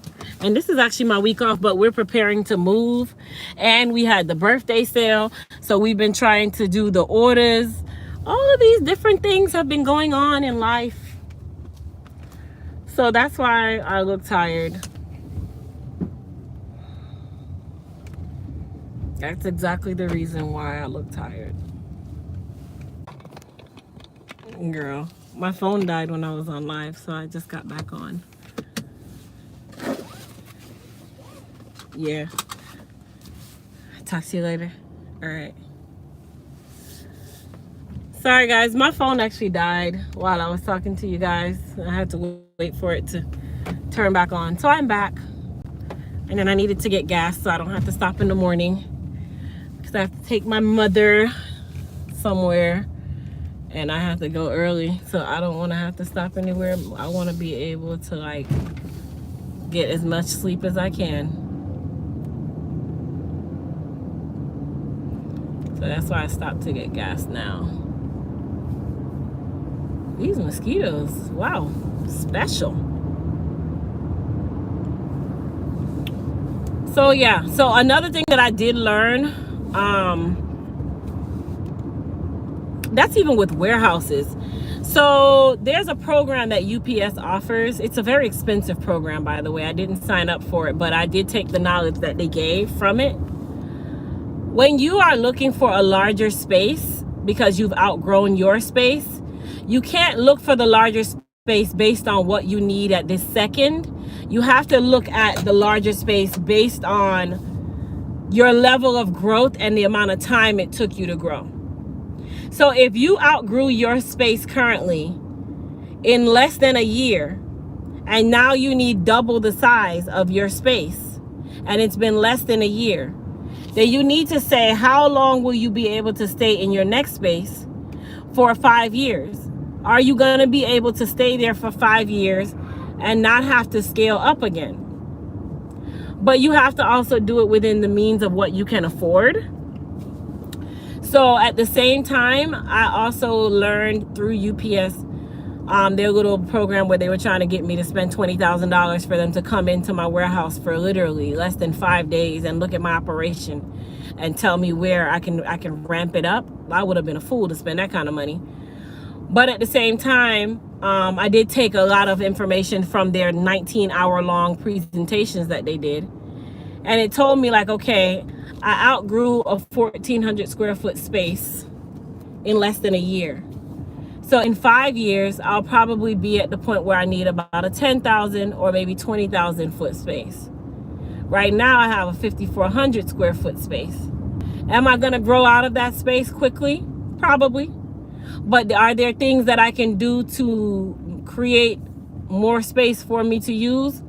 And this is actually my week off, but we're preparing to move. And we had the birthday sale. So we've been trying to do the orders. All of these different things have been going on in life. So that's why I look tired. That's exactly the reason why I look tired. Girl, my phone died when I was on live, so I just got back on. Yeah. Talk to you later. All right. Sorry, guys. My phone actually died while I was talking to you guys. I had to wait for it to turn back on. So I'm back. And then I needed to get gas so I don't have to stop in the morning. Because I have to take my mother somewhere. And I have to go early. So I don't want to have to stop anywhere. I want to be able to, like, get as much sleep as I can. So that's why I stopped to get gas now. These mosquitoes, wow, special. So yeah, so another thing that I did learn, that's even with warehouses. So there's a program that UPS offers. It's a very expensive program, by the way. I didn't sign up for it, but I did take the knowledge that they gave from it. When you are looking for a larger space because you've outgrown your space, you can't look for the larger space based on what you need at this second. You have to look at the larger space based on your level of growth and the amount of time it took you to grow. So if you outgrew your space currently in less than a year, and now you need double the size of your space, and it's been less than a year, then you need to say, how long will you be able to stay in your next space for 5 years? Are you going to be able to stay there for 5 years and not have to scale up again? But you have to also do it within the means of what you can afford. So at the same time, I also learned through UPS, their little program where they were trying to get me to spend $20,000 for them to come into my warehouse for literally less than 5 days and look at my operation and tell me where I can ramp it up. I would have been a fool to spend that kind of money. But at the same time, I did take a lot of information from their 19-hour-long presentations that they did. And it told me, like, okay, I outgrew a 1,400 square foot space in less than a year. So in 5 years, I'll probably be at the point where I need about a 10,000 or maybe 20,000 foot space. Right now, I have a 5,400 square foot space. Am I going to grow out of that space quickly? Probably. But are there things that I can do to create more space for me to use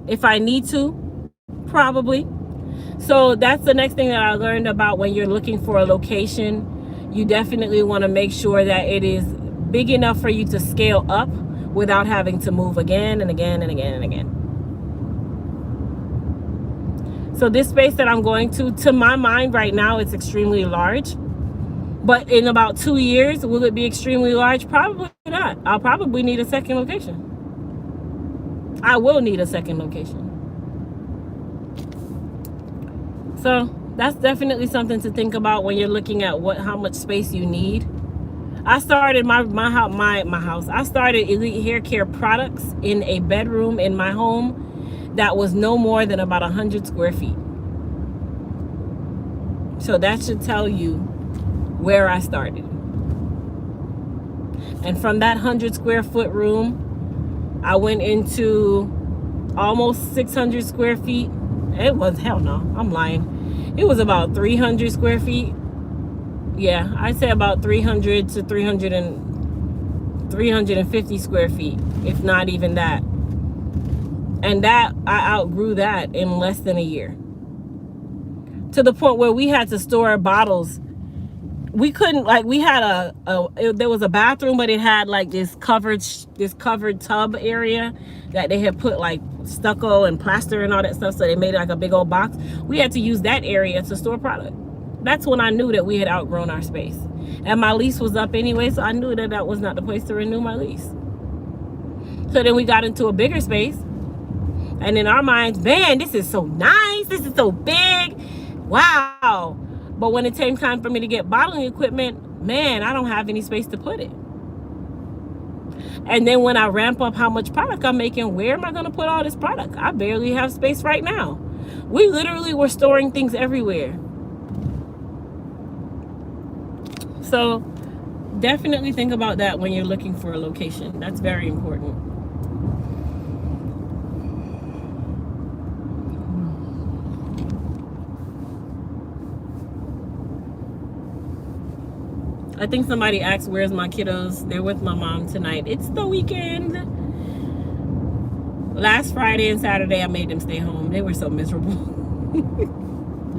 if I need to? Probably. So that's the next thing that I learned about when you're looking for a location. You definitely want to make sure that it is big enough for you to scale up without having to move again and again and again and again. So this space that I'm going to my mind right now, it's extremely large. But in about 2 years, will it be extremely large? Probably not. I'll probably need a second location. I will need a second location. So that's definitely something to think about when you're looking at how much space you need. I started my house. I started Elite Hair Care products in a bedroom in my home that was no more than about 100 square feet. So that should tell you where I started. And from that 100 square foot room, I went into almost 600 square feet. It was, hell no, I'm lying. It was about 300 square feet. Yeah, I'd say about 300 to 300 and 350 square feet, if not even that. And that I outgrew that in less than a year. To the point where we had to store bottles. We couldn't, like, we had there was a bathroom, but it had like this covered tub area that they had put like stucco and plaster and all that stuff, so they made it like a big old box. We had to use that area to store product. That's when I knew that we had outgrown our space. And my lease was up anyway, so I knew that that was not the place to renew my lease. So then we got into a bigger space. And in our minds, man, this is so nice. This is so big. Wow. But when it came time for me to get bottling equipment, man, I don't have any space to put it. And then when I ramp up how much product I'm making, where am I going to put all this product? I barely have space right now. We literally were storing things everywhere. So definitely think about that when you're looking for a location. That's very important. I think somebody asked, where's my kiddos? They're with my mom tonight. It's the weekend. Last Friday and Saturday, I made them stay home. They were so miserable.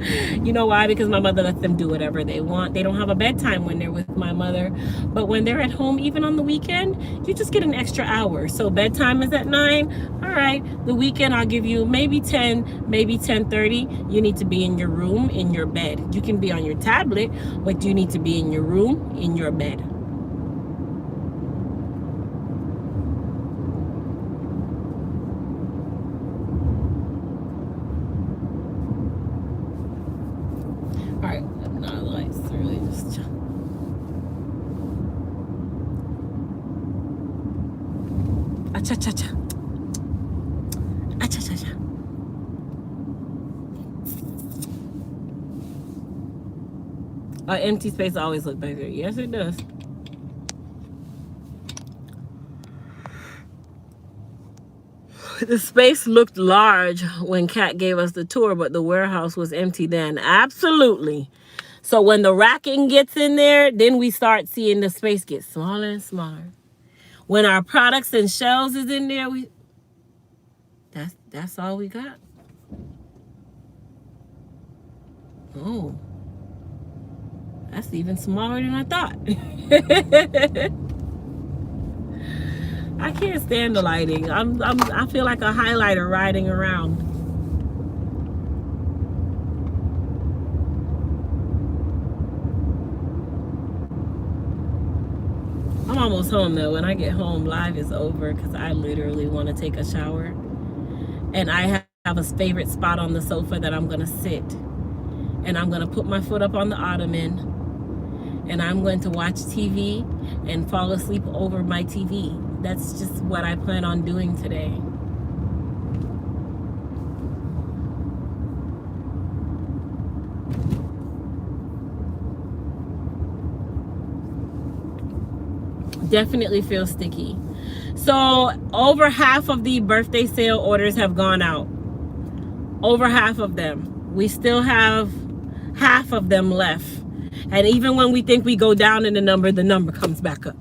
You know why? Because my mother lets them do whatever they want. They don't have a bedtime when they're with my mother. But when they're at home, even on the weekend, you just get an extra hour. So bedtime is at 9. All right, the weekend I'll give you maybe 10, maybe 10:30. You need to be in your room, in your bed. You can be on your tablet, but you need to be in your room, in your bed. All right, now the lights really just. Cha-cha-cha. Cha-cha-cha. An empty space always look better. Yes, it does. The space looked large when Kat gave us the tour, but the warehouse was empty then. Absolutely. So when the racking gets in there, then we start seeing the space get smaller and smaller. When our products and shelves is in there, that's all we got. Oh, that's even smaller than I thought. I can't stand the lighting. I feel like a highlighter riding around. I'm almost home though. When I get home, live is over because I literally want to take a shower. And I have a favorite spot on the sofa that I'm going to sit. And I'm going to put my foot up on the ottoman. And I'm going to watch TV and fall asleep over my TV. That's just what I plan on doing today. Definitely feel sticky. So over half of the birthday sale orders have gone out. Over half of them. We still have half of them left. And even when we think we go down in the number comes back up.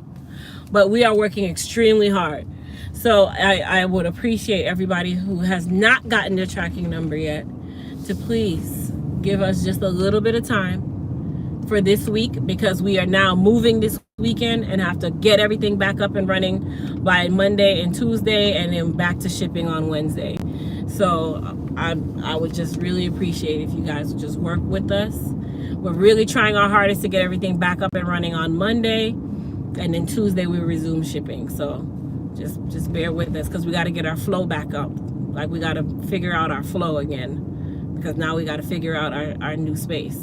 But we are working extremely hard. So I would appreciate everybody who has not gotten their tracking number yet to please give us just a little bit of time for this week, because we are now moving this weekend and have to get everything back up and running by Monday and Tuesday, and then back to shipping on Wednesday. So I would just really appreciate if you guys would just work with us. We're really trying our hardest to get everything back up and running on Monday, and then Tuesday we resume shipping. So just bear with us, because we got to get our flow back up. Like, we got to figure out our flow again, because now we got to figure out our new space.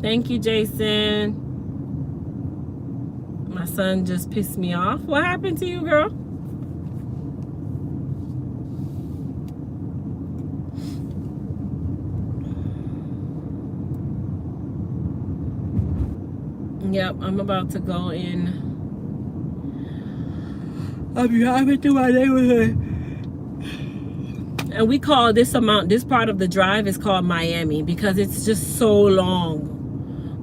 Thank you, Jason. My son just pissed me off. What happened to you, girl? Yep, I'm about to go in. I'll be driving through my neighborhood. And we call this part of the drive is called Miami, because it's just so long.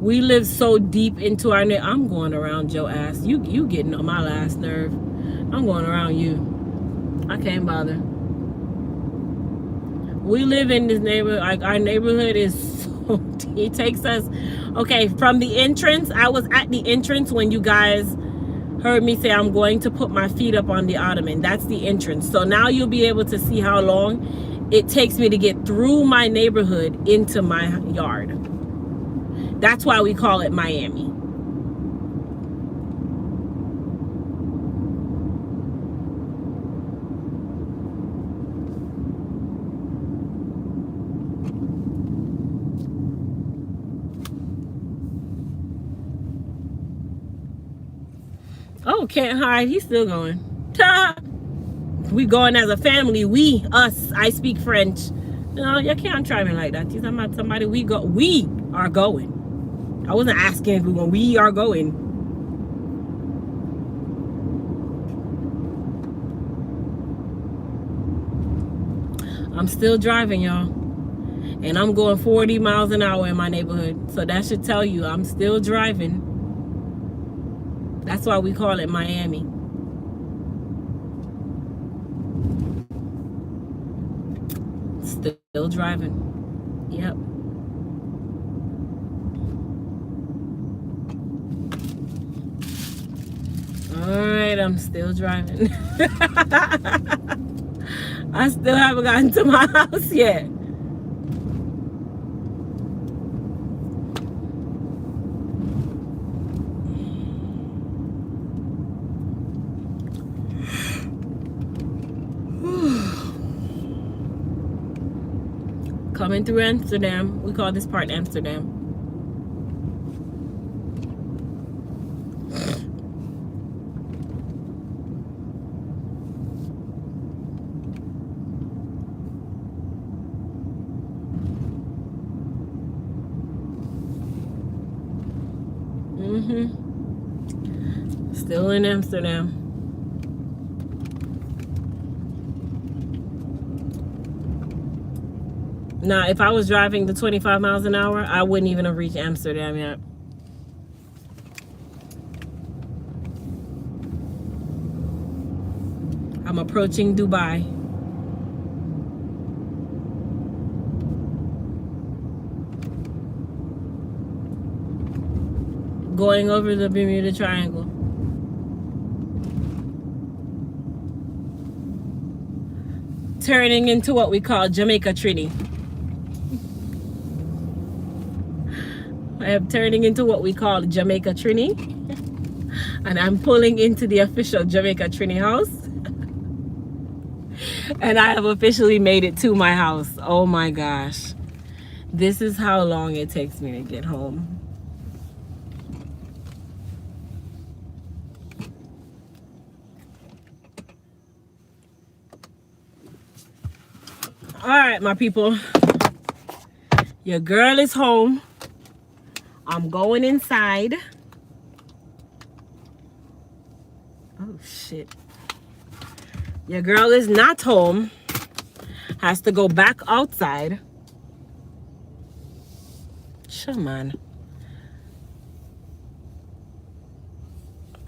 We live so deep into our I'm going around your ass. You getting on my last nerve. I'm going around you. I can't bother. We live in this neighborhood. Like, our neighborhood is so deep. It takes us, okay, from the entrance. I was at the entrance when you guys heard me say I'm going to put my feet up on the ottoman. That's the entrance. So now you'll be able to see how long it takes me to get through my neighborhood into my yard. That's why we call it Miami. Oh, can't hide. He's still going. We going as a family. We, us. I speak French. No, you can't try me like that. You're talking about somebody. We are going. I wasn't asking if we're going. We are going. I'm still driving, y'all. And I'm going 40 miles an hour in my neighborhood. So that should tell you I'm still driving. That's why we call it Miami. Still driving. Yep. All right, I'm still driving. I still haven't gotten to my house yet. Coming through Amsterdam. We call this part Amsterdam. Still in Amsterdam. Now, if I was driving the 25 miles an hour, I wouldn't even have reached Amsterdam yet. I'm approaching Dubai. Going over the Bermuda Triangle. Turning into what we call Jamaica Trini. I am turning into what we call Jamaica Trini. And I'm pulling into the official Jamaica Trini house. And I have officially made it to my house. Oh my gosh. This is how long it takes me to get home. All right, my people. Your girl is home. I'm going inside. Oh, shit. Your girl is not home. Has to go back outside. Sure, man.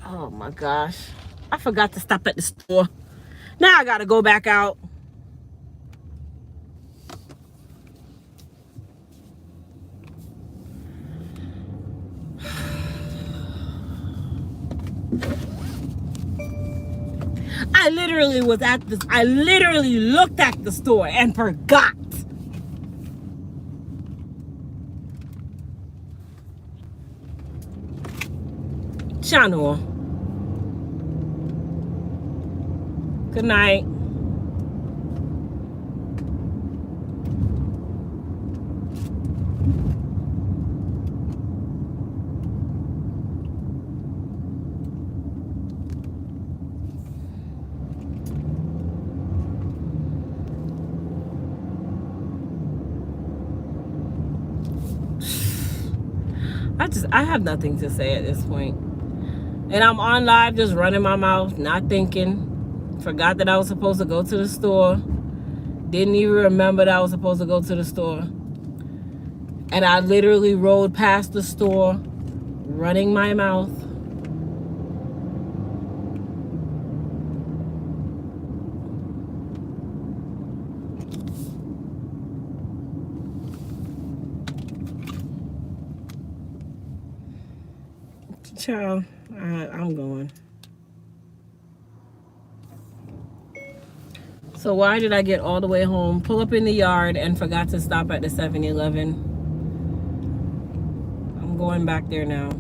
Oh, my gosh. I forgot to stop at the store. Now I gotta go back out. I literally looked at the store and forgot. Channel. Good night. I have nothing to say at this point. And I'm on live just running my mouth, not thinking. Forgot that I was supposed to go to the store. Didn't even remember that I was supposed to go to the store. And I literally rode past the store, running my mouth. Child, I'm going. So why did I get all the way home, pull up in the yard, and forgot to stop at the 7-Eleven? I'm going back there now.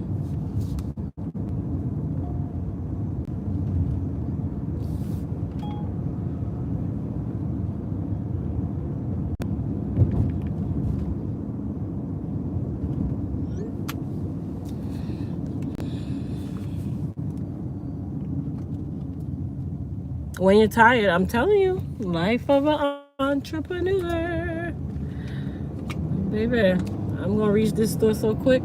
When you're tired, I'm telling you, life of an entrepreneur. Baby, I'm gonna reach this store so quick.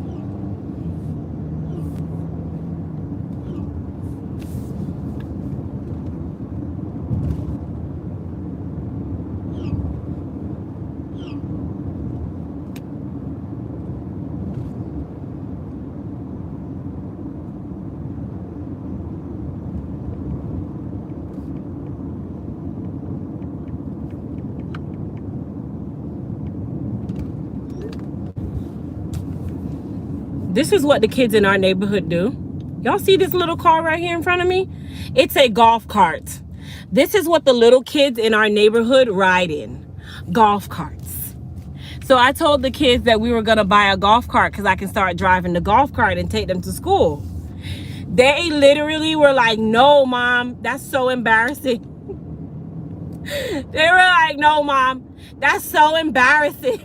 This is what the kids in our neighborhood do. Y'all see this little car right here in front of me? It's a golf cart. This is what the little kids in our neighborhood ride in. Golf carts. So I told the kids that we were gonna buy a golf cart because I can start driving the golf cart and take them to school. They literally were like, no, Mom, that's so embarrassing. They were like, no, Mom, that's so embarrassing.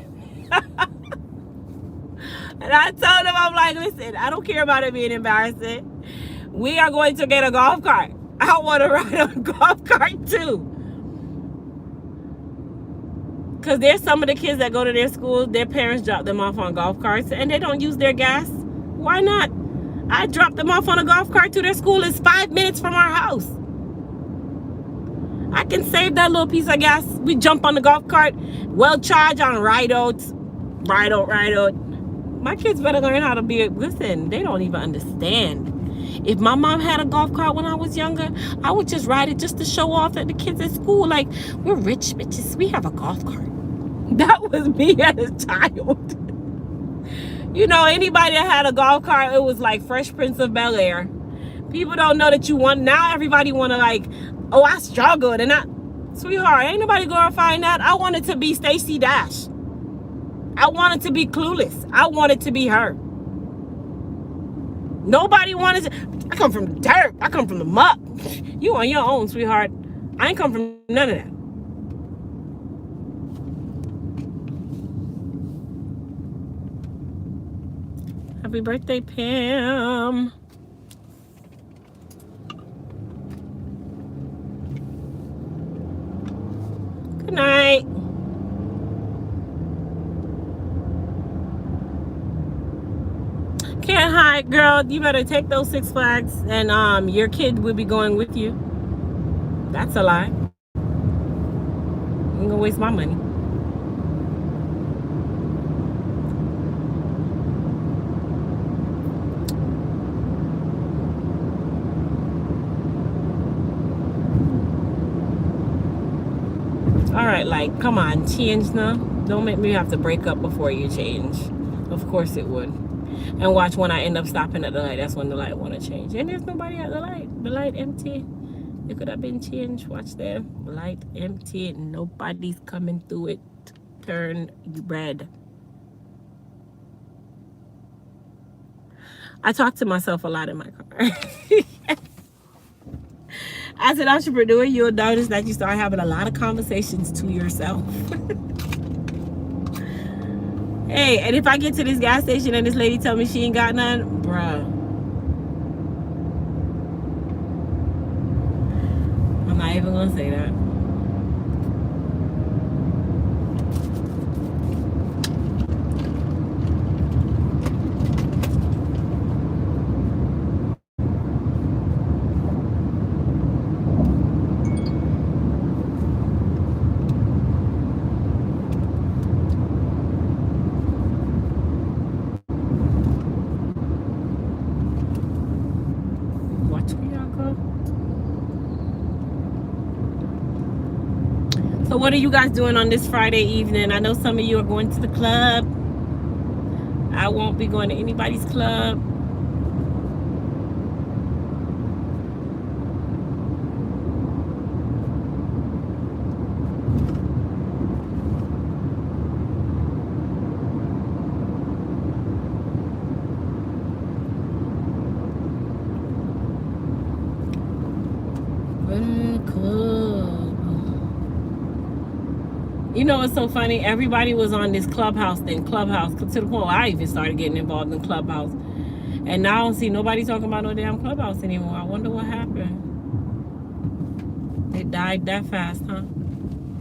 And I told them, I'm like, listen, I don't care about it being embarrassing. We are going to get a golf cart. I want to ride a golf cart too. Because there's some of the kids that go to their school, their parents drop them off on golf carts and they don't use their gas. Why not? I dropped them off on a golf cart to their school. It's 5 minutes from our house. I can save that little piece of gas. We jump on the golf cart, well charged on ride out. My kids better learn how to be, listen, they don't even understand. If my mom had a golf cart when I was younger, I would just ride it just to show off at the kids at school. Like, we're rich bitches, we have a golf cart. That was me as a child. You know, anybody that had a golf cart, it was like Fresh Prince of Bel-Air. People don't know that you want, now everybody want to like, oh, I struggled. And I, sweetheart, ain't nobody glorifying that. I wanted to be Stacey Dash. I wanted to be Clueless. I wanted to be her. Nobody wanted to. I come from the dirt. I come from the muck. You on your own, sweetheart. I ain't come from none of that. Happy birthday, Pam. Good night. Can't hide, girl. You better take those 6 Flags and your kid will be going with you. That's a lie. I'm gonna waste my money. All right, like, come on, change now. Don't make me have to break up before you change. Of course it would. And watch, when I end up stopping at the light, that's when the light want to change. And there's nobody at the light. The light empty. It could have been changed. Watch there. Light empty. Nobody's coming through it. Turn red. I talk to myself a lot in my car. As an entrepreneur, you'll notice that you start having a lot of conversations to yourself. Hey, and if I get to this gas station and this lady tell me she ain't got none, bruh, I'm not even gonna say that. girl. So what are you guys doing on this Friday evening? I know some of you are going to the club. I won't be going to anybody's club. You know what's so funny? Everybody was on this Clubhouse thing, Clubhouse, to the point where I even started getting involved in Clubhouse. And now I don't see nobody talking about no damn Clubhouse anymore. I wonder what happened. It died that fast, huh?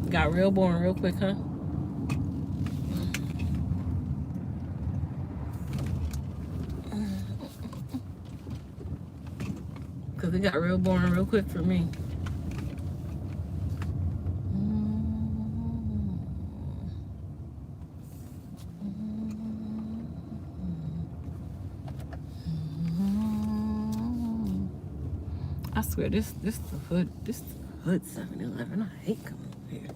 Got real boring real quick, huh? Because it got real boring real quick for me. I swear, this the hood 7-Eleven. I hate coming over here.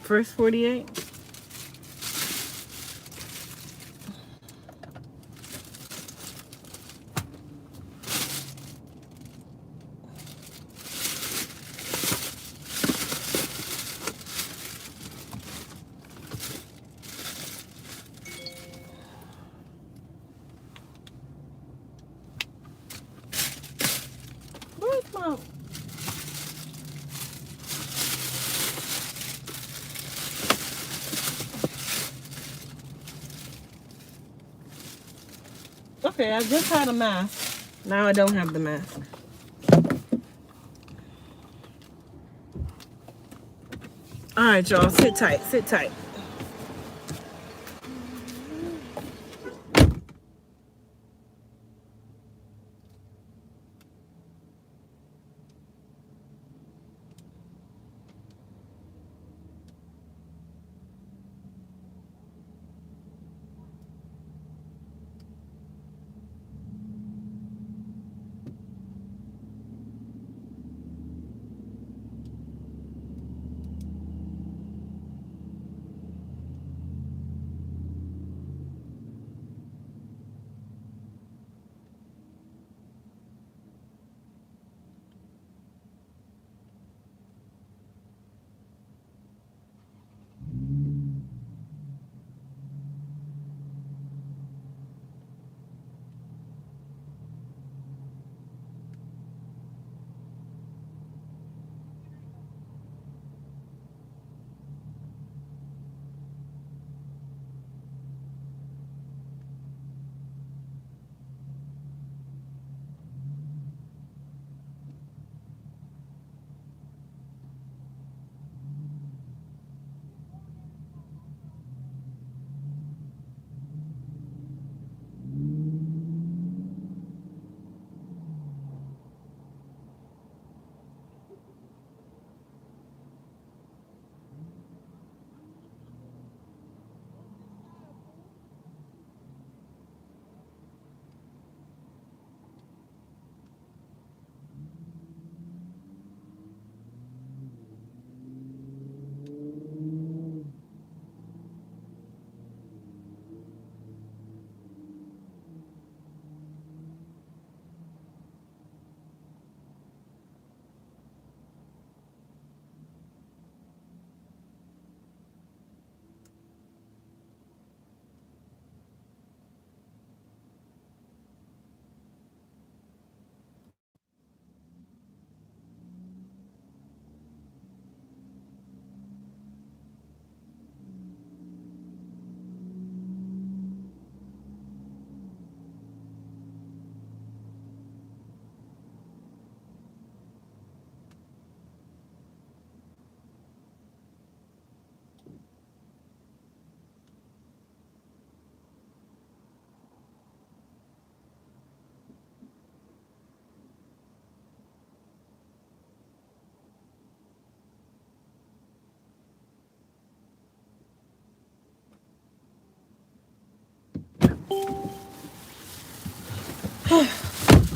First 48. Where's my... Okay, I just had a mask. Now I don't have the mask. All right, y'all. Sit tight. Sit tight.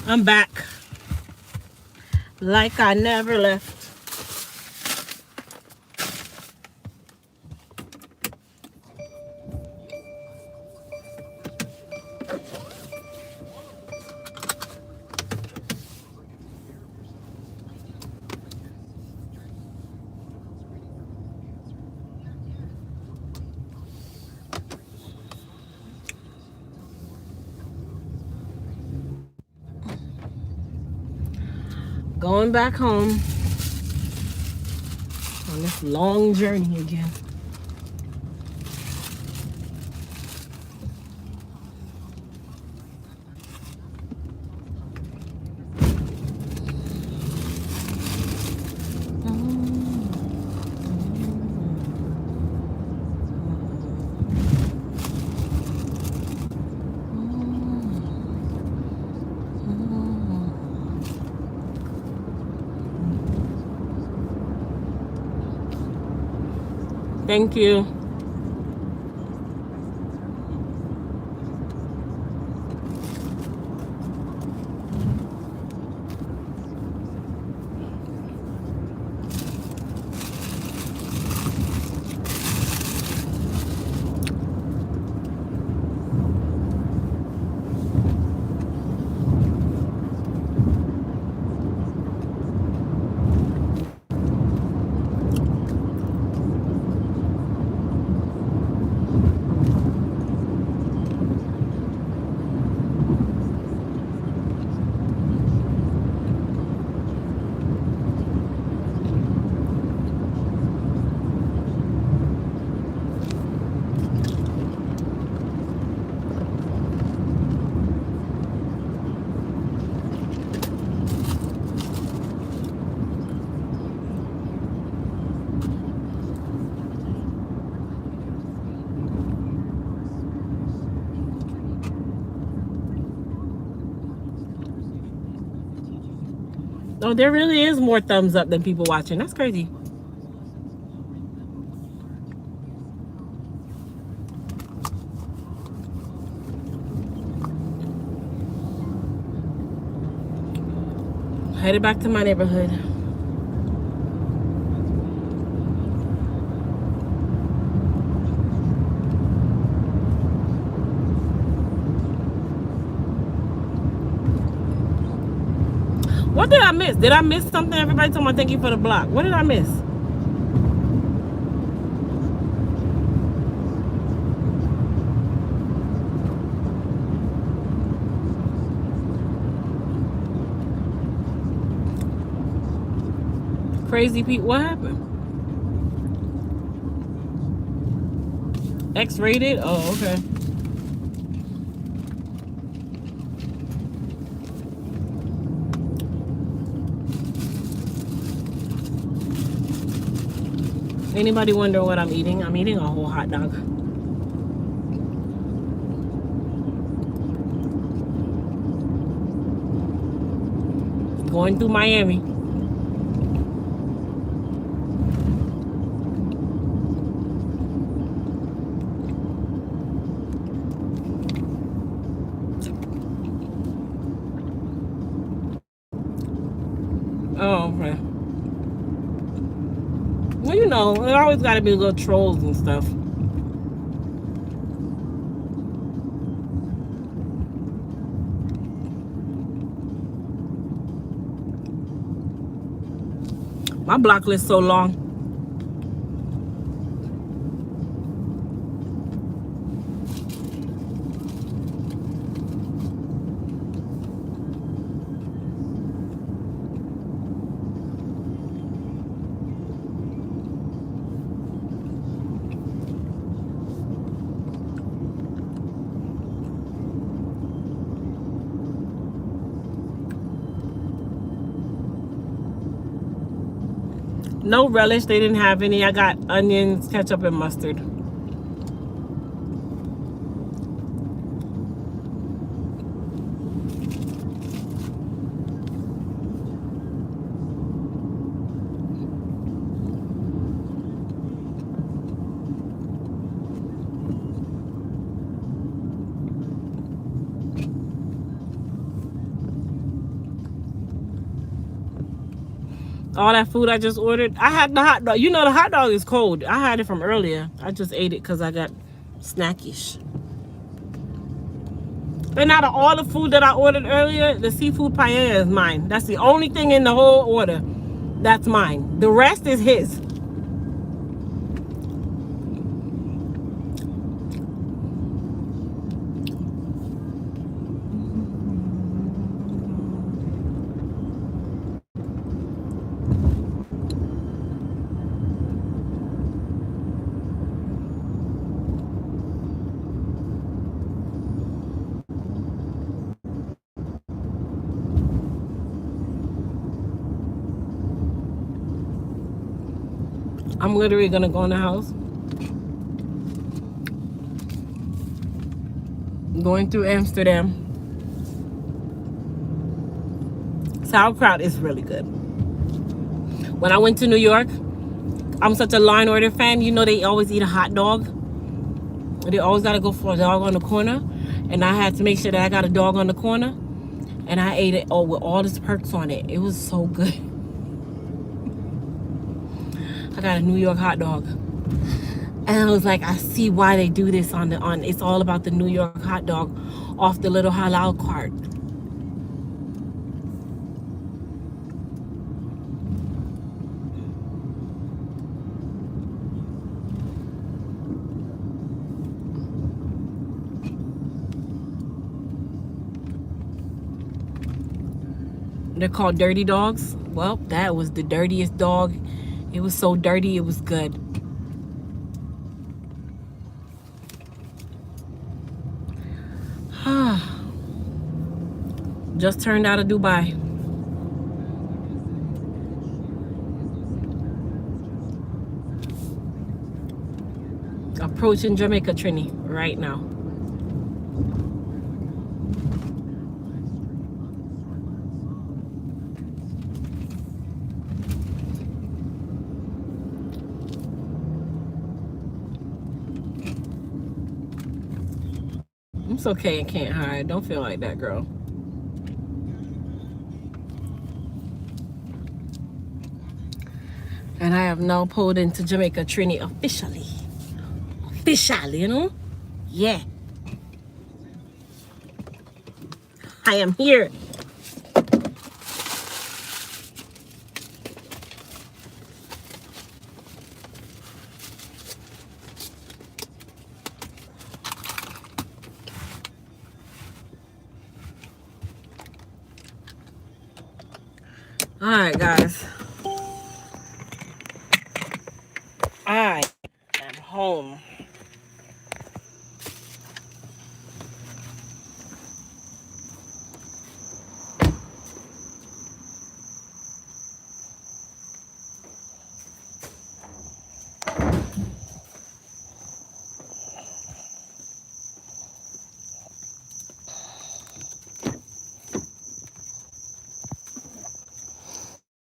I'm back. Like I never left. Going back home on this long journey again. Thank you. Oh, there really is more thumbs up than people watching. That's crazy. Headed back to my neighborhood. What did I miss? Did I miss something? Everybody told me thank you for the block. What did I miss? Crazy Pete, what happened? X-rated? Oh, okay. Anybody wonder what I'm eating? I'm eating a whole hot dog. Going through Miami. Oh, okay. Well, you know, it always got to be little trolls and stuff. My block list so long. No relish, they didn't have any. I got onions, ketchup, and mustard. All that food I just ordered. I had the hot dog. You know the hot dog is cold. I had it from earlier. I just ate it because I got snackish. And out of all the food that I ordered earlier, the seafood paella is mine. That's the only thing in the whole order that's mine. The rest is his. I'm literally gonna go in the house. Going through Amsterdam. Sauerkraut is really good. When I went to New York, I'm such a Law and Order fan. You know they always eat a hot dog. They always gotta go for a dog on the corner. And I had to make sure that I got a dog on the corner. And I ate it with all these perks on it. It was so good. I got a New York hot dog. And I was like, I see why they do this on it's all about the New York hot dog off the little halal cart. They're called dirty dogs. Well, that was the dirtiest dog. It was so dirty, it was good. Just turned out of Dubai. Approaching Jamaica, Trini, right now. It's okay, it can't hide. Don't feel like that, girl. And I have now pulled into Jamaica, Trini, officially. Officially, you know? Yeah. I am here. All right, guys. I am home.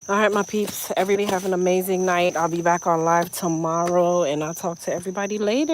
All right, my peeps. Everybody have an amazing night. I'll be back on live tomorrow, and I'll talk to everybody later.